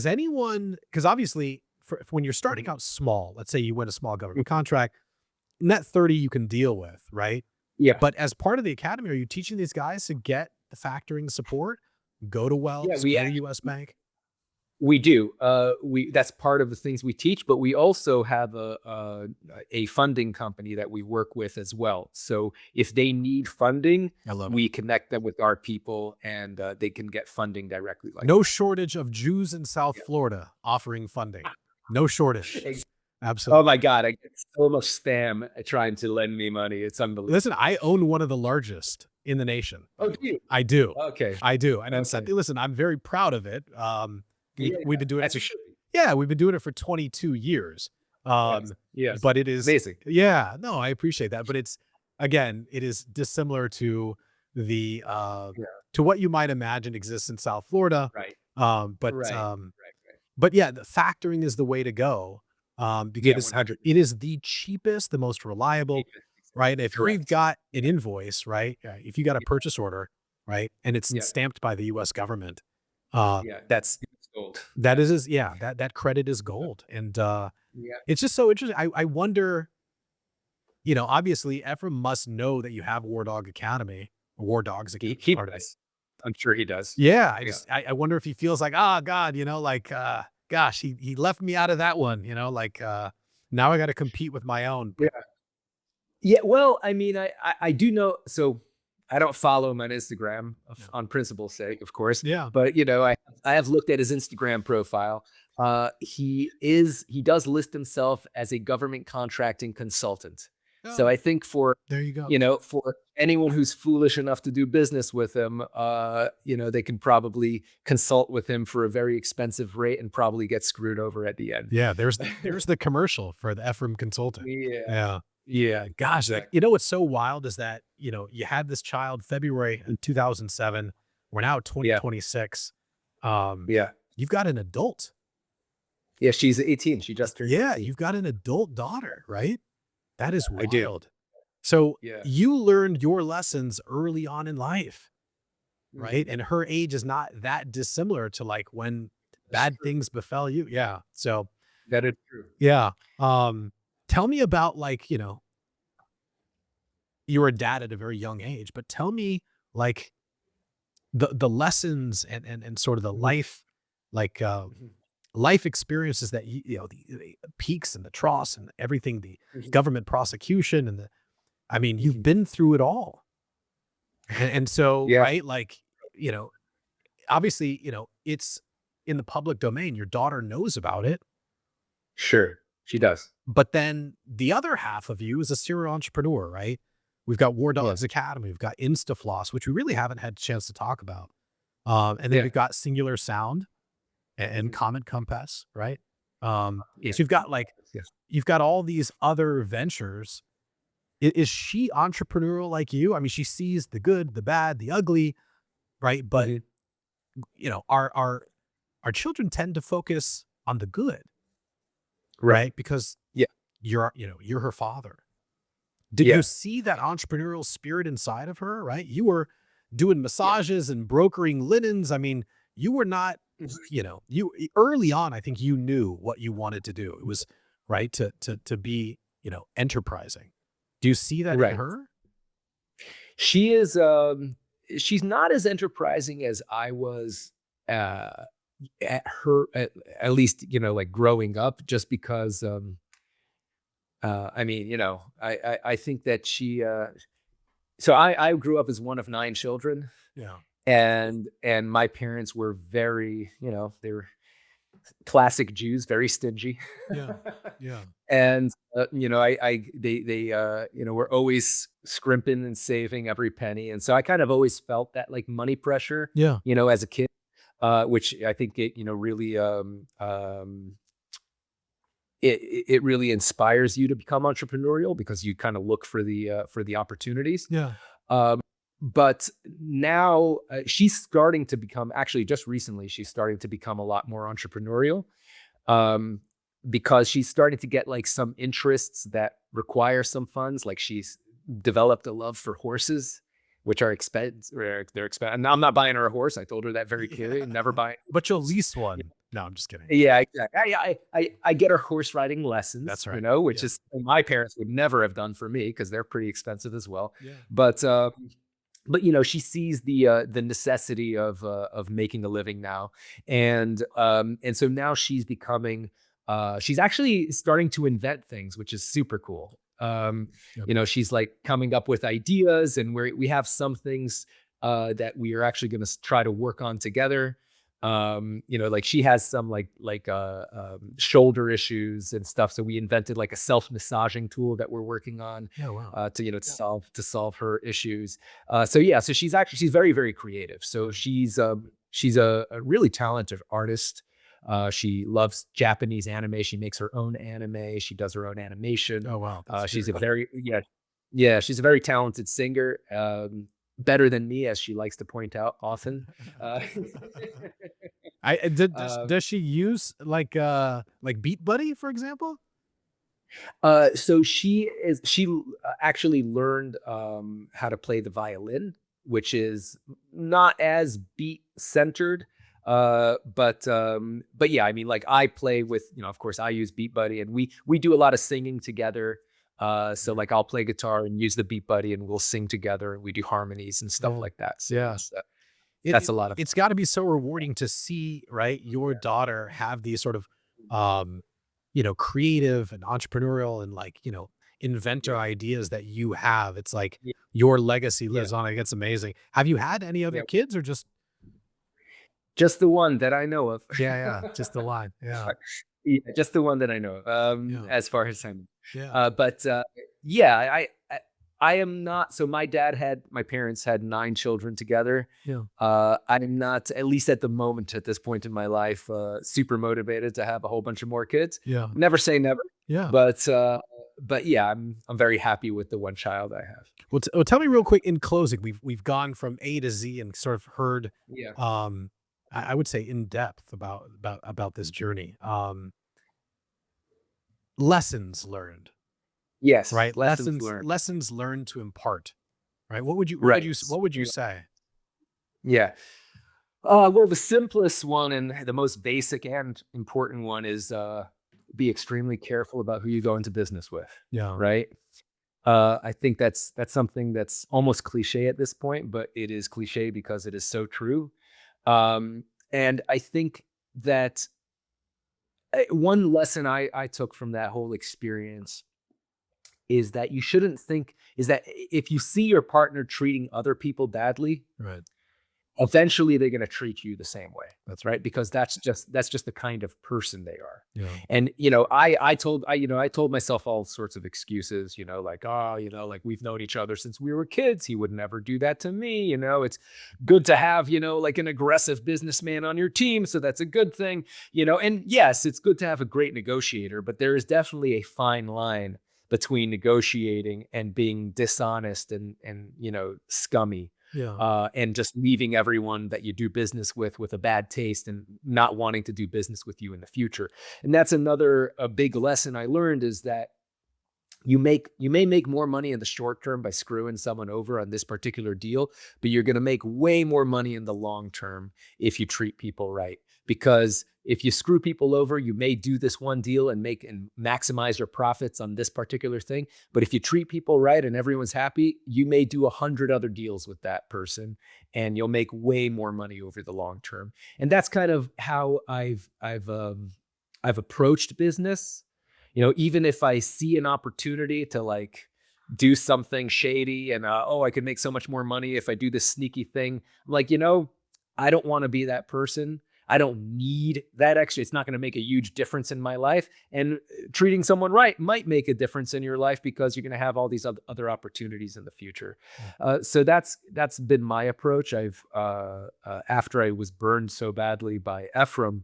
anyone, because obviously for when you're starting out small, let's say you win a small government contract, net 30 you can deal with, right? Yeah. But as part of the academy, are you teaching these guys to get the factoring support, go to Wells, go to US Bank? We do. That's part of the things we teach, but we also have a funding company that we work with as well. So if they need funding, we connect them with our people, and they can get funding directly. No shortage of Jews in South Florida offering funding. No shortage. Absolutely. Oh my God, I get so much spam trying to lend me money. It's unbelievable. Listen, I own one of the largest in the nation. Oh, do you? I do. Okay. I do. And listen, I'm very proud of it. We've been doing it. We've been doing it for 22 years. Yes. But it is amazing. Yeah, no, I appreciate that. But it is dissimilar to the to what you might imagine exists in South Florida. Right. But yeah, the factoring is the way to go. Because it is the cheapest, the most reliable, right? If you've got an invoice, right? If you got a purchase order, right, and it's stamped by the U.S. government, that's gold. That is, that credit is gold. And it's just so interesting. I wonder, obviously Efraim must know that you have War Dogs Academy. He does. I'm sure he does. Yeah. I wonder if he feels like, oh God, gosh, he left me out of that one, like, now I got to compete with my own. Yeah. Yeah, well, I mean, I do know. So I don't follow him on Instagram Yeah. on principle's sake, of course. Yeah. But I have looked at his Instagram profile. He does list himself as a government contracting consultant. So Oh, I think for there you go. for anyone who's foolish enough to do business with him, they can probably consult with him for a very expensive rate and probably get screwed over at the end. Yeah, there's the commercial for the Efraim consultant. Yeah. Yeah. Yeah. Gosh, what's so wild is that, you had this child February in 2007. We're now at Yeah. 2026. Yeah. You've got an adult. Yeah. She's 18. She just turned Yeah, 18. you've got an adult daughter, right? That is I do. wild. So Yeah. you learned your lessons early on in life, right? Mhm. And her age is not that dissimilar to like when bad things befell you. Yeah. So That is true. yeah. Tell me about like, you were a dad at a very young age, but tell me like the lessons and sort of the Mhm. life, like Mhm. life experiences that the peaks and the troughs and everything, the Mhm. government prosecution and you've Mhm. been through it all. And so, Yeah. right, like, obviously, it's in the public domain. Your daughter knows about it. Sure. She does. But then the other half of you is a serial entrepreneur, right? We've got War Dogs Academy, we've got InstaFloss, which we really haven't had a chance to talk about. And then Yeah. we've got Singular Sound and Mhm. Comet Compass, right? Yeah. So you've got like, Yes. you've got all these other ventures. Is she entrepreneurial like you? I mean, she sees the good, the bad, the ugly, right? But Mhm. our children tend to focus on the good, Right. right? Because Yeah. you're her father. Did Yeah. you see that entrepreneurial spirit inside of her, right? You were doing massages and brokering linens. I mean, you were not, Mhm. you early on, I think you knew what you wanted to do. It was right to be, enterprising. Do you see that in Right. her? She is she's not as enterprising as I was uh at least, like growing up, just because I think that she so I grew up as one of 9 children, Yeah. and my parents were very, they were classic Jews, very stingy. Yeah. Yeah. And they were always scrimping and saving every penny, and so I kind of always felt that like money pressure, Yeah. as a kid, which I think it really it really inspires you to become entrepreneurial because you kind of look for the opportunities. Yeah. Um, but now she's starting to become, actually just recently, she's starting to become a lot more entrepreneurial, um, because she's starting to get like some interests that require some funds. Like she's developed a love for horses, which are expensive. They're expensive. And I'm not buying her a horse. I told her that very clearly. Never buy. But you'll lease one. No, I'm just kidding. Yeah, exactly. I get her horse riding lessons. That's right. Which Yeah. is my parents would never have done for me because they're pretty expensive as well. Yeah. But she sees the necessity of making a living now, and so now she's becoming she's actually starting to invent things, which is super cool. Yep. She's like coming up with ideas, and we have some things that we are actually going to try to work on together. Like she has some shoulder issues and stuff, so we invented like a self-massaging tool that we're working on Yeah. Wow. to solve her issues. So she's very, very creative. So she's a really talented artist. She loves Japanese anime. She makes her own anime. She does her own animation. Oh, wow. That's She's a very very yeah, she's a very talented singer. Better than me, as she likes to point out often. Does she use like BeatBuddy, for example? So she actually learned how to play the violin, which is not as beat centered. But yeah, I mean, like I play with, of course I use BeatBuddy, and we do a lot of singing together. So like I'll play guitar and use the BeatBuddy, and we'll sing together, and we do harmonies and stuff Yeah. like that. So Yeah. That's a lot of it's got to be so rewarding to see, right, your daughter have these sort of, creative and entrepreneurial and inventor ideas that you have. It's like yeah, your legacy yeah, lives on. Like, it's amazing. Have you had any other yeah. kids or just? Just the one that I know of. Yeah, yeah, just the line. Yeah, Yeah, just the one that I know of, yeah, as far as I'm yeah, but, yeah, I am not so my parents had 9 children together. yeah, I'm not, at least at the moment, at this point in my life, super motivated to have a whole bunch of more kids. yeah, Never say never, yeah. but yeah, I'm very happy with the one child I have. Well, tell me real quick in closing. We've gone from A to Z and sort of heard, Yeah. um, I would say in depth about this journey. Lessons learned, Yes, right? lessons learned. Lessons learned to impart, right? Right. What would you say? Yeah. Well, the simplest one and the most basic and important one is be extremely careful about who you go into business with, Yeah, right? I think that's something that's almost cliche at this point, but it is cliche because it is so true. And I think that one lesson I took from that whole experience is that you shouldn't think is that if you see your partner treating other people badly, right. eventually they're going to treat you the same way, That's right. right? Because that's just the kind of person they are. Yeah, And I told myself all sorts of excuses, like, oh, like, we've known each other since we were kids, he would never do that to me. It's good to have, like, an aggressive businessman on your team, so that's a good thing. And yes, it's good to have a great negotiator, but there is definitely a fine line between negotiating and being dishonest and scummy, yeah, and just leaving everyone that you do business with a bad taste and not wanting to do business with you in the future. And that's a big lesson I learned, is that you may make more money in the short term by screwing someone over on this particular deal, but you're going to make way more money in the long term if you treat people right. Because if you screw people over, you may do this one deal and maximize your profits on this particular thing. But if you treat people right and everyone's happy, you may do 100 other deals with that person, and you'll make way more money over the long term. And that's kind of how I've approached business. Even if I see an opportunity to, like, do something shady and I could make so much more money if I do this sneaky thing. I'm like, I don't want to be that person. I don't need that extra. It's not going to make a huge difference in my life. And treating someone right might make a difference in your life because you're going to have all these other opportunities in the future. So that's been my approach. After I was burned so badly by Efraim,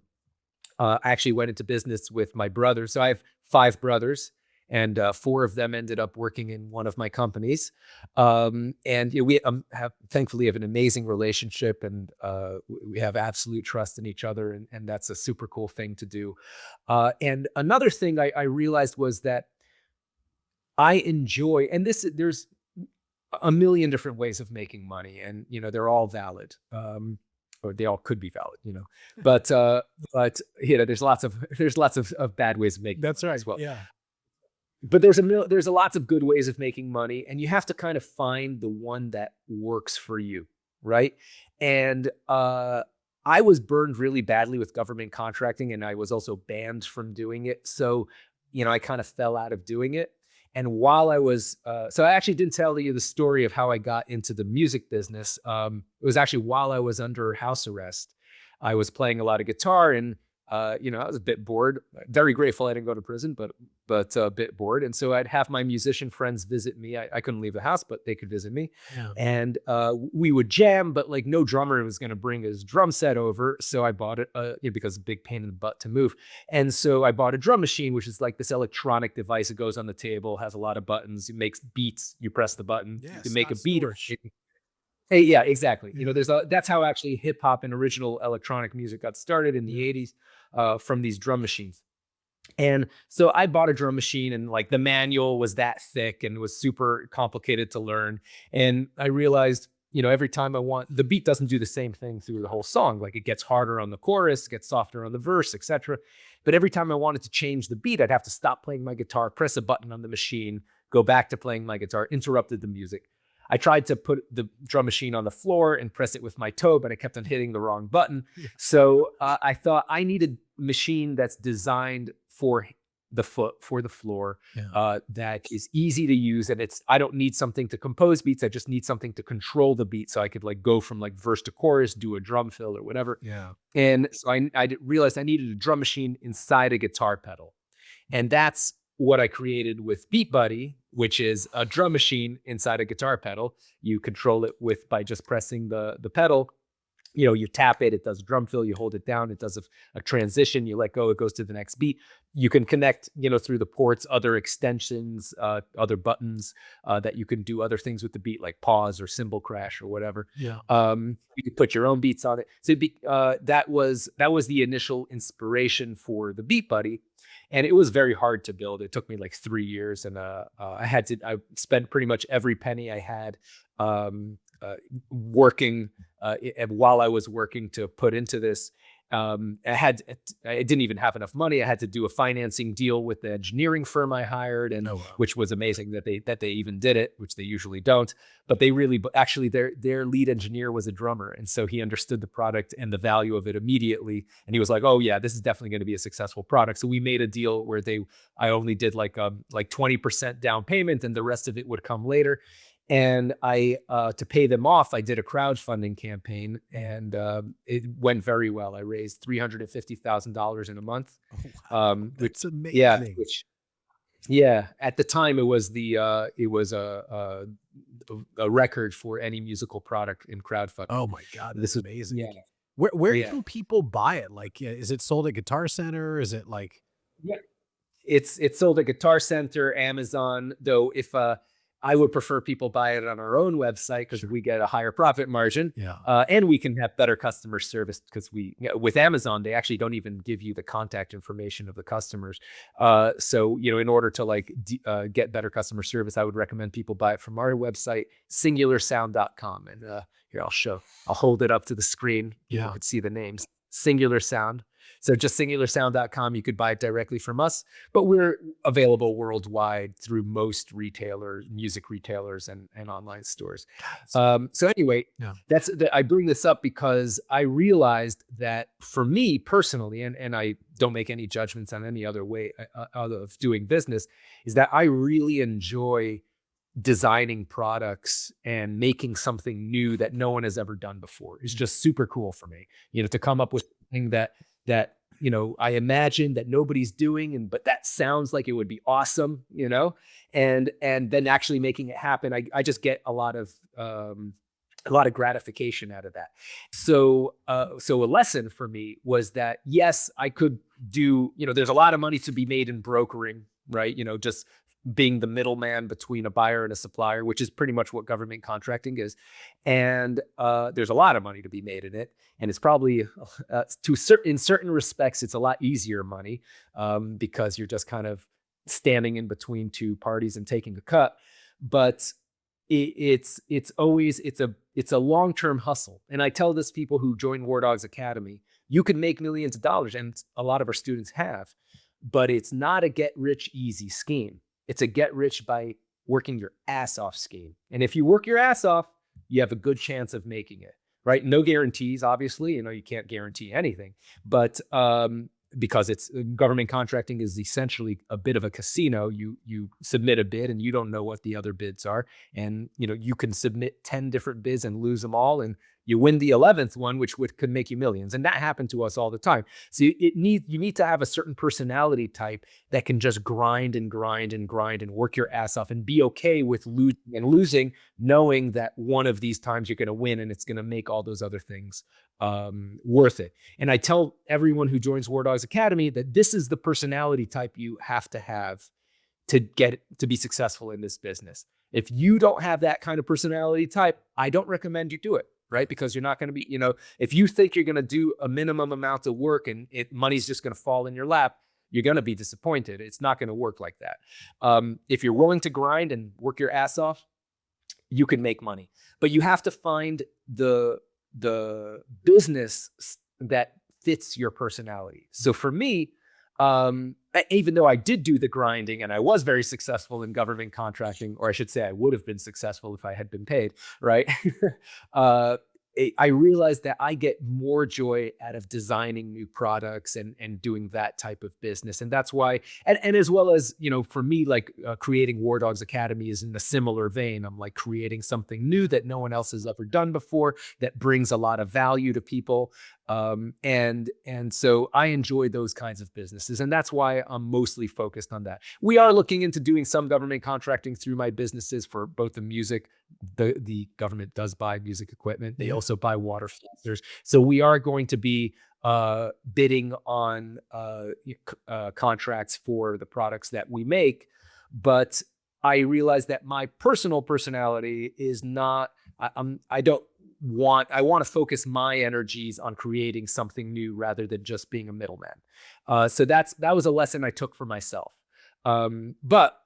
I actually went into business with my brother. So I have 5 brothers, and 4 of them ended up working in one of my companies. And we thankfully have an amazing relationship, and we have absolute trust in each other, and that's a super cool thing to do. And another thing I realized was that I enjoy, and there's a million different ways of making money, and they're all valid. Or they all could be valid, but there's lots of bad ways of making that's money right. as well. Yeah, But there's a lots of good ways of making money, and you have to kind of find the one that works for you, right? And I was burned really badly with government contracting, and I was also banned from doing it. So, I kind of fell out of doing it. And while I was, so I actually didn't tell you the story of how I got into the music business. It was actually while I was under house arrest. I was playing a lot of guitar, and I was a bit bored. Very grateful I didn't go to prison, but a bit bored. And so I'd have my musician friends visit me. I couldn't leave the house, but they could visit me. yeah, And we would jam, but, like, no drummer was going to bring his drum set over. So I bought it because it's a big pain in the butt to move. And so I bought a drum machine, which is like this electronic device. It goes on the table, has a lot of buttons. It makes beats. You press the button, yeah. you can make a Scott beat. Storch. Hey, yeah, exactly. Yeah. That's how actually hip hop and original electronic music got started in the 80s, from these drum machines. And so I bought a drum machine, and, like, the manual was that thick and was super complicated to learn. And I realized, every time the beat doesn't do the same thing through the whole song. Like, it gets harder on the chorus, gets softer on the verse, etc. But every time I wanted to change the beat, I'd have to stop playing my guitar, press a button on the machine, go back to playing my guitar, interrupted the music. I tried to put the drum machine on the floor and press it with my toe, but I kept on hitting the wrong button. So I thought I needed a machine that's designed for the floor, that is easy to use. And I don't need something to compose beats. I just need something to control the beat. So I could like go from like verse to chorus, do a drum fill or whatever. Yeah. And so I realized I needed a drum machine inside a guitar pedal. And that's what I created with BeatBuddy, which is a drum machine inside a guitar pedal. You control it by just pressing the pedal. You tap it, it does a drum fill, you hold it down, it does a transition, you let go, it goes to the next beat. You can connect, through the ports, other extensions, other buttons that you can do other things with the beat, like pause or cymbal crash or whatever. Yeah. You could put your own beats on it. So that was the initial inspiration for the BeatBuddy. And it was very hard to build. It took me like 3 years, and I spent pretty much every penny I had working while I was working to put into this. I didn't even have enough money. I had to do a financing deal with the engineering firm I hired, and which was amazing that they even did it, which they usually don't. But they really, actually, their lead engineer was a drummer, and so he understood the product and the value of it immediately. And he was like, "Oh yeah, this is definitely going to be a successful product." So we made a deal where I only did like 20% down payment, and the rest of it would come later. And to pay them off, I did a crowdfunding campaign, and it went very well. I raised $350,000 in a month. Oh, wow. That's amazing. Yeah, at the time it was a record for any musical product in crowdfunding. Oh my God, this is amazing. Yeah. Where can people buy it? Like, is it sold at Guitar Center? Is it like? Yeah, it's sold at Guitar Center, Amazon. Though if I would prefer people buy it on our own website because we get a higher profit margin. Yeah. And we can have better customer service because with Amazon, they actually don't even give you the contact information of the customers. So, in order to get better customer service, I would recommend people buy it from our website, singularsound.com. And here, I'll hold it up to the screen. Yeah. You could see the names. Singular Sound. So just singularsound.com, you could buy it directly from us, but we're available worldwide through most music retailers and online stores. So anyway, I bring this up because I realized that for me personally, and I don't make any judgments on any other way of doing business, is that I really enjoy designing products and making something new that no one has ever done before. It's just super cool for me, to come up with something that I imagine that nobody's doing, but that sounds like it would be awesome, and then actually making it happen. I just get a lot of gratification out of that. So a lesson for me was that, yes, I could do, there's a lot of money to be made in brokering, right? Just being the middleman between a buyer and a supplier, which is pretty much what government contracting is. And there's a lot of money to be made in it. And it's probably, in certain respects, it's a lot easier money because you're just kind of standing in between two parties and taking a cut. But it's a long-term hustle. And I tell this people who join War Dogs Academy, you can make millions of dollars, and a lot of our students have, but it's not a get-rich-easy scheme. It's a get-rich by working your ass off scheme. And if you work your ass off, you have a good chance of making it, right? No guarantees, obviously. You can't guarantee anything. But because it's government contracting is essentially a bit of a casino. You submit a bid and you don't know what the other bids are. And, you can submit 10 different bids and lose them all. And you win the 11th one, which could make you millions. And that happened to us all the time. So you need to have a certain personality type that can just grind and grind and grind and work your ass off and be okay with losing, knowing that one of these times you're going to win and it's going to make all those other things worth it. And I tell everyone who joins War Dogs Academy that this is the personality type you have to be successful in this business. If you don't have that kind of personality type, I don't recommend you do it. Right? Because you're not going to be, if you think you're going to do a minimum amount of work and money's just going to fall in your lap, you're going to be disappointed. It's not going to work like that. If you're willing to grind and work your ass off, you can make money. But you have to find the business that fits your personality. So for me, Even though I did do the grinding and I was very successful in government contracting, or I should say I would have been successful if I had been paid, right? uh, I realized that I get more joy out of designing new products and doing that type of business. And that's why, and as well as, for me, like creating War Dogs Academy is in a similar vein. I'm like creating something new that no one else has ever done before that brings a lot of value to people. And so I enjoy those kinds of businesses, and that's why I'm mostly focused on that. We are looking into doing some government contracting through my businesses for both the music. The government does buy music equipment. They also buy water filters. So we are going to be bidding on contracts for the products that we make. But I realize that my personal personality is not. I want to focus my energies on creating something new rather than just being a middleman. So that was a lesson I took for myself. But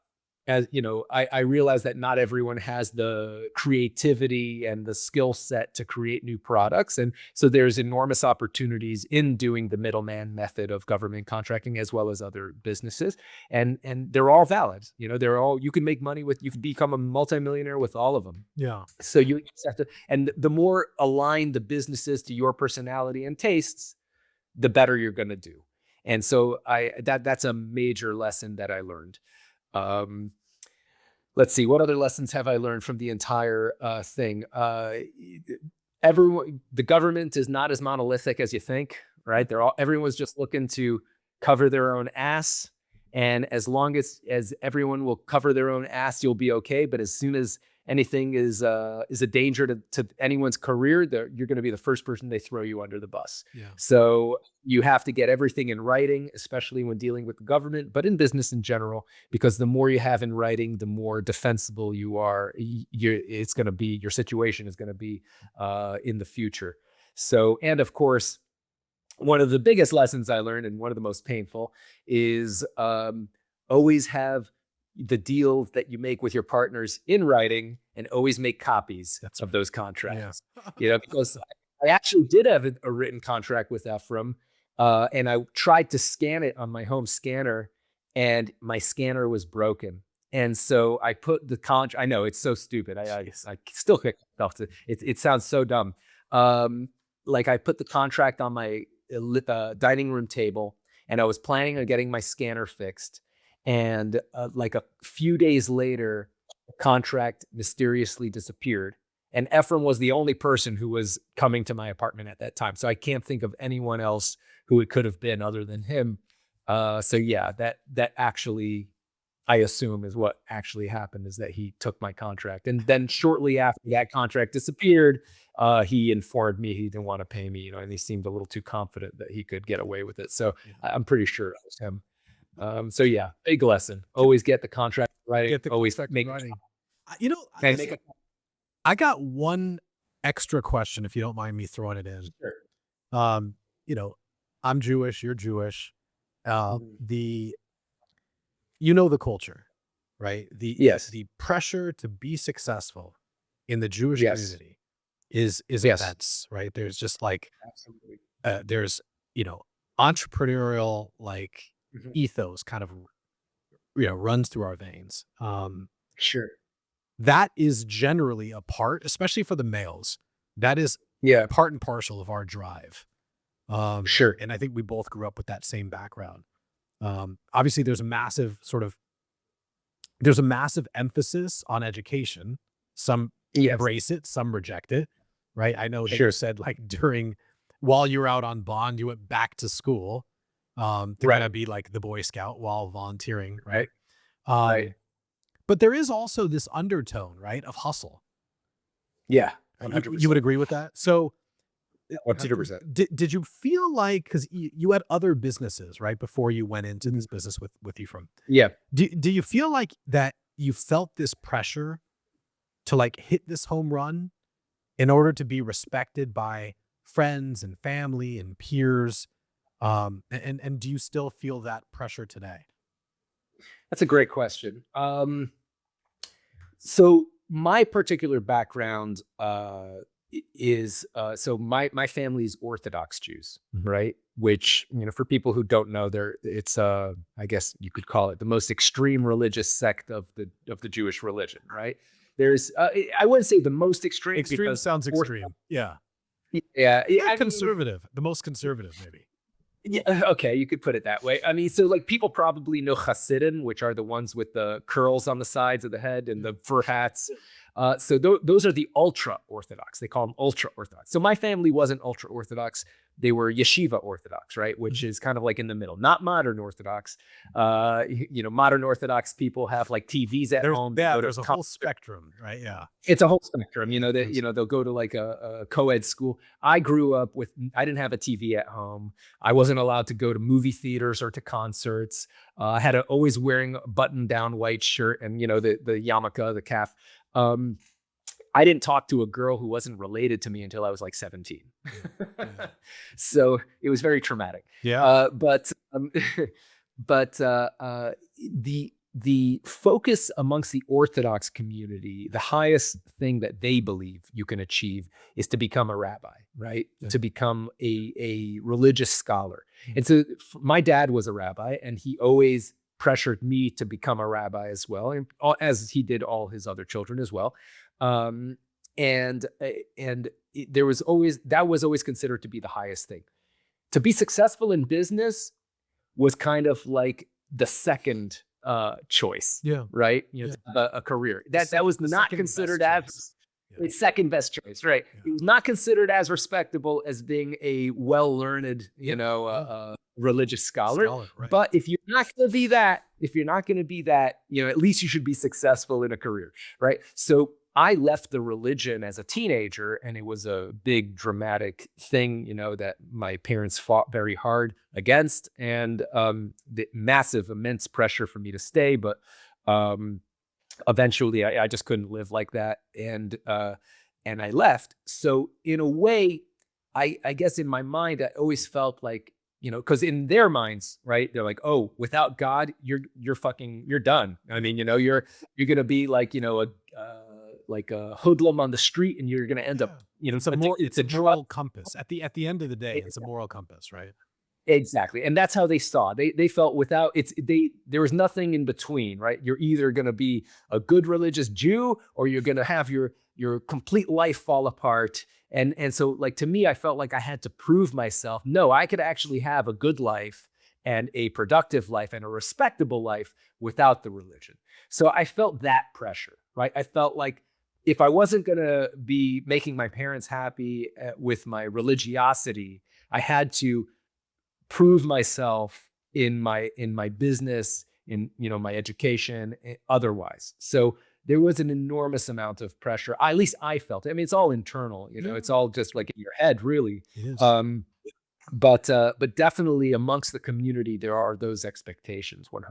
as you know, I realize that not everyone has the creativity and the skill set to create new products. And so there's enormous opportunities in doing the middleman method of government contracting as well as other businesses. And they're all valid. You can make money you can become a multimillionaire with all of them. Yeah. So you just have to, and the more aligned the business is to your personality and tastes, the better you're going to do. And so that's a major lesson that I learned. Let's see, what other lessons have I learned from the entire thing? The government is not as monolithic as you think, right? Everyone's just looking to cover their own ass. And as long as everyone will cover their own ass, you'll be okay. But as soon as anything is a danger to anyone's career, you're going to be the first person they throw you under the bus. Yeah. So you have to get everything in writing, especially when dealing with the government, but in business in general, because the more you have in writing, the more defensible you are. Your situation is going to be in the future. So, and of course, one of the biggest lessons I learned, and one of the most painful, is always have the deals that you make with your partners in writing, and always make copies of those contracts. Yeah. Because I actually did have a written contract with Efraim, and I tried to scan it on my home scanner, and my scanner was broken. And so I put the contract. I know it's so stupid. I still kick myself. It sounds so dumb. Like I put the contract on my dining room table, and I was planning on getting my scanner fixed. And like a few days later, the contract mysteriously disappeared. And Efraim was the only person who was coming to my apartment at that time. So I can't think of anyone else who it could have been other than him. So yeah, that actually, I assume, is what actually happened, is that he took my contract. And then shortly after that contract disappeared, he informed me he didn't want to pay me, and he seemed a little too confident that he could get away with it. So I'm pretty sure it was him. So yeah, big lesson. Always get the contract right. Always make writing. I got one extra question, if you don't mind me throwing it in. Sure. I'm Jewish, you're Jewish. The culture, right? The pressure to be successful in the Jewish community is immense, right? There's just like, absolutely. There's, entrepreneurial ethos kind of, runs through our veins. Sure. That is generally a part, especially for the males, that is part and parcel of our drive. Sure. And I think we both grew up with that same background. Obviously there's a massive emphasis on education. Some embrace it, some reject it, right? I know that you said while you were out on bond, you went back to school to kind of be like the Boy Scout while volunteering, right? Right. But there is also this undertone, right, of hustle. Yeah, 100%. You would agree with that? So 100%. did you feel like, because you had other businesses, right, before you went into this business with Efraim? Yeah. Do you feel like that you felt this pressure to hit this home run in order to be respected by friends and family and peers? And do you still feel that pressure today? That's a great question. So my particular background is so my family's Orthodox Jews, right? which, for people who don't know, it's I guess you could call it the most extreme religious sect of the Jewish religion, right? There's I wouldn't say the most extreme. Extreme because sounds extreme. Yeah. Yeah, Conservative. The most conservative, maybe. Yeah, okay, you could put it that way. I mean, so like people probably know Hasidim, which are the ones with the curls on the sides of the head and the fur hats. So those are the ultra Orthodox. They call them ultra Orthodox. So my family wasn't ultra Orthodox. They were yeshiva Orthodox, right? Which is kind of like in the middle, not modern Orthodox. Modern Orthodox people have like TVs at home. There's a whole spectrum, right? Yeah. It's a whole spectrum. They'll go to like a co-ed school. I grew up I didn't have a TV at home. I wasn't allowed to go to movie theaters or to concerts. I had always wearing a button-down white shirt and the yarmulke, the calf. I didn't talk to a girl who wasn't related to me until I was like 17. Yeah. So it was very traumatic. Yeah. But the focus amongst the Orthodox community, the highest thing that they believe you can achieve is to become a rabbi, right? Yeah. To become a religious scholar. Mm-hmm. And so my dad was a rabbi, and he always pressured me to become a rabbi as well, and as he did all his other children as well. That was always considered to be the highest thing. To be successful in business was kind of like the second choice. Yeah. Right. A career that was not considered as the second best choice. Right. Yeah. It was not considered as respectable as being a well-learned, religious scholar. Right. But if you're not going to be that, at least you should be successful in a career. Right. So I left the religion as a teenager, and it was a big dramatic thing, that my parents fought very hard against, and the massive, immense pressure for me to stay. But eventually I just couldn't live like that. And I left. So in a way, I guess in my mind, I always felt like, because in their minds, right, they're like, oh, without God, you're done. I mean, you're going to be like, like a hoodlum on the street, and you're going to end up, it's a moral compass. At the end of the day, it's a moral compass, right? Exactly. And that's how they saw. They felt there was nothing in between, right? You're either going to be a good religious Jew, or you're going to have your complete life fall apart. And so, like, to me, I felt like I had to prove myself. No, I could actually have a good life and a productive life and a respectable life without the religion. So I felt that pressure, right? I felt like if I wasn't going to be making my parents happy with my religiosity, I had to prove myself in my business, in my education, otherwise. So there was an enormous amount of pressure. At least I felt it. I mean, it's all internal, it's all just like in your head, really. It is. But definitely amongst the community, there are those expectations, 100%.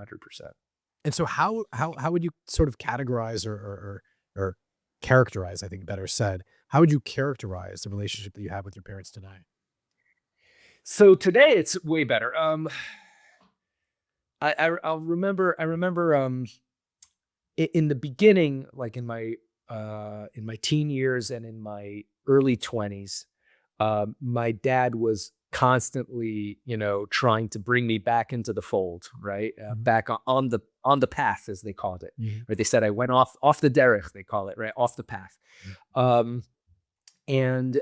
And so how would you sort of categorize or characterize, I think better said, how would you characterize the relationship that you have with your parents today? So today it's way better. I remember in the beginning, like in my teen years and in my early 20s, my dad was constantly, trying to bring me back into the fold, right? Back on the path, as they called it. Mm-hmm. Right? They said I went off the derech, they call it, right? Off the path. Mm-hmm. And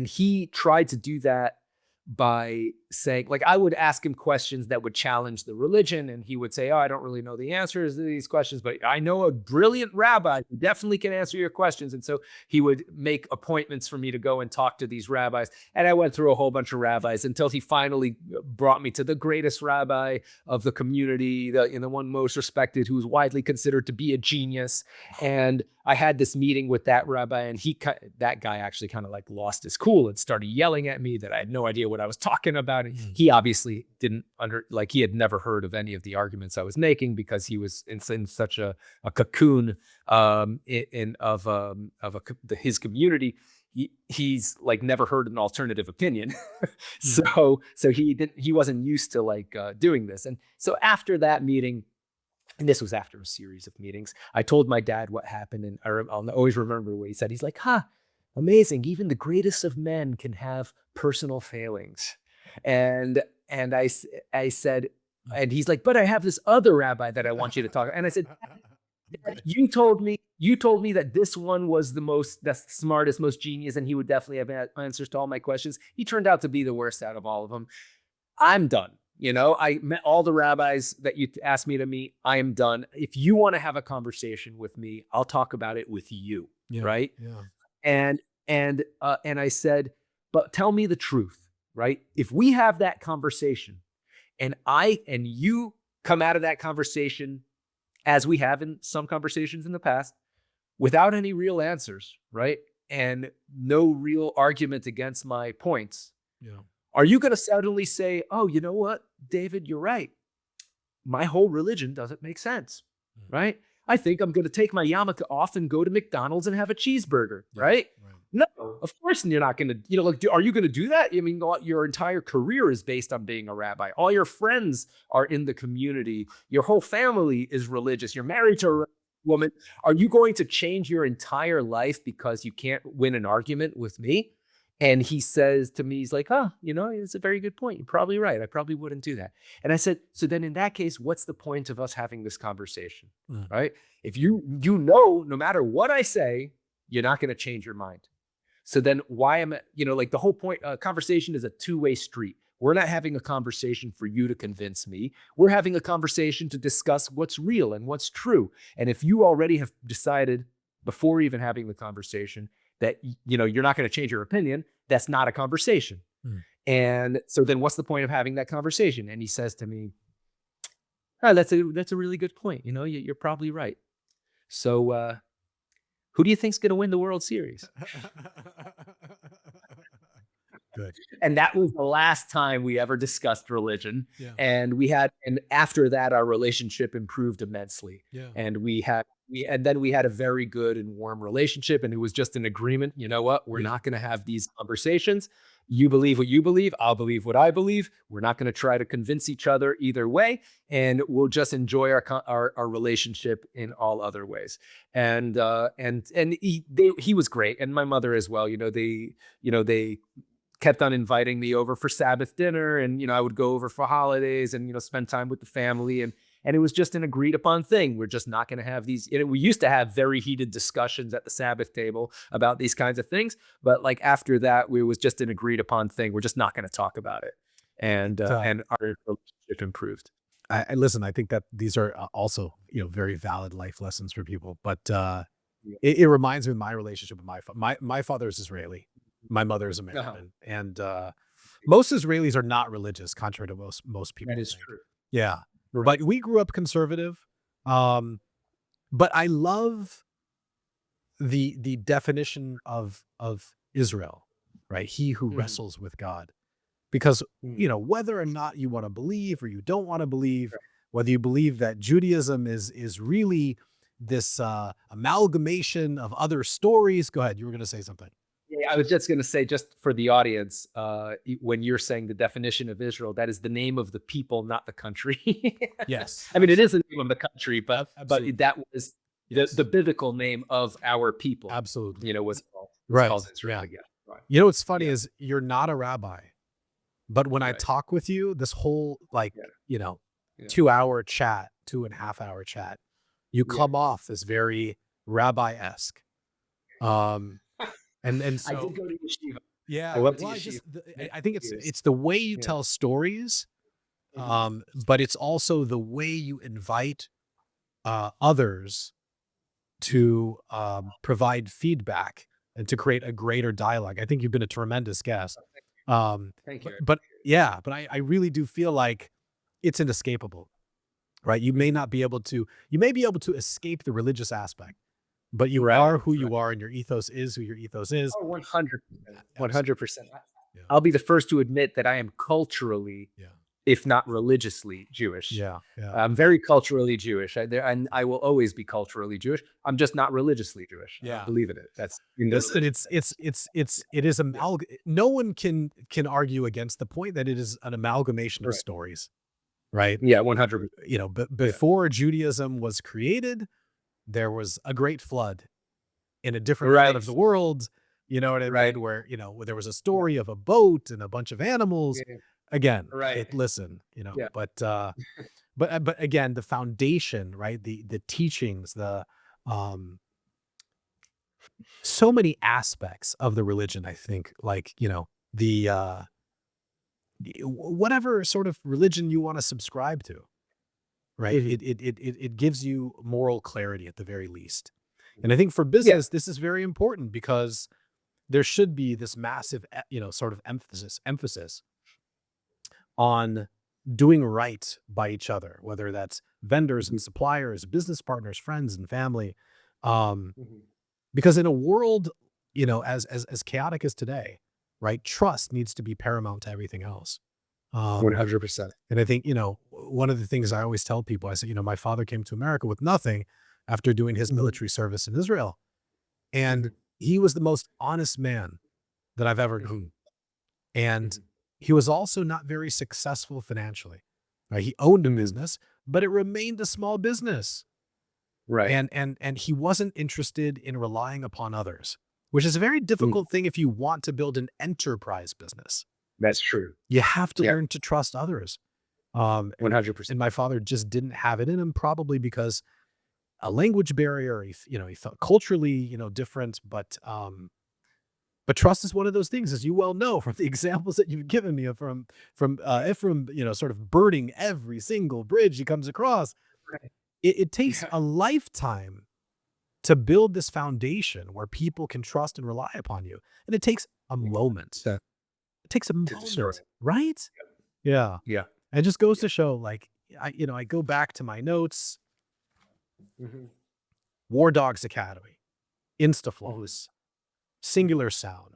he tried to do that by saying, like, I would ask him questions that would challenge the religion, and he would say, oh, I don't really know the answers to these questions, but I know a brilliant rabbi who definitely can answer your questions. And so he would make appointments for me to go and talk to these rabbis. And I went through a whole bunch of rabbis until he finally brought me to the greatest rabbi of the community, the one most respected, who was widely considered to be a genius. And I had this meeting with that rabbi, and that guy actually kind of like lost his cool and started yelling at me that I had no idea what I was talking about. And he obviously didn't he had never heard of any of the arguments I was making, because he was in such a cocoon his community. He's like never heard an alternative opinion. So he wasn't used to doing this. And so after that meeting, and this was after a series of meetings, I told my dad what happened, and I'll always remember what he said. He's like, amazing. Even the greatest of men can have personal failings. And I said, and he's like, but I have this other rabbi that I want you to talk. And I said, you told me that this one was the smartest, most genius, and he would definitely have answers to all my questions. He turned out to be the worst out of all of them. I'm done. I met all the rabbis that you asked me to meet. I am done. If you want to have a conversation with me, I'll talk about it with you. Yeah, right. yeah. And I said, but tell me the truth, right? If we have that conversation and you come out of that conversation, as we have in some conversations in the past, without any real answers, right? And no real argument against my points. Yeah. Are you going to suddenly say, oh, you know what, David, you're right. My whole religion doesn't make sense, right? I think I'm going to take my yarmulke off and go to McDonald's and have a cheeseburger, right? No, of course you're not going to, are you going to do that? I mean, your entire career is based on being a rabbi. All your friends are in the community. Your whole family is religious. You're married to a woman. Are you going to change your entire life because you can't win an argument with me? And he says to me, he's like, it's a very good point. You're probably right. I probably wouldn't do that. And I said, so then in that case, what's the point of us having this conversation, right? If no matter what I say, you're not going to change your mind. So then why am I, the whole point, conversation is a two-way street. We're not having a conversation for you to convince me. We're having a conversation to discuss what's real and what's true. And if you already have decided before even having the conversation that, you're not going to change your opinion, that's not a conversation. And so then what's the point of having that conversation? And he says to me, that's a really good point. You're probably right. So, who do you think's going to win the World Series? Good. And that was the last time we ever discussed religion. Yeah. And after that, our relationship improved immensely. Yeah. And then we had a very good and warm relationship. And it was just an agreement. You know what? We're not going to have these conversations. You believe what you believe. I'll believe what I believe. We're not going to try to convince each other either way. And we'll just enjoy our relationship in all other ways. And he was great. And my mother as well. They kept on inviting me over for Sabbath dinner, and I would go over for holidays and spend time with the family, and it was just an agreed upon thing. We're just not going to have these. We used to have very heated discussions at the Sabbath table about these kinds of things, but after that, it was just an agreed upon thing. We're just not going to talk about it, and our relationship improved. I listen. I think that these are also very valid life lessons for people, but it reminds me of my relationship with my father is Israeli. My mother is American, and most Israelis are not religious, contrary to most people. That is true. Yeah, but we grew up conservative. But I love the definition of Israel, right? He who wrestles with God, because whether or not you want to believe or you don't want to believe, whether you believe that Judaism is really this amalgamation of other stories. Go ahead, you were going to say something. Yeah, I was just going to say, just for the audience, when you're saying the definition of Israel, that is the name of the people, not the country. Yes. I mean, it is the name of the country, but that was Yes. the biblical name of our people. Absolutely. Was Right. called Israel. Yeah. Yeah. Right. What's funny is you're not a rabbi, but when I talk with you, this whole 2-hour chat, 2.5-hour chat, you come off as very rabbi-esque. And so I did go to yeshiva. yeah, I went to well, yeshiva. I think it's the way you tell stories, but it's also the way you invite others to provide feedback and to create a greater dialogue. I think you've been a tremendous guest. Thank you. But I really do feel like it's inescapable, right? You may be able to escape the religious aspect, but you are who you are, and your ethos is who your ethos is. Oh, 100%. 100%. I'll be the first to admit that I am culturally, if not religiously, Jewish. Yeah. I'm very culturally Jewish. I will always be culturally Jewish. I'm just not religiously Jewish. I don't believe in it. That's it is no one can argue against the point that it is an amalgamation of stories, right? Yeah, 100%. Before Judaism was created, there was a great flood in a different part of the world. You know what I mean? Where there was a story of a boat and a bunch of animals. again, Right. listen, you know, Yeah. but again, the foundation, right? The teachings, um, so many aspects of the religion, I think, like, you know, whatever sort of religion you want to subscribe to, right? Mhm. It gives you moral clarity at the very least. And I think for Yeah. business, this is very important because there should be this massive, you know, sort of emphasis on doing right by each other, whether that's vendors and suppliers, business partners, friends and family. Um, Mhm. because in a world, you know, as chaotic as today, right, trust needs to be paramount to everything else. Um, 100%. and I think, you know, one of the things I always tell people, I say, you know, my father came to America with nothing after doing his Mhm. military service in Israel. And Mhm. he was the most honest man that I've ever known. And Mhm. he was also not very successful financially. Right? He owned a Mm. business, but it remained a small business. Right. And he wasn't interested in relying upon others, which is a very Mm. difficult thing if you want to build an enterprise business. That's true. You have to Yeah. learn to trust others. And 100%. my father just didn't have it in him, probably because a language barrier. You know, he felt culturally, you know, different. But trust is one of those things, as you well know from the examples that you've given me from Efraim, you know, sort of burning every single bridge he comes across. Right. It takes Yeah. a lifetime to build this foundation where people can trust and rely upon you, and it takes a moment. To It takes a destroy moment, it. right? Yeah. Yeah. And it just goes to show, like, I go back to my notes. Mhm. War Dogs Academy, Instafloss, Singular Sound,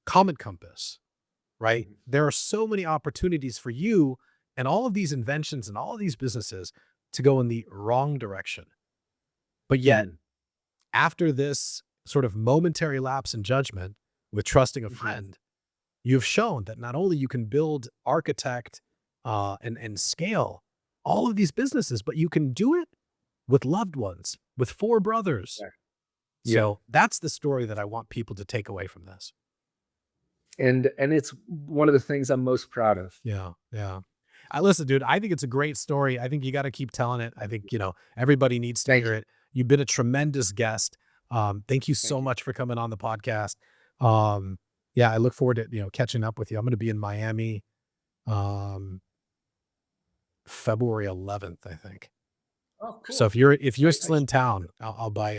Comet Compass, right? Mhm. There are so many opportunities for you and all of these inventions and all of these businesses to go in the wrong direction. But yet, Mhm. after this sort of momentary lapse in judgment with trusting a Mhm. friend, you've shown that not only you can build, architect, and scale all of these businesses, but you can do it with loved ones, with four brothers. Yeah. Yeah. So that's the story that I want people to take away from this. And it's one of the things I'm most proud of. Yeah, yeah. I listen, dude, I think it's a great story. I think you got to keep telling it. I think, you know, everybody needs to Thank hear you. it. You've been a tremendous guest. Thank you so Thank you. much for coming on the podcast. Um, yeah, I look forward to, you know, catching up with you. I'm going to be in Miami, um, February 11th, I think. Oh, So cool. if you're I still I in town, I'll buy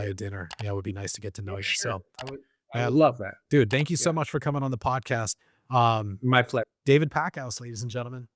you dinner. Yeah, it would be nice to get to know Yeah, you. sure. So, I would love that. dude, thank you Yeah. so much for coming on the podcast. My pleasure. David Packouz, ladies and gentlemen.